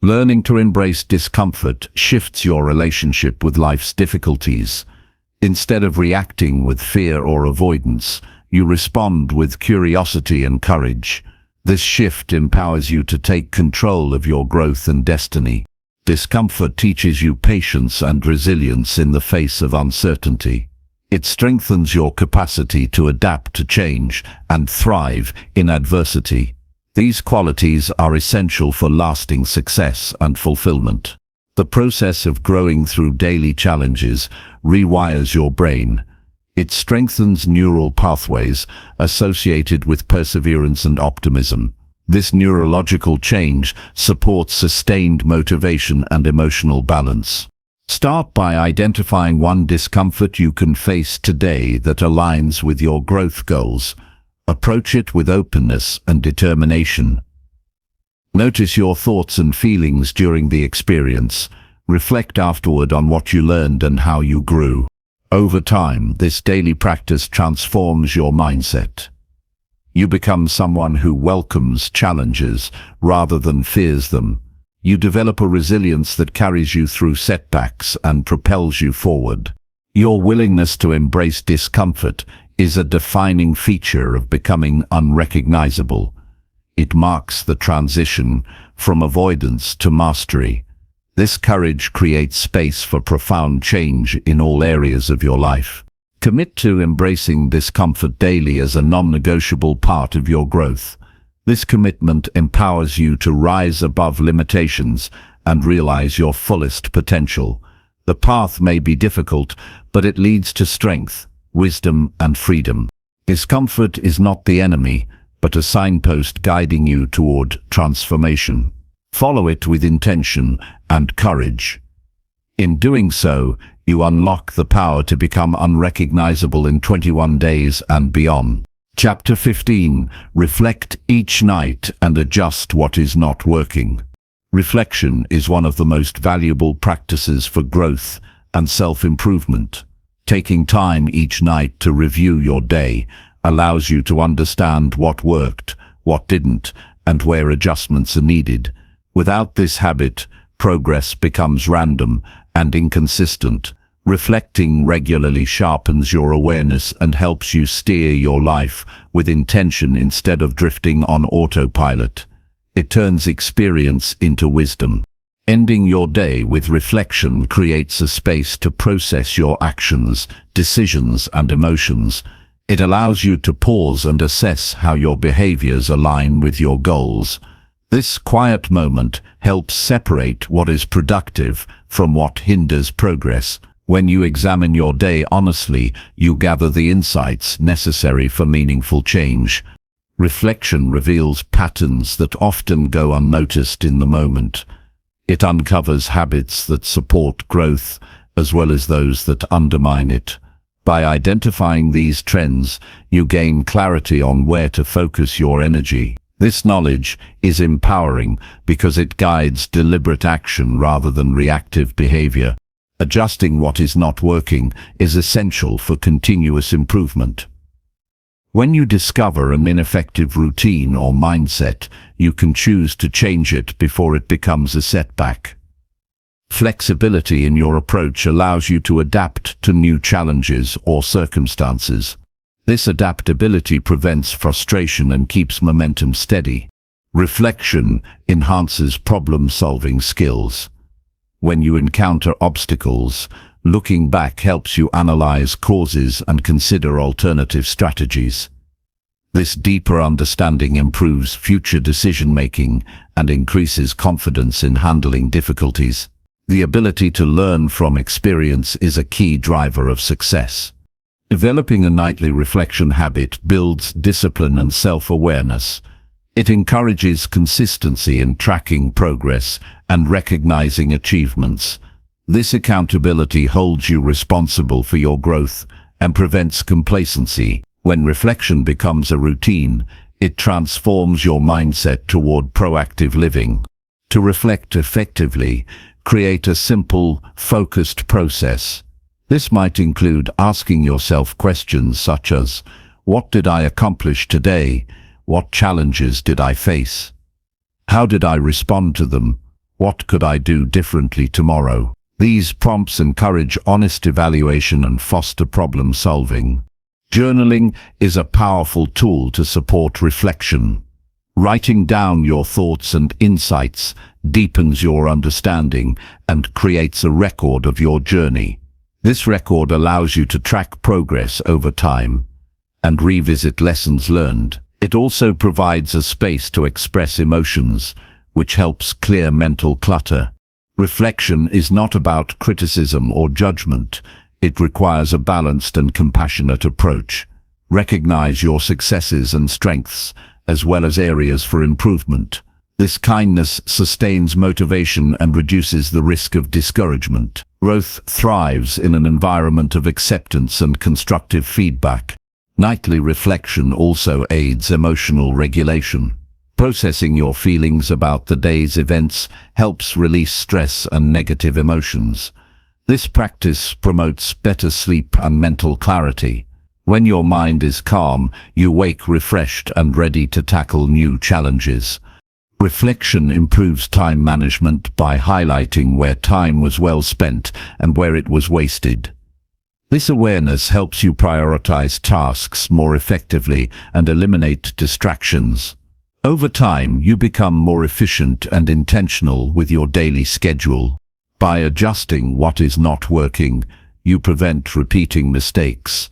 Learning to embrace discomfort shifts your relationship with life's difficulties. Instead of reacting with fear or avoidance, you respond with curiosity and courage. This shift empowers you to take control of your growth and destiny. Discomfort teaches you patience and resilience in the face of uncertainty. It strengthens your capacity to adapt to change and thrive in adversity. These qualities are essential for lasting success and fulfillment. The process of growing through daily challenges rewires your brain. It strengthens neural pathways associated with perseverance and optimism. This neurological change supports sustained motivation and emotional balance. Start by identifying one discomfort you can face today that aligns with your growth goals. Approach it with openness and determination. Notice your thoughts and feelings during the experience. Reflect afterward on what you learned and how you grew. Over time, this daily practice transforms your mindset. You become someone who welcomes challenges rather than fears them. You develop a resilience that carries you through setbacks and propels you forward. Your willingness to embrace discomfort is a defining feature of becoming unrecognizable. It marks the transition from avoidance to mastery. This courage creates space for profound change in all areas of your life. Commit to embracing discomfort daily as a non-negotiable part of your growth. This commitment empowers you to rise above limitations and realize your fullest potential. The path may be difficult, but it leads to strength, wisdom, and freedom. Discomfort is not the enemy, but a signpost guiding you toward transformation. Follow it with intention and courage. In doing so, you unlock the power to become unrecognizable in 21 days and beyond. Chapter 15. Reflect each night and adjust what is not working. Reflection is one of the most valuable practices for growth and self-improvement. Taking time each night to review your day allows you to understand what worked, what didn't, and where adjustments are needed. Without this habit, progress becomes random and inconsistent. Reflecting regularly sharpens your awareness and helps you steer your life with intention instead of drifting on autopilot. It turns experience into wisdom. Ending your day with reflection creates a space to process your actions, decisions, and emotions. It allows you to pause and assess how your behaviors align with your goals. This quiet moment helps separate what is productive from what hinders progress. When you examine your day honestly, you gather the insights necessary for meaningful change. Reflection reveals patterns that often go unnoticed in the moment. It uncovers habits that support growth, as well as those that undermine it. By identifying these trends, you gain clarity on where to focus your energy. This knowledge is empowering because it guides deliberate action rather than reactive behavior. Adjusting what is not working is essential for continuous improvement. When you discover an ineffective routine or mindset, you can choose to change it before it becomes a setback. Flexibility in your approach allows you to adapt to new challenges or circumstances. This adaptability prevents frustration and keeps momentum steady. Reflection enhances problem-solving skills. When you encounter obstacles, looking back helps you analyze causes and consider alternative strategies. This deeper understanding improves future decision-making and increases confidence in handling difficulties. The ability to learn from experience is a key driver of success. Developing a nightly reflection habit builds discipline and self-awareness. It encourages consistency in tracking progress and recognizing achievements. This accountability holds you responsible for your growth and prevents complacency. When reflection becomes a routine, it transforms your mindset toward proactive living. To reflect effectively, create a simple, focused process. This might include asking yourself questions such as, what did I accomplish today? What challenges did I face? How did I respond to them? What could I do differently tomorrow? These prompts encourage honest evaluation and foster problem solving. Journaling is a powerful tool to support reflection. Writing down your thoughts and insights deepens your understanding and creates a record of your journey. This record allows you to track progress over time and revisit lessons learned. It also provides a space to express emotions, which helps clear mental clutter. Reflection is not about criticism or judgment. It requires a balanced and compassionate approach. Recognize your successes and strengths, as well as areas for improvement. This kindness sustains motivation and reduces the risk of discouragement. Growth thrives in an environment of acceptance and constructive feedback. Nightly reflection also aids emotional regulation. Processing your feelings about the day's events helps release stress and negative emotions. This practice promotes better sleep and mental clarity. When your mind is calm, you wake refreshed and ready to tackle new challenges. Reflection improves time management by highlighting where time was well spent and where it was wasted. This awareness helps you prioritize tasks more effectively and eliminate distractions. Over time, you become more efficient and intentional with your daily schedule. By adjusting what is not working, you prevent repeating mistakes.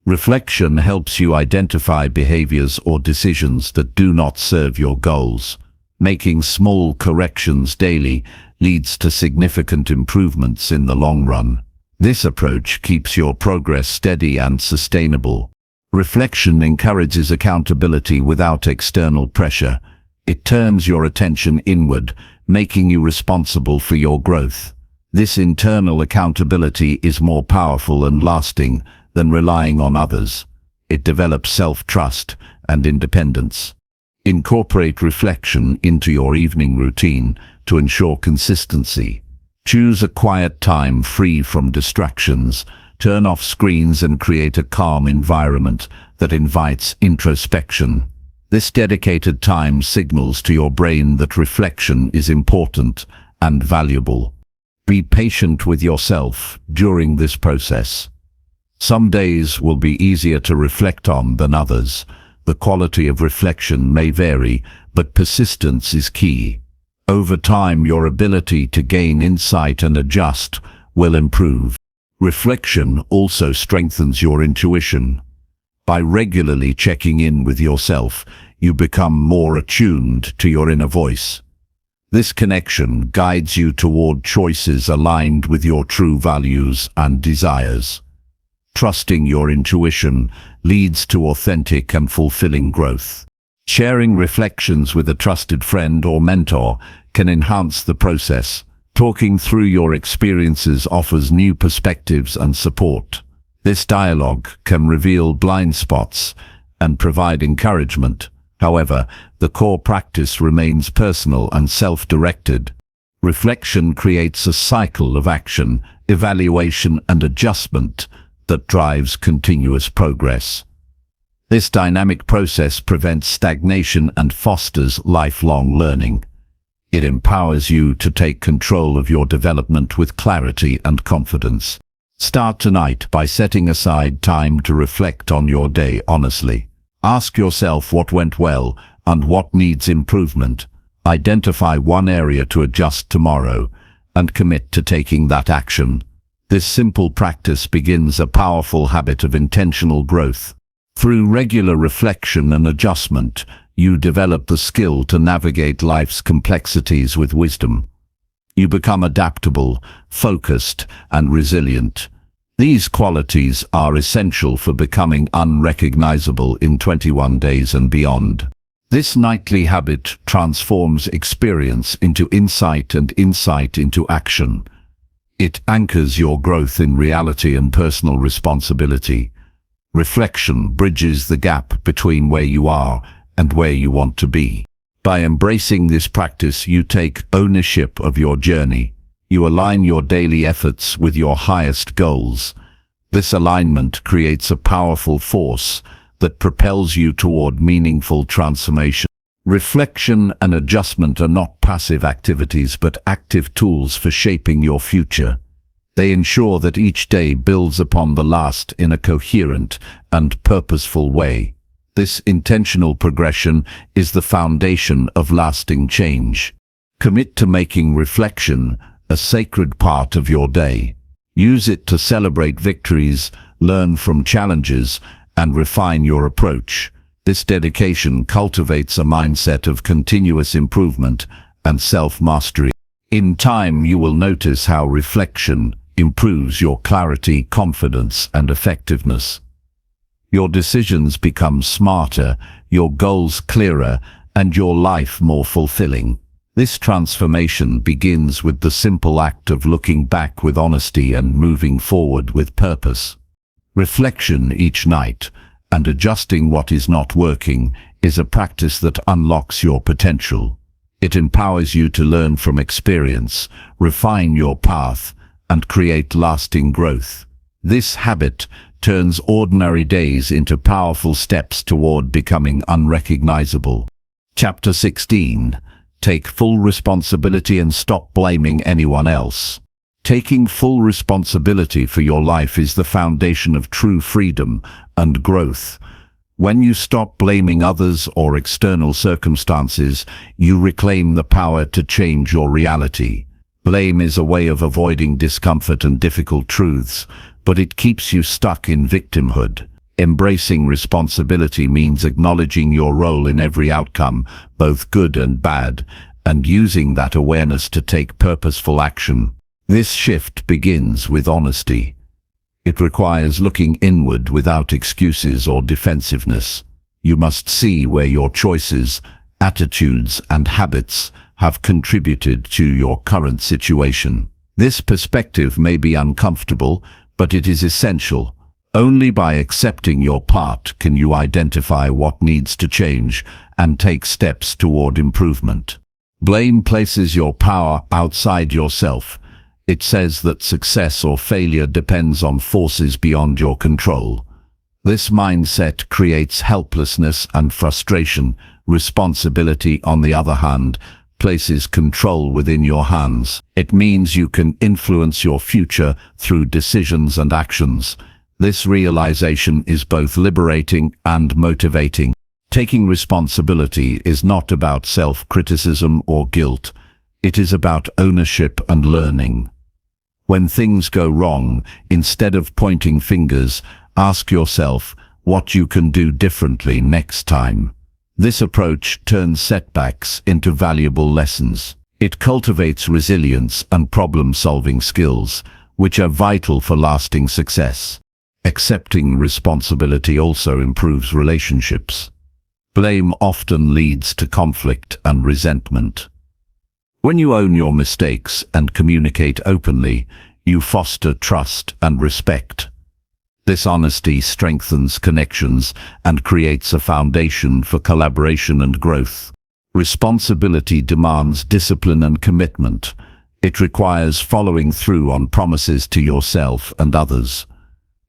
Reflection helps you identify behaviors or decisions that do not serve your goals. Making small corrections daily leads to significant improvements in the long run. This approach keeps your progress steady and sustainable. Reflection encourages accountability without external pressure. It turns your attention inward, making you responsible for your growth. This internal accountability is more powerful and lasting than relying on others. It develops self-trust and independence. Incorporate reflection into your evening routine to ensure consistency. Choose a quiet time free from distractions. Turn off screens and create a calm environment that invites introspection. This dedicated time signals to your brain that reflection is important and valuable. Be patient with yourself during this process. Some days will be easier to reflect on than others. The quality of reflection may vary, but persistence is key. Over time, your ability to gain insight and adjust will improve. Reflection also strengthens your intuition. By regularly checking in with yourself, you become more attuned to your inner voice. This connection guides you toward choices aligned with your true values and desires. Trusting your intuition leads to authentic and fulfilling growth. Sharing reflections with a trusted friend or mentor can enhance the process. Talking through your experiences offers new perspectives and support. This dialogue can reveal blind spots and provide encouragement. However, the core practice remains personal and self-directed. Reflection creates a cycle of action, evaluation, and adjustment that drives continuous progress. This dynamic process prevents stagnation and fosters lifelong learning. It empowers you to take control of your development with clarity and confidence. Start tonight by setting aside time to reflect on your day honestly. Ask yourself what went well and what needs improvement. Identify one area to adjust tomorrow and commit to taking that action. This simple practice begins a powerful habit of intentional growth. Through regular reflection and adjustment, you develop the skill to navigate life's complexities with wisdom. You become adaptable, focused, and resilient. These qualities are essential for becoming unrecognizable in 21 days and beyond. This nightly habit transforms experience into insight and insight into action. It anchors your growth in reality and personal responsibility. Reflection bridges the gap between where you are and where you want to be. By embracing this practice, you take ownership of your journey. You align your daily efforts with your highest goals. This alignment creates a powerful force that propels you toward meaningful transformation. Reflection and adjustment are not passive activities but active tools for shaping your future. They ensure that each day builds upon the last in a coherent and purposeful way. This intentional progression is the foundation of lasting change. Commit to making reflection a sacred part of your day. Use it to celebrate victories, learn from challenges, and refine your approach. This dedication cultivates a mindset of continuous improvement and self-mastery. In time, you will notice how reflection improves your clarity, confidence, and effectiveness. Your decisions become smarter, your goals clearer, and your life more fulfilling. This transformation begins with the simple act of looking back with honesty and moving forward with purpose. Reflection each night and adjusting what is not working is a practice that unlocks your potential. It empowers you to learn from experience, refine your path, and create lasting growth. This habit turns ordinary days into powerful steps toward becoming unrecognizable. Chapter 16. Take full responsibility and stop blaming anyone else. Taking full responsibility for your life is the foundation of true freedom and growth. When you stop blaming others or external circumstances, you reclaim the power to change your reality. Blame is a way of avoiding discomfort and difficult truths, but it keeps you stuck in victimhood. Embracing responsibility means acknowledging your role in every outcome, both good and bad, and using that awareness to take purposeful action. This shift begins with honesty. It requires looking inward without excuses or defensiveness. You must see where your choices, attitudes, and habits have contributed to your current situation. This perspective may be uncomfortable, but it is essential. Only by accepting your part can you identify what needs to change and take steps toward improvement. Blame places your power outside yourself. It says that success or failure depends on forces beyond your control. This mindset creates helplessness and frustration. Responsibility, on the other hand, places control within your hands. It means you can influence your future through decisions and actions. This realization is both liberating and motivating. Taking responsibility is not about self-criticism or guilt. It is about ownership and learning. When things go wrong, instead of pointing fingers, ask yourself what you can do differently next time. This approach turns setbacks into valuable lessons. It cultivates resilience and problem-solving skills, which are vital for lasting success. Accepting responsibility also improves relationships. Blame often leads to conflict and resentment. When you own your mistakes and communicate openly, you foster trust and respect. This honesty strengthens connections and creates a foundation for collaboration and growth. Responsibility demands discipline and commitment. It requires following through on promises to yourself and others.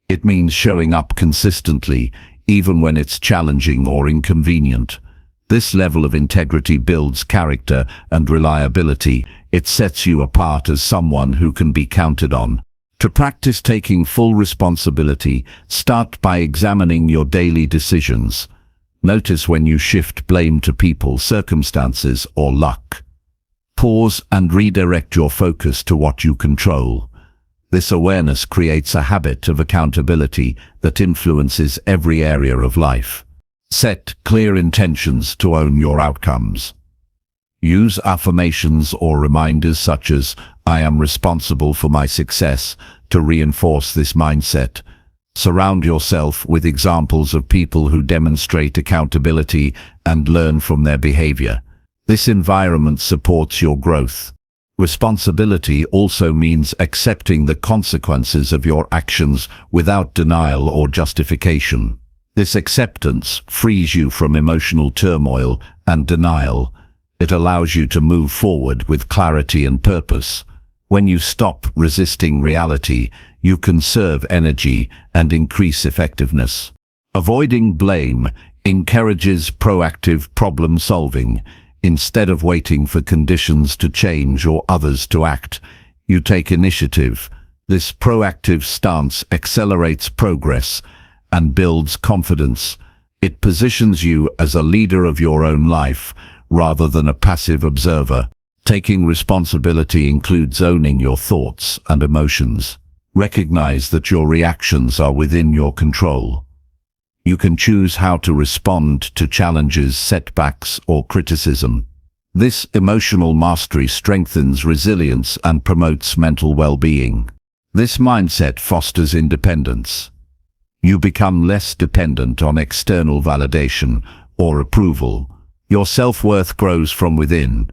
It means showing up consistently, even when it's challenging or inconvenient. This level of integrity builds character and reliability. It sets you apart as someone who can be counted on. To practice taking full responsibility, start by examining your daily decisions. Notice when you shift blame to people, circumstances, or luck. Pause and redirect your focus to what you control. This awareness creates a habit of accountability that influences every area of life. Set clear intentions to own your outcomes. Use affirmations or reminders such as, "I am responsible for my success," to reinforce this mindset. Surround yourself with examples of people who demonstrate accountability and learn from their behavior. This environment supports your growth. Responsibility also means accepting the consequences of your actions without denial or justification. This acceptance frees you from emotional turmoil and denial. It allows you to move forward with clarity and purpose. When you stop resisting reality, you conserve energy and increase effectiveness. Avoiding blame encourages proactive problem solving. Instead of waiting for conditions to change or others to act, you take initiative. This proactive stance accelerates progress and builds confidence. It positions you as a leader of your own life, rather than a passive observer. Taking responsibility includes owning your thoughts and emotions. Recognize that your reactions are within your control. You can choose how to respond to challenges, setbacks, or criticism. This emotional mastery strengthens resilience and promotes mental well-being. This mindset fosters independence. You become less dependent on external validation or approval. Your self-worth grows from within.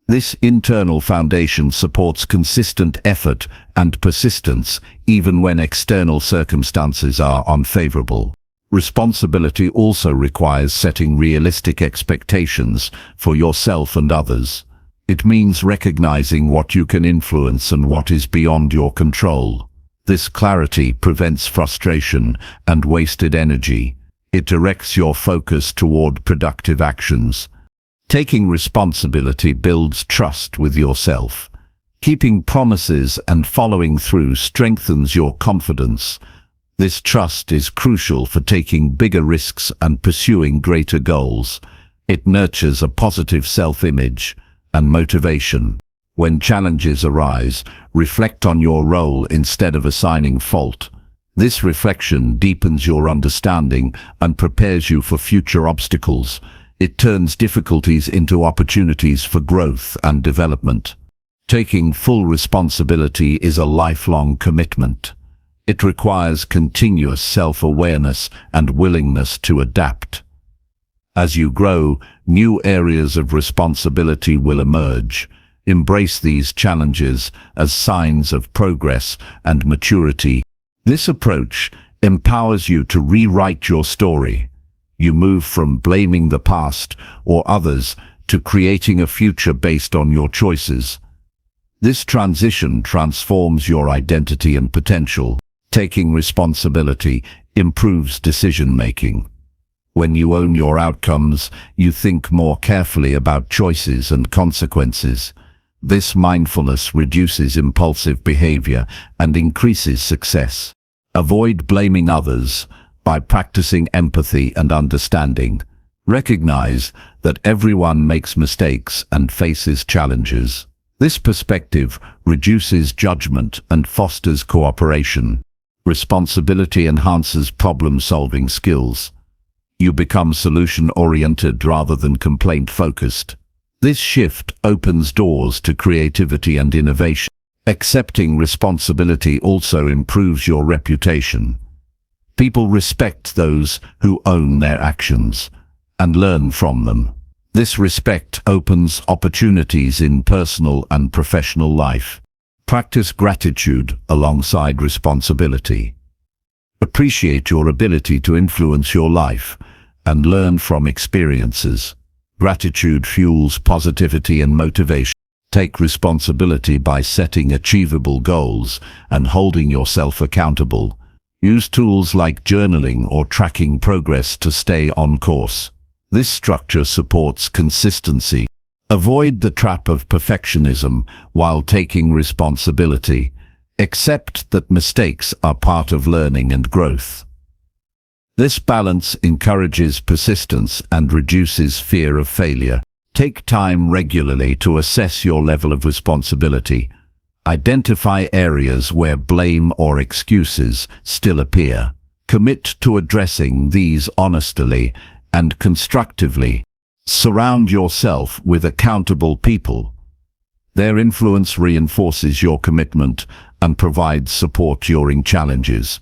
This internal foundation supports consistent effort and persistence even when external circumstances are unfavorable. Responsibility also requires setting realistic expectations for yourself and others. It means recognizing what you can influence and what is beyond your control. This clarity prevents frustration and wasted energy. It directs your focus toward productive actions. Taking responsibility builds trust with yourself. Keeping promises and following through strengthens your confidence. This trust is crucial for taking bigger risks and pursuing greater goals. It nurtures a positive self-image and motivation. When challenges arise, reflect on your role instead of assigning fault. This reflection deepens your understanding and prepares you for future obstacles. It turns difficulties into opportunities for growth and development. Taking full responsibility is a lifelong commitment. It requires continuous self-awareness and willingness to adapt. As you grow, new areas of responsibility will emerge. Embrace these challenges as signs of progress and maturity. This approach empowers you to rewrite your story. You move from blaming the past or others to creating a future based on your choices. This transition transforms your identity and potential. Taking responsibility improves decision-making. When you own your outcomes, you think more carefully about choices and consequences. This mindfulness reduces impulsive behavior and increases success. Avoid blaming others by practicing empathy and understanding. Recognize that everyone makes mistakes and faces challenges. This perspective reduces judgment and fosters cooperation. Responsibility enhances problem-solving skills. You become solution-oriented rather than complaint-focused. This shift opens doors to creativity and innovation. Accepting responsibility also improves your reputation. People respect those who own their actions and learn from them. This respect opens opportunities in personal and professional life. Practice gratitude alongside responsibility. Appreciate your ability to influence your life and learn from experiences. Gratitude fuels positivity and motivation. Take responsibility by setting achievable goals and holding yourself accountable. Use tools like journaling or tracking progress to stay on course. This structure supports consistency. Avoid the trap of perfectionism while taking responsibility. Accept that mistakes are part of learning and growth. This balance encourages persistence and reduces fear of failure. Take time regularly to assess your level of responsibility. Identify areas where blame or excuses still appear. Commit to addressing these honestly and constructively. Surround yourself with accountable people. Their influence reinforces your commitment and provides support during challenges.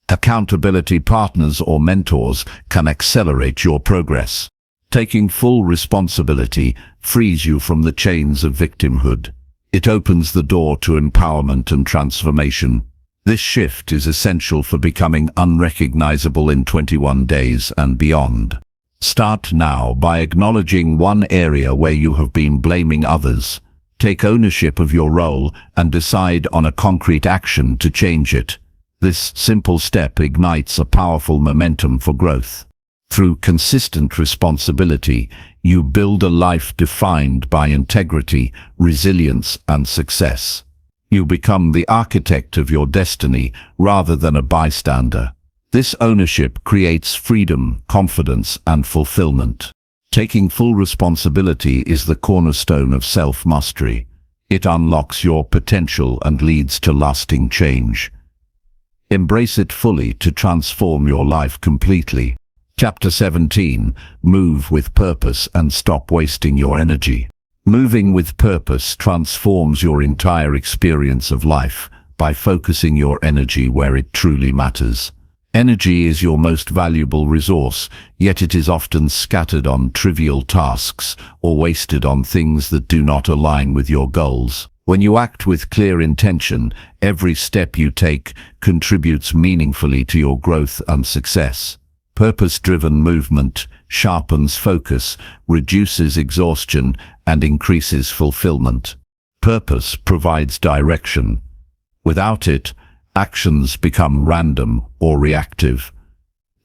Accountability partners or mentors can accelerate your progress. Taking full responsibility frees you from the chains of victimhood. It opens the door to empowerment and transformation. This shift is essential for becoming unrecognizable in 21 days and beyond. Start now by acknowledging one area where you have been blaming others. Take ownership of your role and decide on a concrete action to change it. This simple step ignites a powerful momentum for growth. Through consistent responsibility, you build a life defined by integrity, resilience, and success. You become the architect of your destiny rather than a bystander. This ownership creates freedom, confidence, and fulfillment. Taking full responsibility is the cornerstone of self-mastery. It unlocks your potential and leads to lasting change. Embrace it fully to transform your life completely. Chapter 17. Move with purpose and stop wasting your energy. Moving with purpose transforms your entire experience of life by focusing your energy where it truly matters. Energy is your most valuable resource, yet it is often scattered on trivial tasks or wasted on things that do not align with your goals. When you act with clear intention, every step you take contributes meaningfully to your growth and success. Purpose-driven movement sharpens focus, reduces exhaustion, and increases fulfillment. Purpose provides direction. Without it, actions become random or reactive.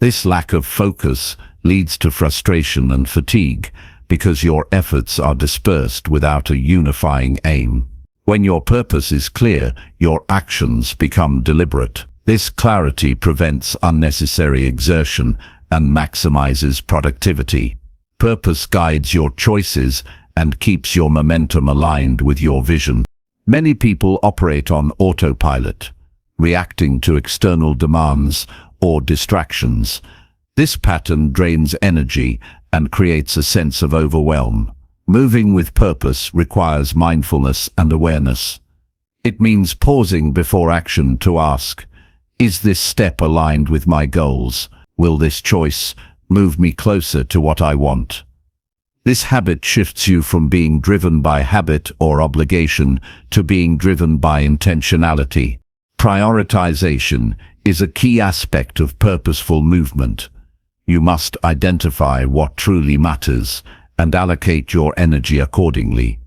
This lack of focus leads to frustration and fatigue because your efforts are dispersed without a unifying aim. When your purpose is clear, your actions become deliberate. This clarity prevents unnecessary exertion and maximizes productivity. Purpose guides your choices and keeps your momentum aligned with your vision. Many people operate on autopilot, reacting to external demands or distractions. This pattern drains energy and creates a sense of overwhelm. Moving with purpose requires mindfulness and awareness. It means pausing before action to ask, is this step aligned with my goals? Will this choice move me closer to what I want? This habit shifts you from being driven by habit or obligation to being driven by intentionality. Prioritization is a key aspect of purposeful movement. You must identify what truly matters and allocate your energy accordingly.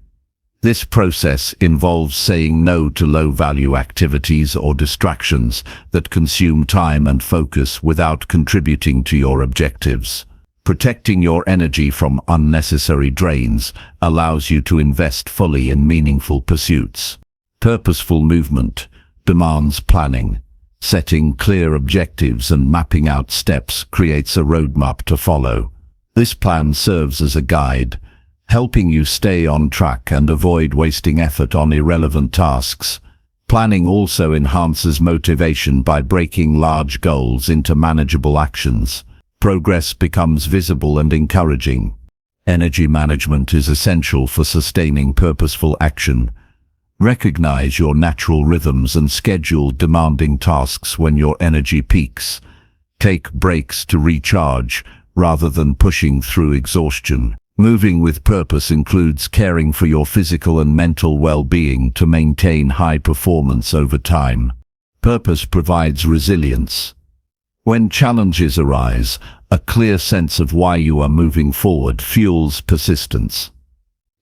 This process involves saying no to low-value activities or distractions that consume time and focus without contributing to your objectives. Protecting your energy from unnecessary drains allows you to invest fully in meaningful pursuits. Purposeful movement demands planning. Setting clear objectives and mapping out steps creates a roadmap to follow. This plan serves as a guide, helping you stay on track and avoid wasting effort on irrelevant tasks. Planning also enhances motivation by breaking large goals into manageable actions. Progress becomes visible and encouraging. Energy management is essential for sustaining purposeful action. Recognize your natural rhythms and schedule demanding tasks when your energy peaks. Take breaks to recharge rather than pushing through exhaustion. Moving with purpose includes caring for your physical and mental well-being to maintain high performance over time. Purpose provides resilience. When challenges arise, a clear sense of why you are moving forward fuels persistence.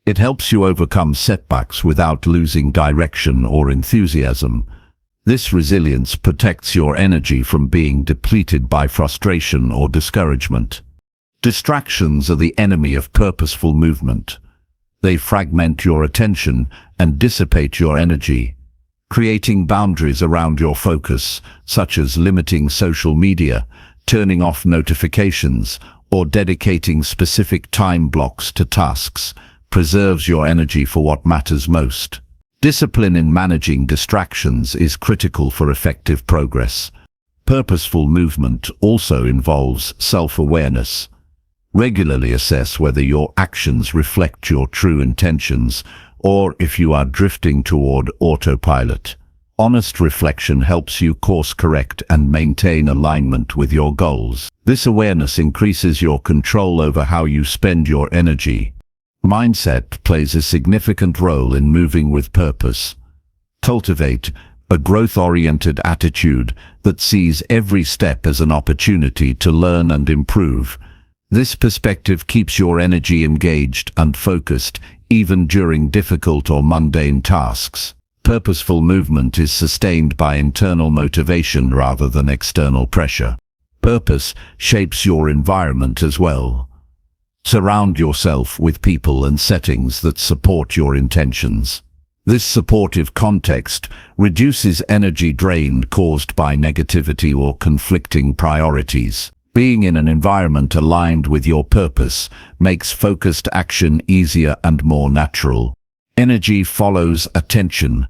It helps you overcome setbacks without losing direction or enthusiasm. This resilience protects your energy from being depleted by frustration or discouragement. Distractions are the enemy of purposeful movement. They fragment your attention and dissipate your energy. Creating boundaries around your focus, such as limiting social media, turning off notifications, or dedicating specific time blocks to tasks, preserves your energy for what matters most. Discipline in managing distractions is critical for effective progress. Purposeful movement also involves self-awareness. Regularly assess whether your actions reflect your true intentions, or if you are drifting toward autopilot. Honest reflection helps you course correct and maintain alignment with your goals. This awareness increases your control over how you spend your energy. Mindset plays a significant role in moving with purpose. Cultivate a growth-oriented attitude that sees every step as an opportunity to learn and improve. This perspective keeps your energy engaged and focused, even during difficult or mundane tasks. Purposeful movement is sustained by internal motivation rather than external pressure. Purpose shapes your environment as well. Surround yourself with people and settings that support your intentions. This supportive context reduces energy drain caused by negativity or conflicting priorities. Being in an environment aligned with your purpose makes focused action easier and more natural. Energy follows attention.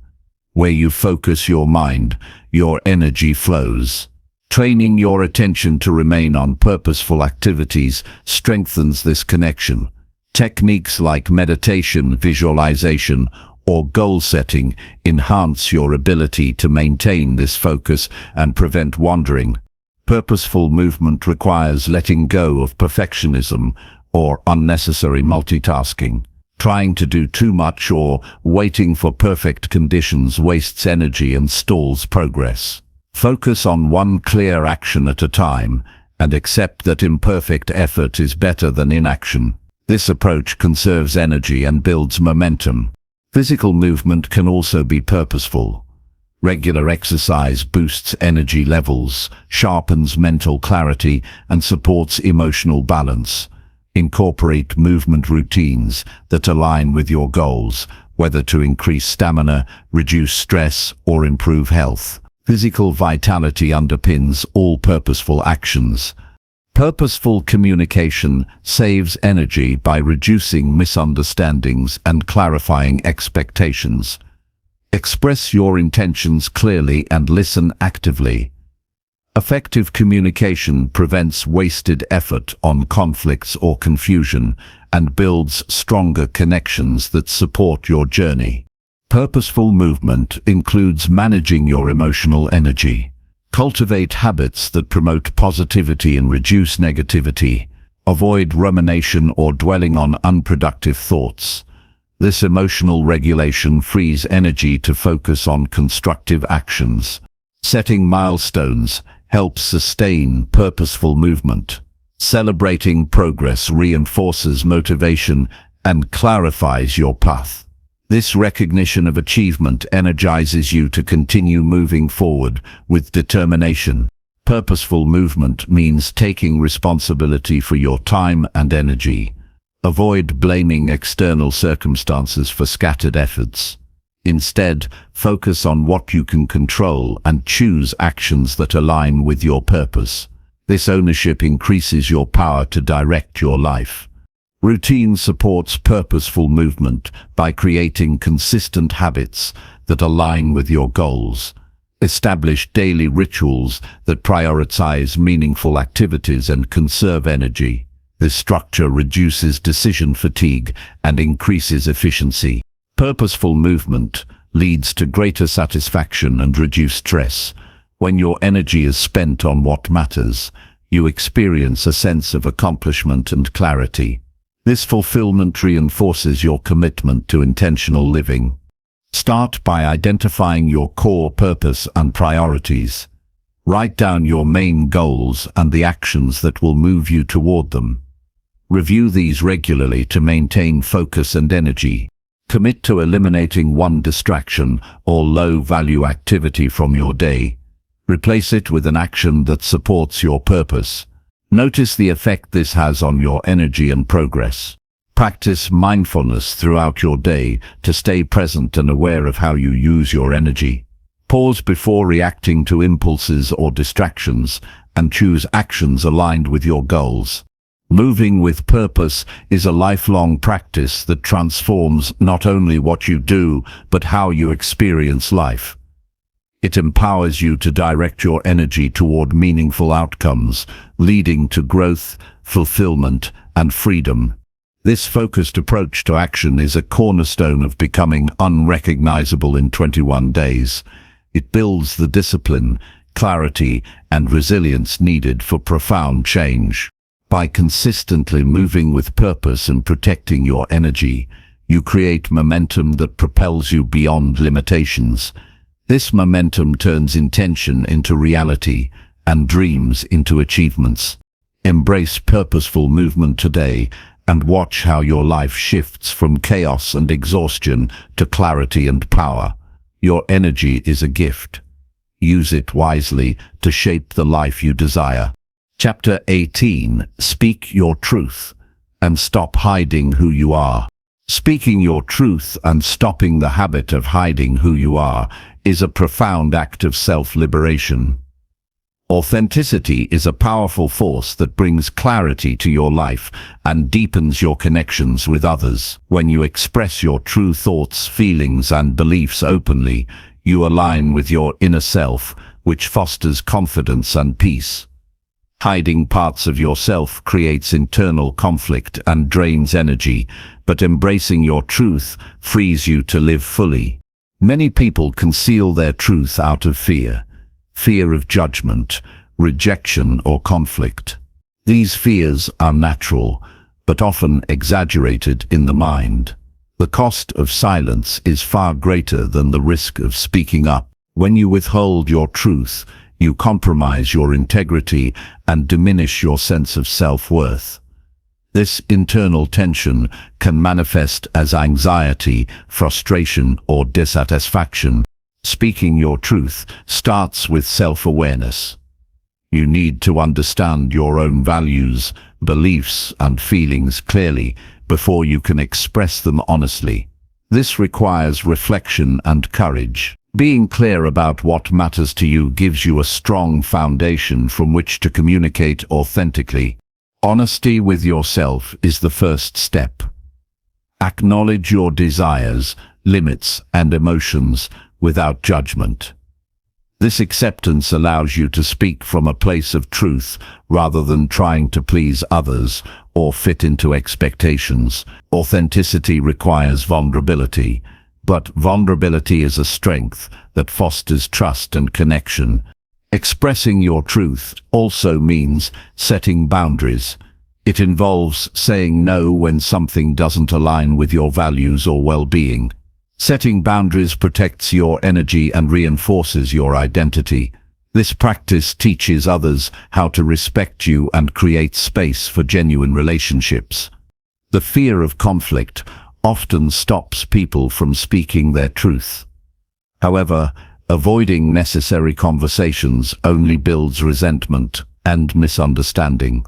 Where you focus your mind, your energy flows. Training your attention to remain on purposeful activities strengthens this connection. Techniques like meditation, visualization, or goal setting enhance your ability to maintain this focus and prevent wandering. Purposeful movement requires letting go of perfectionism or unnecessary multitasking. Trying to do too much or waiting for perfect conditions wastes energy and stalls progress. Focus on one clear action at a time and accept that imperfect effort is better than inaction. This approach conserves energy and builds momentum. Physical movement can also be purposeful. Regular exercise boosts energy levels, sharpens mental clarity, and supports emotional balance. Incorporate movement routines that align with your goals, whether to increase stamina, reduce stress, or improve health. Physical vitality underpins all purposeful actions. Purposeful communication saves energy by reducing misunderstandings and clarifying expectations. Express your intentions clearly and listen actively. Effective communication prevents wasted effort on conflicts or confusion and builds stronger connections that support your journey. Purposeful movement includes managing your emotional energy. Cultivate habits that promote positivity and reduce negativity. Avoid rumination or dwelling on unproductive thoughts. This emotional regulation frees energy to focus on constructive actions. Setting milestones helps sustain purposeful movement. Celebrating progress reinforces motivation and clarifies your path. This recognition of achievement energizes you to continue moving forward with determination. Purposeful movement means taking responsibility for your time and energy. Avoid blaming external circumstances for scattered efforts. Instead, focus on what you can control and choose actions that align with your purpose. This ownership increases your power to direct your life. Routine supports purposeful movement by creating consistent habits that align with your goals. Establish daily rituals that prioritize meaningful activities and conserve energy. This structure reduces decision fatigue and increases efficiency. Purposeful movement leads to greater satisfaction and reduced stress. When your energy is spent on what matters, you experience a sense of accomplishment and clarity. This fulfillment reinforces your commitment to intentional living. Start by identifying your core purpose and priorities. Write down your main goals and the actions that will move you toward them. Review these regularly to maintain focus and energy. Commit to eliminating one distraction or low-value activity from your day. Replace it with an action that supports your purpose. Notice the effect this has on your energy and progress. Practice mindfulness throughout your day to stay present and aware of how you use your energy. Pause before reacting to impulses or distractions and choose actions aligned with your goals. Moving with purpose is a lifelong practice that transforms not only what you do, but how you experience life. It empowers you to direct your energy toward meaningful outcomes, leading to growth, fulfillment, and freedom. This focused approach to action is a cornerstone of becoming unrecognizable in 21 days. It builds the discipline, clarity, and resilience needed for profound change. By consistently moving with purpose and protecting your energy, you create momentum that propels you beyond limitations. This momentum turns intention into reality and dreams into achievements. Embrace purposeful movement today and watch how your life shifts from chaos and exhaustion to clarity and power. Your energy is a gift. Use it wisely to shape the life you desire. Chapter 18. Speak your truth and stop hiding who you are. Speaking your truth and stopping the habit of hiding who you are is a profound act of self-liberation. Authenticity is a powerful force that brings clarity to your life and deepens your connections with others. When you express your true thoughts, feelings, and beliefs openly, you align with your inner self, which fosters confidence and peace. Hiding parts of yourself creates internal conflict and drains energy, but embracing your truth frees you to live fully. Many people conceal their truth out of fear of judgment, rejection, or conflict. These fears are natural, but often exaggerated in the mind. The cost of silence is far greater than the risk of speaking up. When you withhold your truth, you compromise your integrity and diminish your sense of self-worth. This internal tension can manifest as anxiety, frustration, or dissatisfaction. Speaking your truth starts with self-awareness. You need to understand your own values, beliefs, and feelings clearly before you can express them honestly. This requires reflection and courage. Being clear about what matters to you gives you a strong foundation from which to communicate authentically. Honesty with yourself is the first step. Acknowledge your desires, limits, and emotions without judgment. This acceptance allows you to speak from a place of truth rather than trying to please others or fit into expectations. Authenticity requires vulnerability, but vulnerability is a strength that fosters trust and connection. Expressing your truth also means setting boundaries. It involves saying no when something doesn't align with your values or well-being. Setting boundaries protects your energy and reinforces your identity. This practice teaches others how to respect you and create space for genuine relationships. The fear of conflict often stops people from speaking their truth. However, Avoiding necessary conversations only builds resentment and misunderstanding.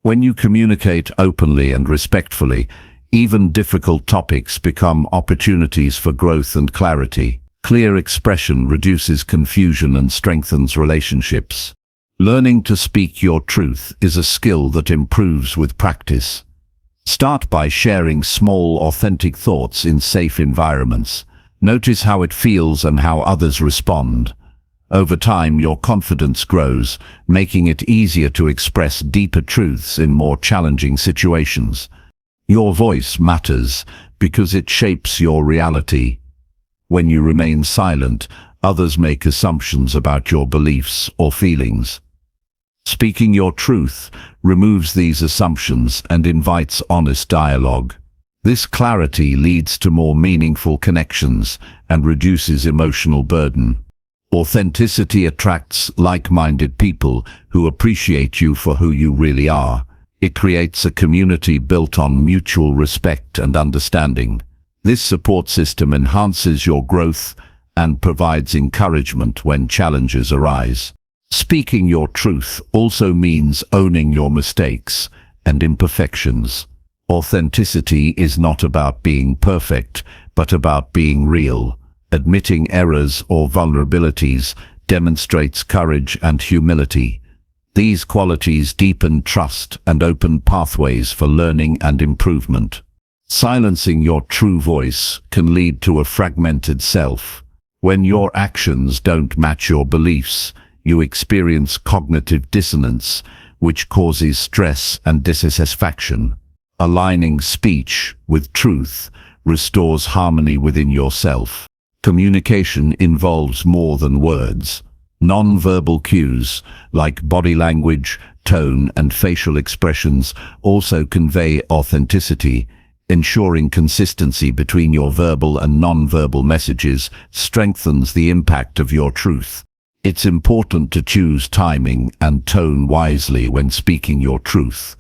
When you communicate openly and respectfully, even difficult topics become opportunities for growth and clarity. Clear expression reduces confusion and strengthens relationships. Learning to speak your truth is a skill that improves with practice. Start by sharing small, authentic thoughts in safe environments. Notice how it feels and how others respond. Over time, your confidence grows, making it easier to express deeper truths in more challenging situations. Your voice matters because it shapes your reality. When you remain silent, others make assumptions about your beliefs or feelings. Speaking your truth removes these assumptions and invites honest dialogue. This clarity leads to more meaningful connections and reduces emotional burden. Authenticity attracts like-minded people who appreciate you for who you really are. It creates a community built on mutual respect and understanding. This support system enhances your growth and provides encouragement when challenges arise. Speaking your truth also means owning your mistakes and imperfections. Authenticity is not about being perfect, but about being real. Admitting errors or vulnerabilities demonstrates courage and humility. These qualities deepen trust and open pathways for learning and improvement. Silencing your true voice can lead to a fragmented self. When your actions don't match your beliefs, you experience cognitive dissonance, which causes stress and dissatisfaction. Aligning speech with truth restores harmony within yourself. Communication involves more than words. Non-verbal cues, like body language, tone, and facial expressions, also convey authenticity. Ensuring consistency between your verbal and non-verbal messages strengthens the impact of your truth. It's important to choose timing and tone wisely when speaking your truth.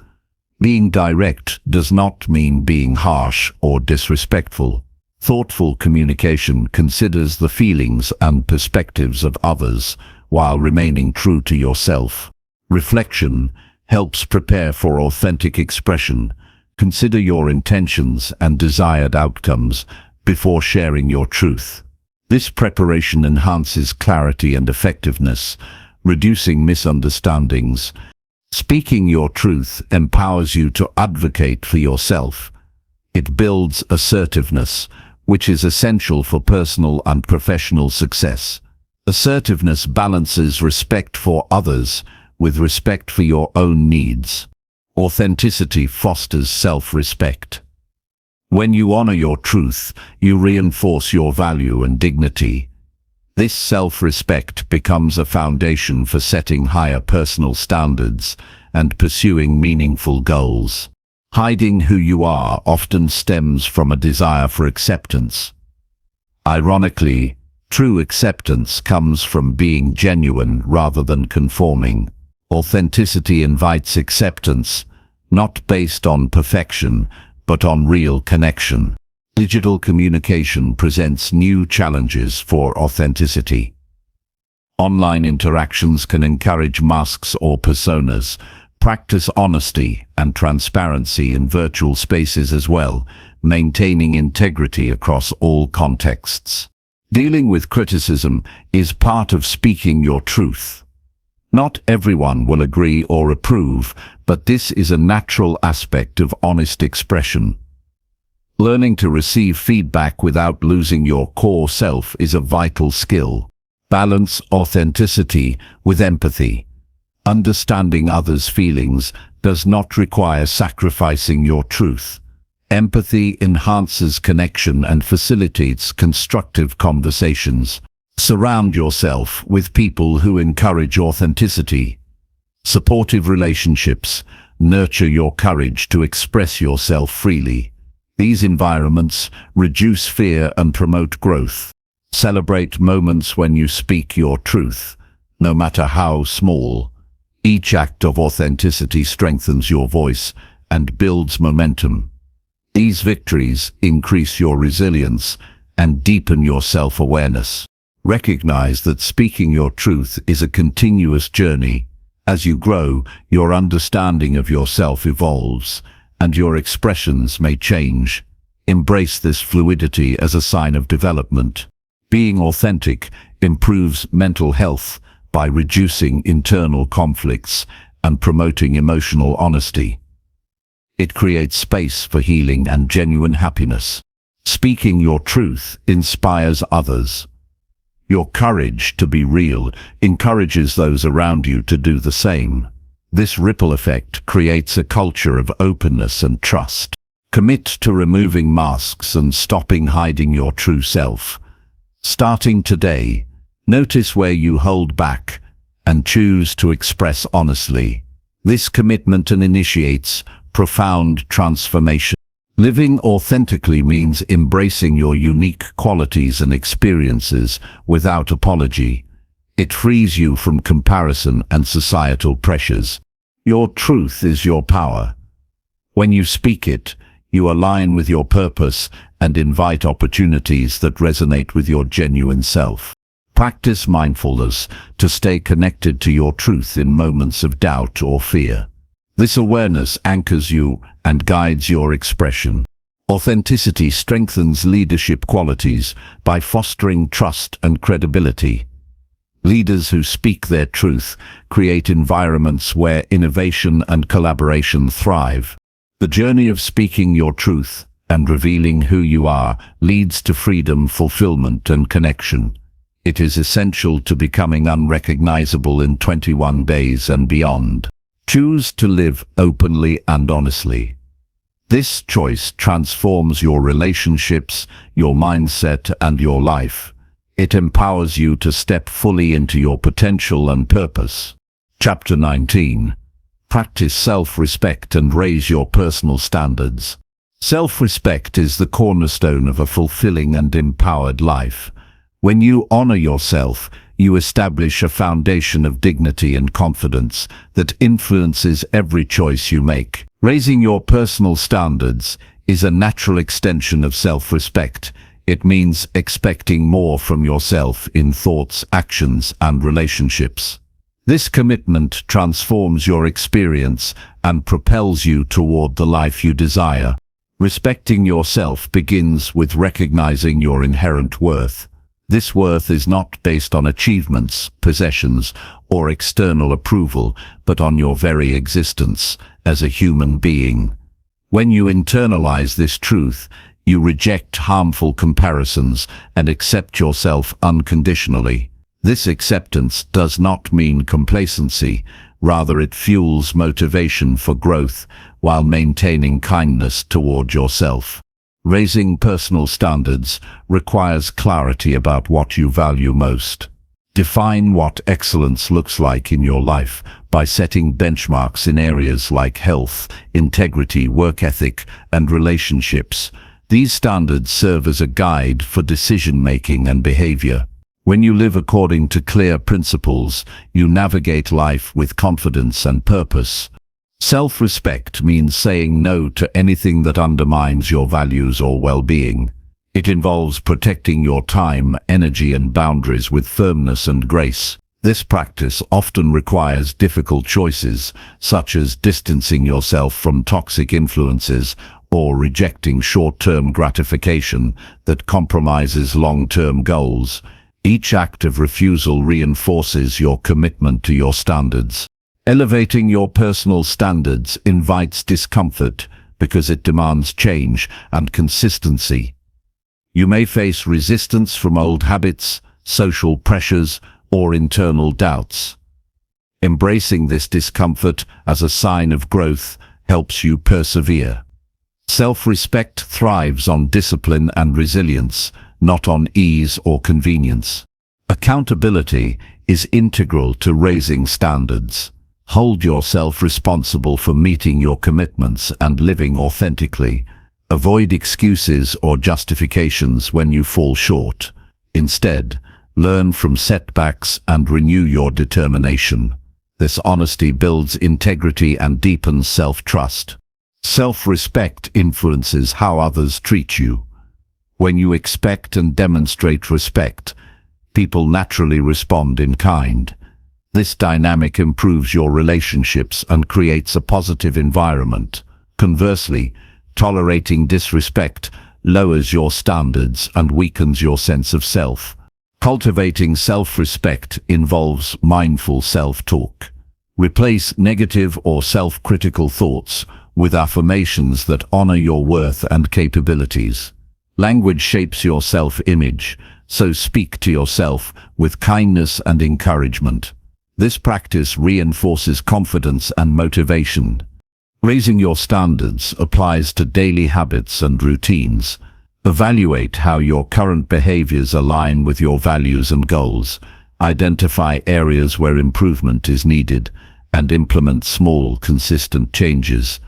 Being direct does not mean being harsh or disrespectful. Thoughtful communication considers the feelings and perspectives of others while remaining true to yourself. Reflection helps prepare for authentic expression. Consider your intentions and desired outcomes before sharing your truth. This preparation enhances clarity and effectiveness, reducing misunderstandings. Speaking your truth empowers you to advocate for yourself. It builds assertiveness, which is essential for personal and professional success. Assertiveness balances respect for others with respect for your own needs. Authenticity fosters self-respect. When you honor your truth, you reinforce your value and dignity. This self-respect becomes a foundation for setting higher personal standards and pursuing meaningful goals. Hiding who you are often stems from a desire for acceptance. Ironically, true acceptance comes from being genuine rather than conforming. Authenticity invites acceptance, not based on perfection, but on real connection. Digital communication presents new challenges for authenticity. Online interactions can encourage masks or personas. Practice honesty and transparency in virtual spaces as well, maintaining integrity across all contexts. Dealing with criticism is part of speaking your truth. Not everyone will agree or approve, but this is a natural aspect of honest expression. Learning to receive feedback without losing your core self is a vital skill. Balance authenticity with empathy. Understanding others' feelings does not require sacrificing your truth. Empathy enhances connection and facilitates constructive conversations. Surround yourself with people who encourage authenticity. Supportive relationships nurture your courage to express yourself freely. These environments reduce fear and promote growth. Celebrate moments when you speak your truth, no matter how small. Each act of authenticity strengthens your voice and builds momentum. These victories increase your resilience and deepen your self-awareness. Recognize that speaking your truth is a continuous journey. As you grow, your understanding of yourself evolves, and your expressions may change. Embrace this fluidity as a sign of development. Being authentic improves mental health by reducing internal conflicts and promoting emotional honesty. It creates space for healing and genuine happiness. Speaking your truth inspires others. Your courage to be real encourages those around you to do the same. This ripple effect creates a culture of openness and trust. Commit to removing masks and stopping hiding your true self. Starting today, notice where you hold back and choose to express honestly. This commitment initiates profound transformation. Living authentically means embracing your unique qualities and experiences without apology. It frees you from comparison and societal pressures. Your truth is your power. When you speak it, you align with your purpose and invite opportunities that resonate with your genuine self. Practice mindfulness to stay connected to your truth in moments of doubt or fear. This awareness anchors you and guides your expression. Authenticity strengthens leadership qualities by fostering trust and credibility. Leaders who speak their truth create environments where innovation and collaboration thrive. The journey of speaking your truth and revealing who you are leads to freedom, fulfillment, and connection. It is essential to becoming unrecognizable in 21 days and beyond. Choose to live openly and honestly. This choice transforms your relationships, your mindset, and your life. It empowers you to step fully into your potential and purpose. Chapter 19. Practice self-respect and raise your personal standards. Self-respect is the cornerstone of a fulfilling and empowered life. When you honor yourself, you establish a foundation of dignity and confidence that influences every choice you make. Raising your personal standards is a natural extension of self-respect. It means expecting more from yourself in thoughts, actions, and relationships. This commitment transforms your experience and propels you toward the life you desire. Respecting yourself begins with recognizing your inherent worth. This worth is not based on achievements, possessions, or external approval, but on your very existence as a human being. When you internalize this truth, you reject harmful comparisons and accept yourself unconditionally. This acceptance does not mean complacency, rather it fuels motivation for growth while maintaining kindness toward yourself. Raising personal standards requires clarity about what you value most. Define what excellence looks like in your life by setting benchmarks in areas like health, integrity, work ethic, and relationships. These standards serve as a guide for decision-making and behavior. When you live according to clear principles, you navigate life with confidence and purpose. Self-respect means saying no to anything that undermines your values or well-being. It involves protecting your time, energy, and boundaries with firmness and grace. This practice often requires difficult choices, such as distancing yourself from toxic influences or rejecting short-term gratification that compromises long-term goals. Each act of refusal reinforces your commitment to your standards. Elevating your personal standards invites discomfort because it demands change and consistency. You may face resistance from old habits, social pressures, or internal doubts. Embracing this discomfort as a sign of growth helps you persevere. Self-respect thrives on discipline and resilience, not on ease or convenience. Accountability is integral to raising standards. Hold yourself responsible for meeting your commitments and living authentically. Avoid excuses or justifications when you fall short. Instead, learn from setbacks and renew your determination. This honesty builds integrity and deepens self-trust. Self-respect influences how others treat you. When you expect and demonstrate respect, people naturally respond in kind. This dynamic improves your relationships and creates a positive environment. Conversely, tolerating disrespect lowers your standards and weakens your sense of self. Cultivating self-respect involves mindful self-talk. Replace negative or self-critical thoughts with affirmations that honor your worth and capabilities. Language shapes your self-image, so speak to yourself with kindness and encouragement. This practice reinforces confidence and motivation. Raising your standards applies to daily habits and routines. Evaluate how your current behaviors align with your values and goals. Identify areas where improvement is needed and implement small, consistent changes.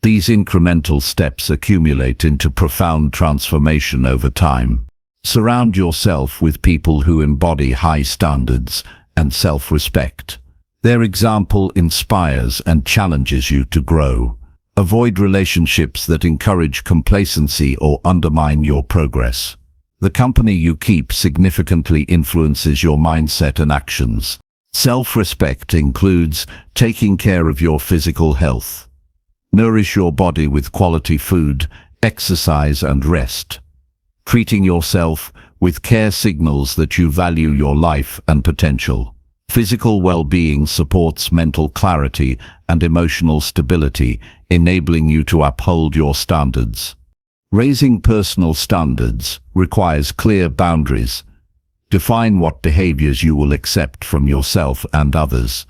These incremental steps accumulate into profound transformation over time. Surround yourself with people who embody high standards and self-respect. Their example inspires and challenges you to grow. Avoid relationships that encourage complacency or undermine your progress. The company you keep significantly influences your mindset and actions. Self-respect includes taking care of your physical health. Nourish your body with quality food, exercise and rest. Treating yourself with care signals that you value your life and potential. Physical well-being supports mental clarity and emotional stability, enabling you to uphold your standards. Raising personal standards requires clear boundaries. Define what behaviors you will accept from yourself and others.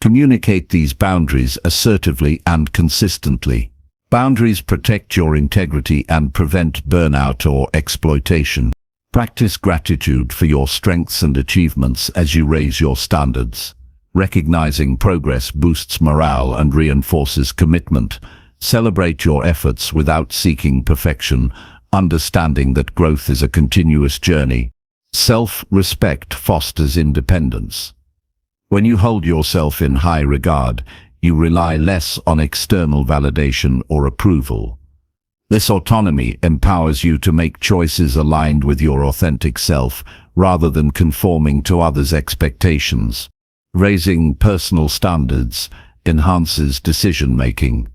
Communicate these boundaries assertively and consistently. Boundaries protect your integrity and prevent burnout or exploitation. Practice gratitude for your strengths and achievements as you raise your standards. Recognizing progress boosts morale and reinforces commitment. Celebrate your efforts without seeking perfection, understanding that growth is a continuous journey. Self-respect fosters independence. When you hold yourself in high regard, you rely less on external validation or approval. This autonomy empowers you to make choices aligned with your authentic self rather than conforming to others' expectations. Raising personal standards enhances decision-making.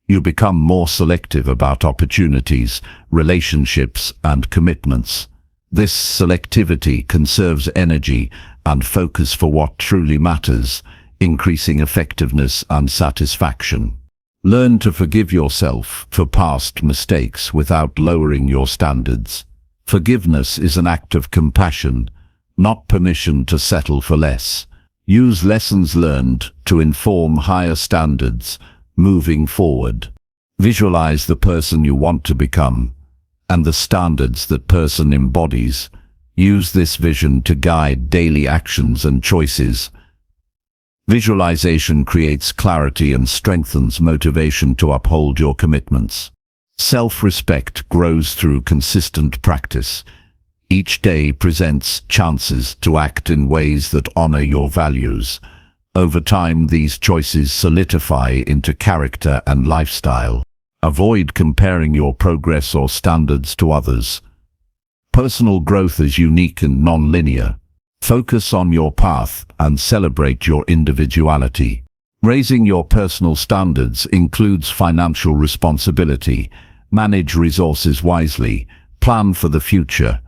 You become more selective about opportunities, relationships, and commitments. This selectivity conserves energy and focus for what truly matters, increasing effectiveness and satisfaction. Learn to forgive yourself for past mistakes without lowering your standards. Forgiveness is an act of compassion, not permission to settle for less. Use lessons learned to inform higher standards moving forward. Visualize the person you want to become and the standards that person embodies. Use this vision to guide daily actions and choices. Visualization creates clarity and strengthens motivation to uphold your commitments. Self-respect grows through consistent practice. Each day presents chances to act in ways that honor your values. Over time, these choices solidify into character and lifestyle. Avoid comparing your progress or standards to others. Personal growth is unique and non-linear. Focus on your path and celebrate your individuality. Raising your personal standards includes financial responsibility. Manage resources wisely, plan for the future,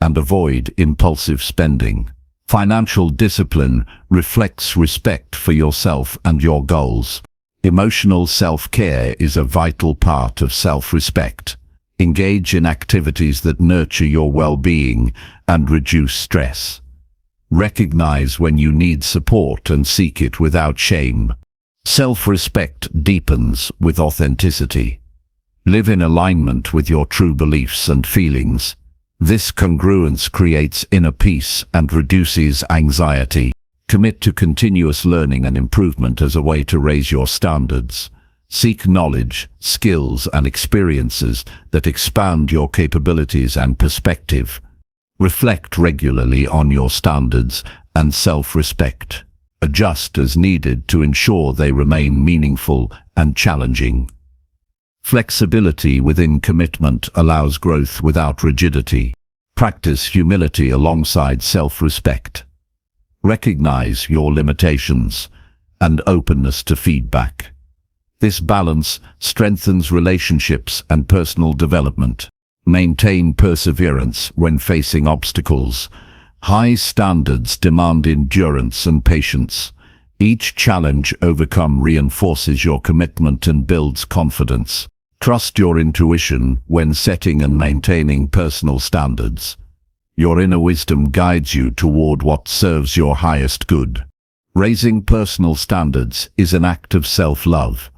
and avoid impulsive spending. Financial discipline reflects respect for yourself and your goals. Emotional self-care is a vital part of self-respect. Engage in activities that nurture your well-being and reduce stress. Recognize when you need support and seek it without shame. Self-respect deepens with authenticity. Live in alignment with your true beliefs and feelings. This congruence creates inner peace and reduces anxiety. Commit to continuous learning and improvement as a way to raise your standards. Seek knowledge, skills, and experiences that expand your capabilities and perspective. Reflect regularly on your standards and self-respect. Adjust as needed to ensure they remain meaningful and challenging. Flexibility within commitment allows growth without rigidity. Practice humility alongside self-respect. Recognize your limitations and openness to feedback. This balance strengthens relationships and personal development. Maintain perseverance when facing obstacles. High standards demand endurance and patience. Each challenge overcome reinforces your commitment and builds confidence. Trust your intuition when setting and maintaining personal standards. Your inner wisdom guides you toward what serves your highest good. Raising personal standards is an act of self-love.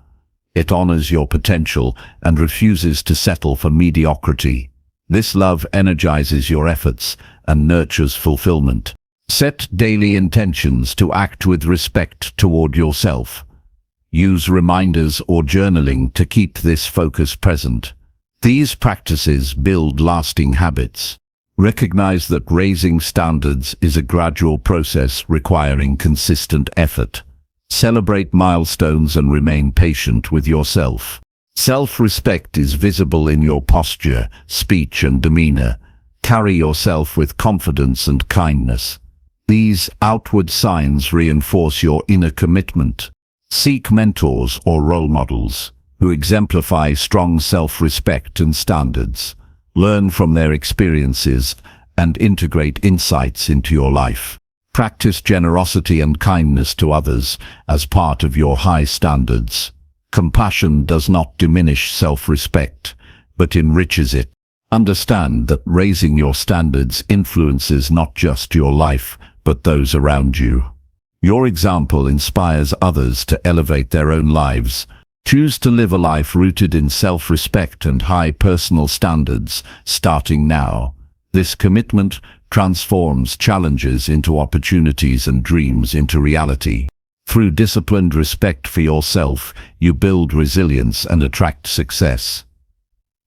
It honors your potential and refuses to settle for mediocrity. This love energizes your efforts and nurtures fulfillment. Set daily intentions to act with respect toward yourself. Use reminders or journaling to keep this focus present. These practices build lasting habits. Recognize that raising standards is a gradual process requiring consistent effort. Celebrate milestones and remain patient with yourself. Self-respect is visible in your posture, speech, and demeanor. Carry yourself with confidence and kindness. These outward signs reinforce your inner commitment. Seek mentors or role models who exemplify strong self-respect and standards. Learn from their experiences and integrate insights into your life. Practice generosity and kindness to others as part of your high standards. Compassion does not diminish self-respect, but enriches it. Understand that raising your standards influences not just your life, but those around you. Your example inspires others to elevate their own lives. Choose to live a life rooted in self-respect and high personal standards, starting now. This commitment transforms challenges into opportunities and dreams into reality. Through disciplined respect for yourself, you build resilience and attract success.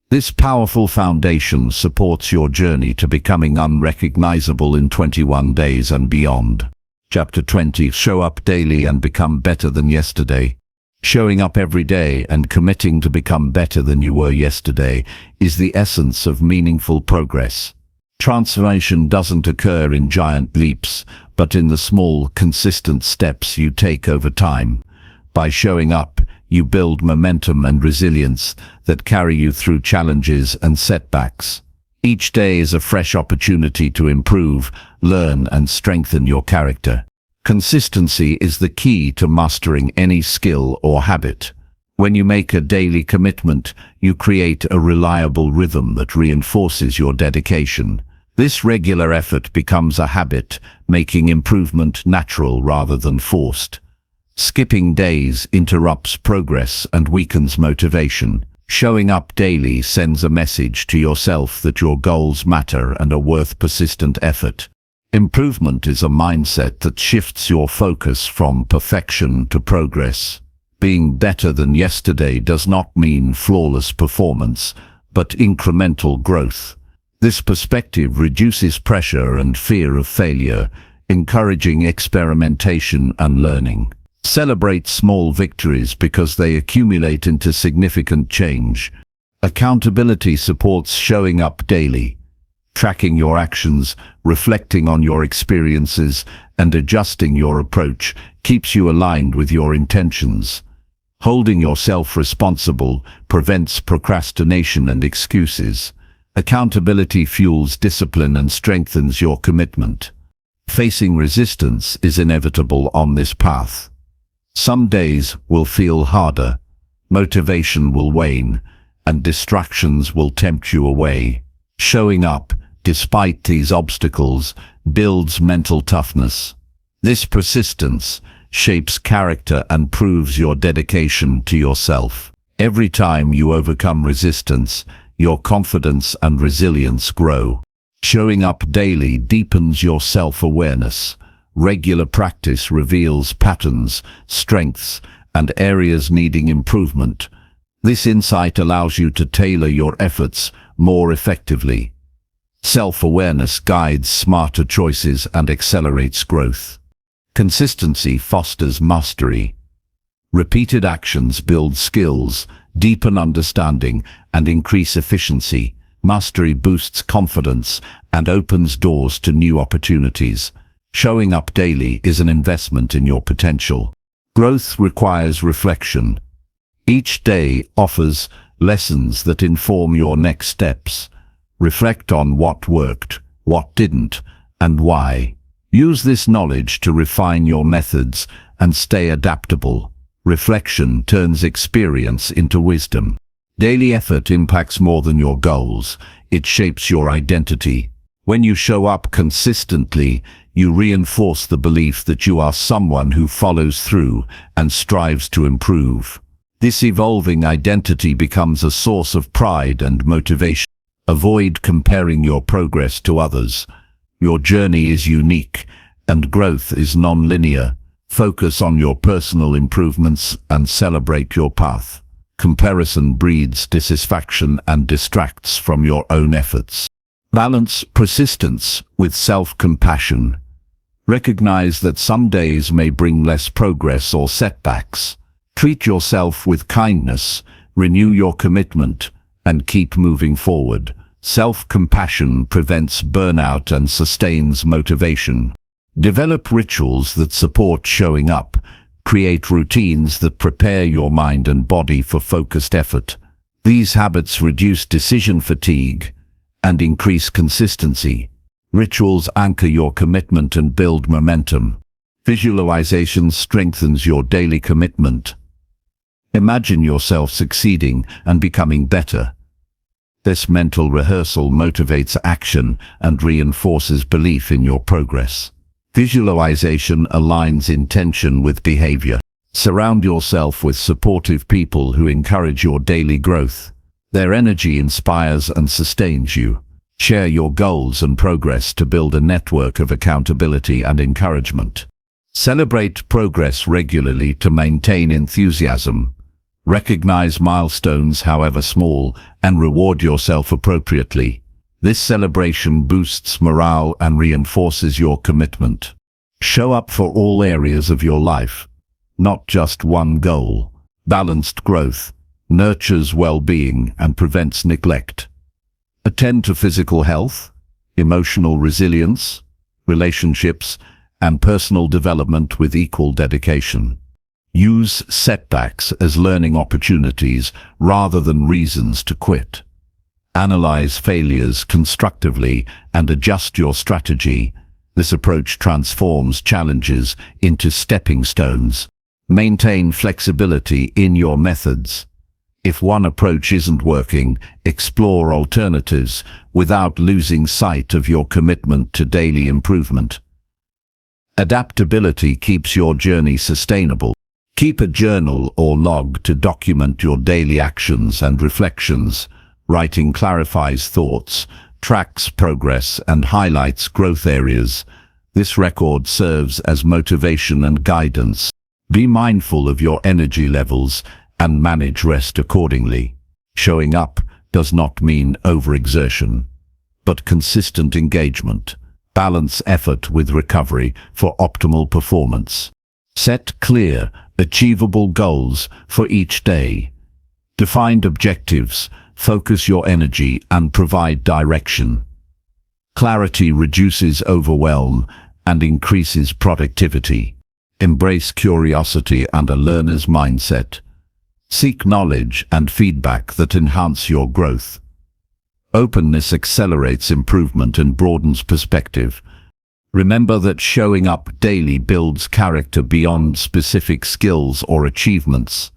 This powerful foundation supports your journey to becoming unrecognizable in 21 days and beyond. Chapter 20. Show up daily and become better than yesterday. Showing up every day and committing to become better than you were yesterday is the essence of meaningful progress. Transformation doesn't occur in giant leaps, but in the small, consistent steps you take over time. By showing up, you build momentum and resilience that carry you through challenges and setbacks. Each day is a fresh opportunity to improve, learn, and strengthen your character. Consistency is the key to mastering any skill or habit. When you make a daily commitment, you create a reliable rhythm that reinforces your dedication. This regular effort becomes a habit, making improvement natural rather than forced. Skipping days interrupts progress and weakens motivation. Showing up daily sends a message to yourself that your goals matter and are worth persistent effort. Improvement is a mindset that shifts your focus from perfection to progress. Being better than yesterday does not mean flawless performance, but incremental growth. This perspective reduces pressure and fear of failure, encouraging experimentation and learning. Celebrate small victories because they accumulate into significant change. Accountability supports showing up daily. Tracking your actions, reflecting on your experiences, and adjusting your approach keeps you aligned with your intentions. Holding yourself responsible prevents procrastination and excuses. Accountability fuels discipline and strengthens your commitment. Facing resistance is inevitable on this path. Some days will feel harder, motivation will wane, and distractions will tempt you away. Showing up, despite these obstacles, builds mental toughness. This persistence shapes character and proves your dedication to yourself. Every time you overcome resistance, your confidence and resilience grow. Showing up daily deepens your self-awareness. Regular practice reveals patterns, strengths, and areas needing improvement. This insight allows you to tailor your efforts more effectively. Self-awareness guides smarter choices and accelerates growth. Consistency fosters mastery. Repeated actions build skills, deepen understanding, and increase efficiency. Mastery boosts confidence and opens doors to new opportunities. Showing up daily is an investment in your potential. Growth requires reflection. Each day offers lessons that inform your next steps. Reflect on what worked, what didn't, and why. Use this knowledge to refine your methods and stay adaptable. Reflection turns experience into wisdom. Daily effort impacts more than your goals. It shapes your identity. When you show up consistently, you reinforce the belief that you are someone who follows through and strives to improve. This evolving identity becomes a source of pride and motivation. Avoid comparing your progress to others. Your journey is unique, and growth is non-linear. Focus on your personal improvements and celebrate your path. Comparison breeds dissatisfaction and distracts from your own efforts. Balance persistence with self-compassion. Recognize that some days may bring less progress or setbacks. Treat yourself with kindness, renew your commitment, and keep moving forward. Self-compassion prevents burnout and sustains motivation. Develop rituals that support showing up. Create routines that prepare your mind and body for focused effort. These habits reduce decision fatigue and increase consistency. Rituals anchor your commitment and build momentum. Visualization strengthens your daily commitment. Imagine yourself succeeding and becoming better. This mental rehearsal motivates action and reinforces belief in your progress. Visualization aligns intention with behavior. Surround yourself with supportive people who encourage your daily growth. Their energy inspires and sustains you. Share your goals and progress to build a network of accountability and encouragement. Celebrate progress regularly to maintain enthusiasm. Recognize milestones, however small, and reward yourself appropriately. This celebration boosts morale and reinforces your commitment. Show up for all areas of your life, not just one goal. Balanced growth nurtures well-being and prevents neglect. Attend to physical health, emotional resilience, relationships, and personal development with equal dedication. Use setbacks as learning opportunities rather than reasons to quit. Analyze failures constructively and adjust your strategy. This approach transforms challenges into stepping stones. Maintain flexibility in your methods. If one approach isn't working, explore alternatives without losing sight of your commitment to daily improvement. Adaptability keeps your journey sustainable. Keep a journal or log to document your daily actions and reflections. Writing clarifies thoughts, tracks progress, and highlights growth areas. This record serves as motivation and guidance. Be mindful of your energy levels and manage rest accordingly. Showing up does not mean overexertion, but consistent engagement. Balance effort with recovery for optimal performance. Set clear, achievable goals for each day. Defined objectives focus your energy and provide direction. Clarity reduces overwhelm and increases productivity. Embrace curiosity and a learner's mindset. Seek knowledge and feedback that enhance your growth. Openness accelerates improvement and broadens perspective. Remember that showing up daily builds character beyond specific skills or achievements.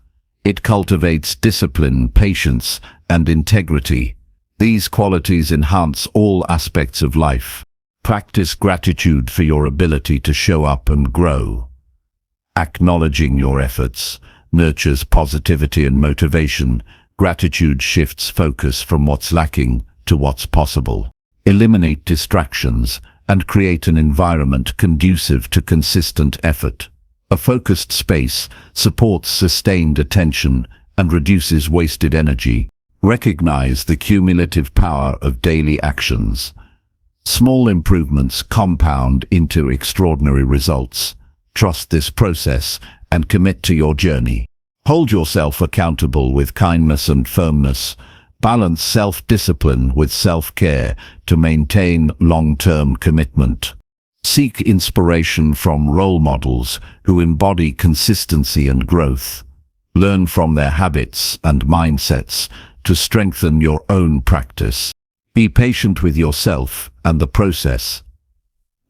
It cultivates discipline, patience, and integrity. These qualities enhance all aspects of life. Practice gratitude for your ability to show up and grow. Acknowledging your efforts nurtures positivity and motivation. Gratitude shifts focus from what's lacking to what's possible. Eliminate distractions and create an environment conducive to consistent effort. A focused space supports sustained attention and reduces wasted energy. Recognize the cumulative power of daily actions. Small improvements compound into extraordinary results. Trust this process and commit to your journey. Hold yourself accountable with kindness and firmness. Balance self-discipline with self-care to maintain long-term commitment. Seek inspiration from role models who embody consistency and growth. Learn from their habits and mindsets to strengthen your own practice. Be patient with yourself and the process.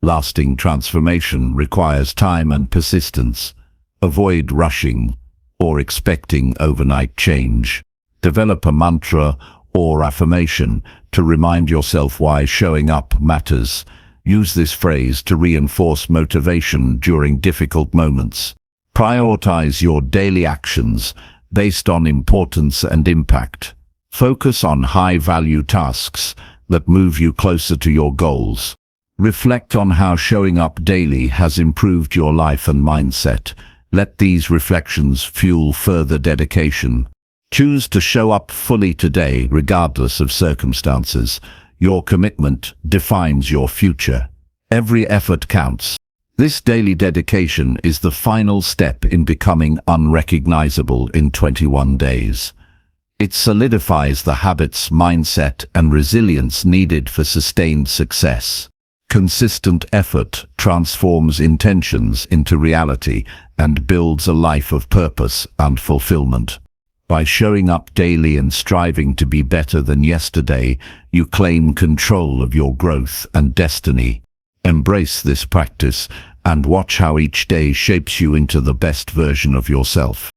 Lasting transformation requires time and persistence. Avoid rushing or expecting overnight change. Develop a mantra or affirmation to remind yourself why showing up matters. Use this phrase to reinforce motivation during difficult moments. Prioritize your daily actions based on importance and impact. Focus on high-value tasks that move you closer to your goals. Reflect on how showing up daily has improved your life and mindset. Let these reflections fuel further dedication. Choose to show up fully today, regardless of circumstances. Your commitment defines your future. Every effort counts. This daily dedication is the final step in becoming unrecognizable in 21 days. It solidifies the habits, mindset, and resilience needed for sustained success. Consistent effort transforms intentions into reality and builds a life of purpose and fulfillment. By showing up daily and striving to be better than yesterday, you claim control of your growth and destiny. Embrace this practice and watch how each day shapes you into the best version of yourself.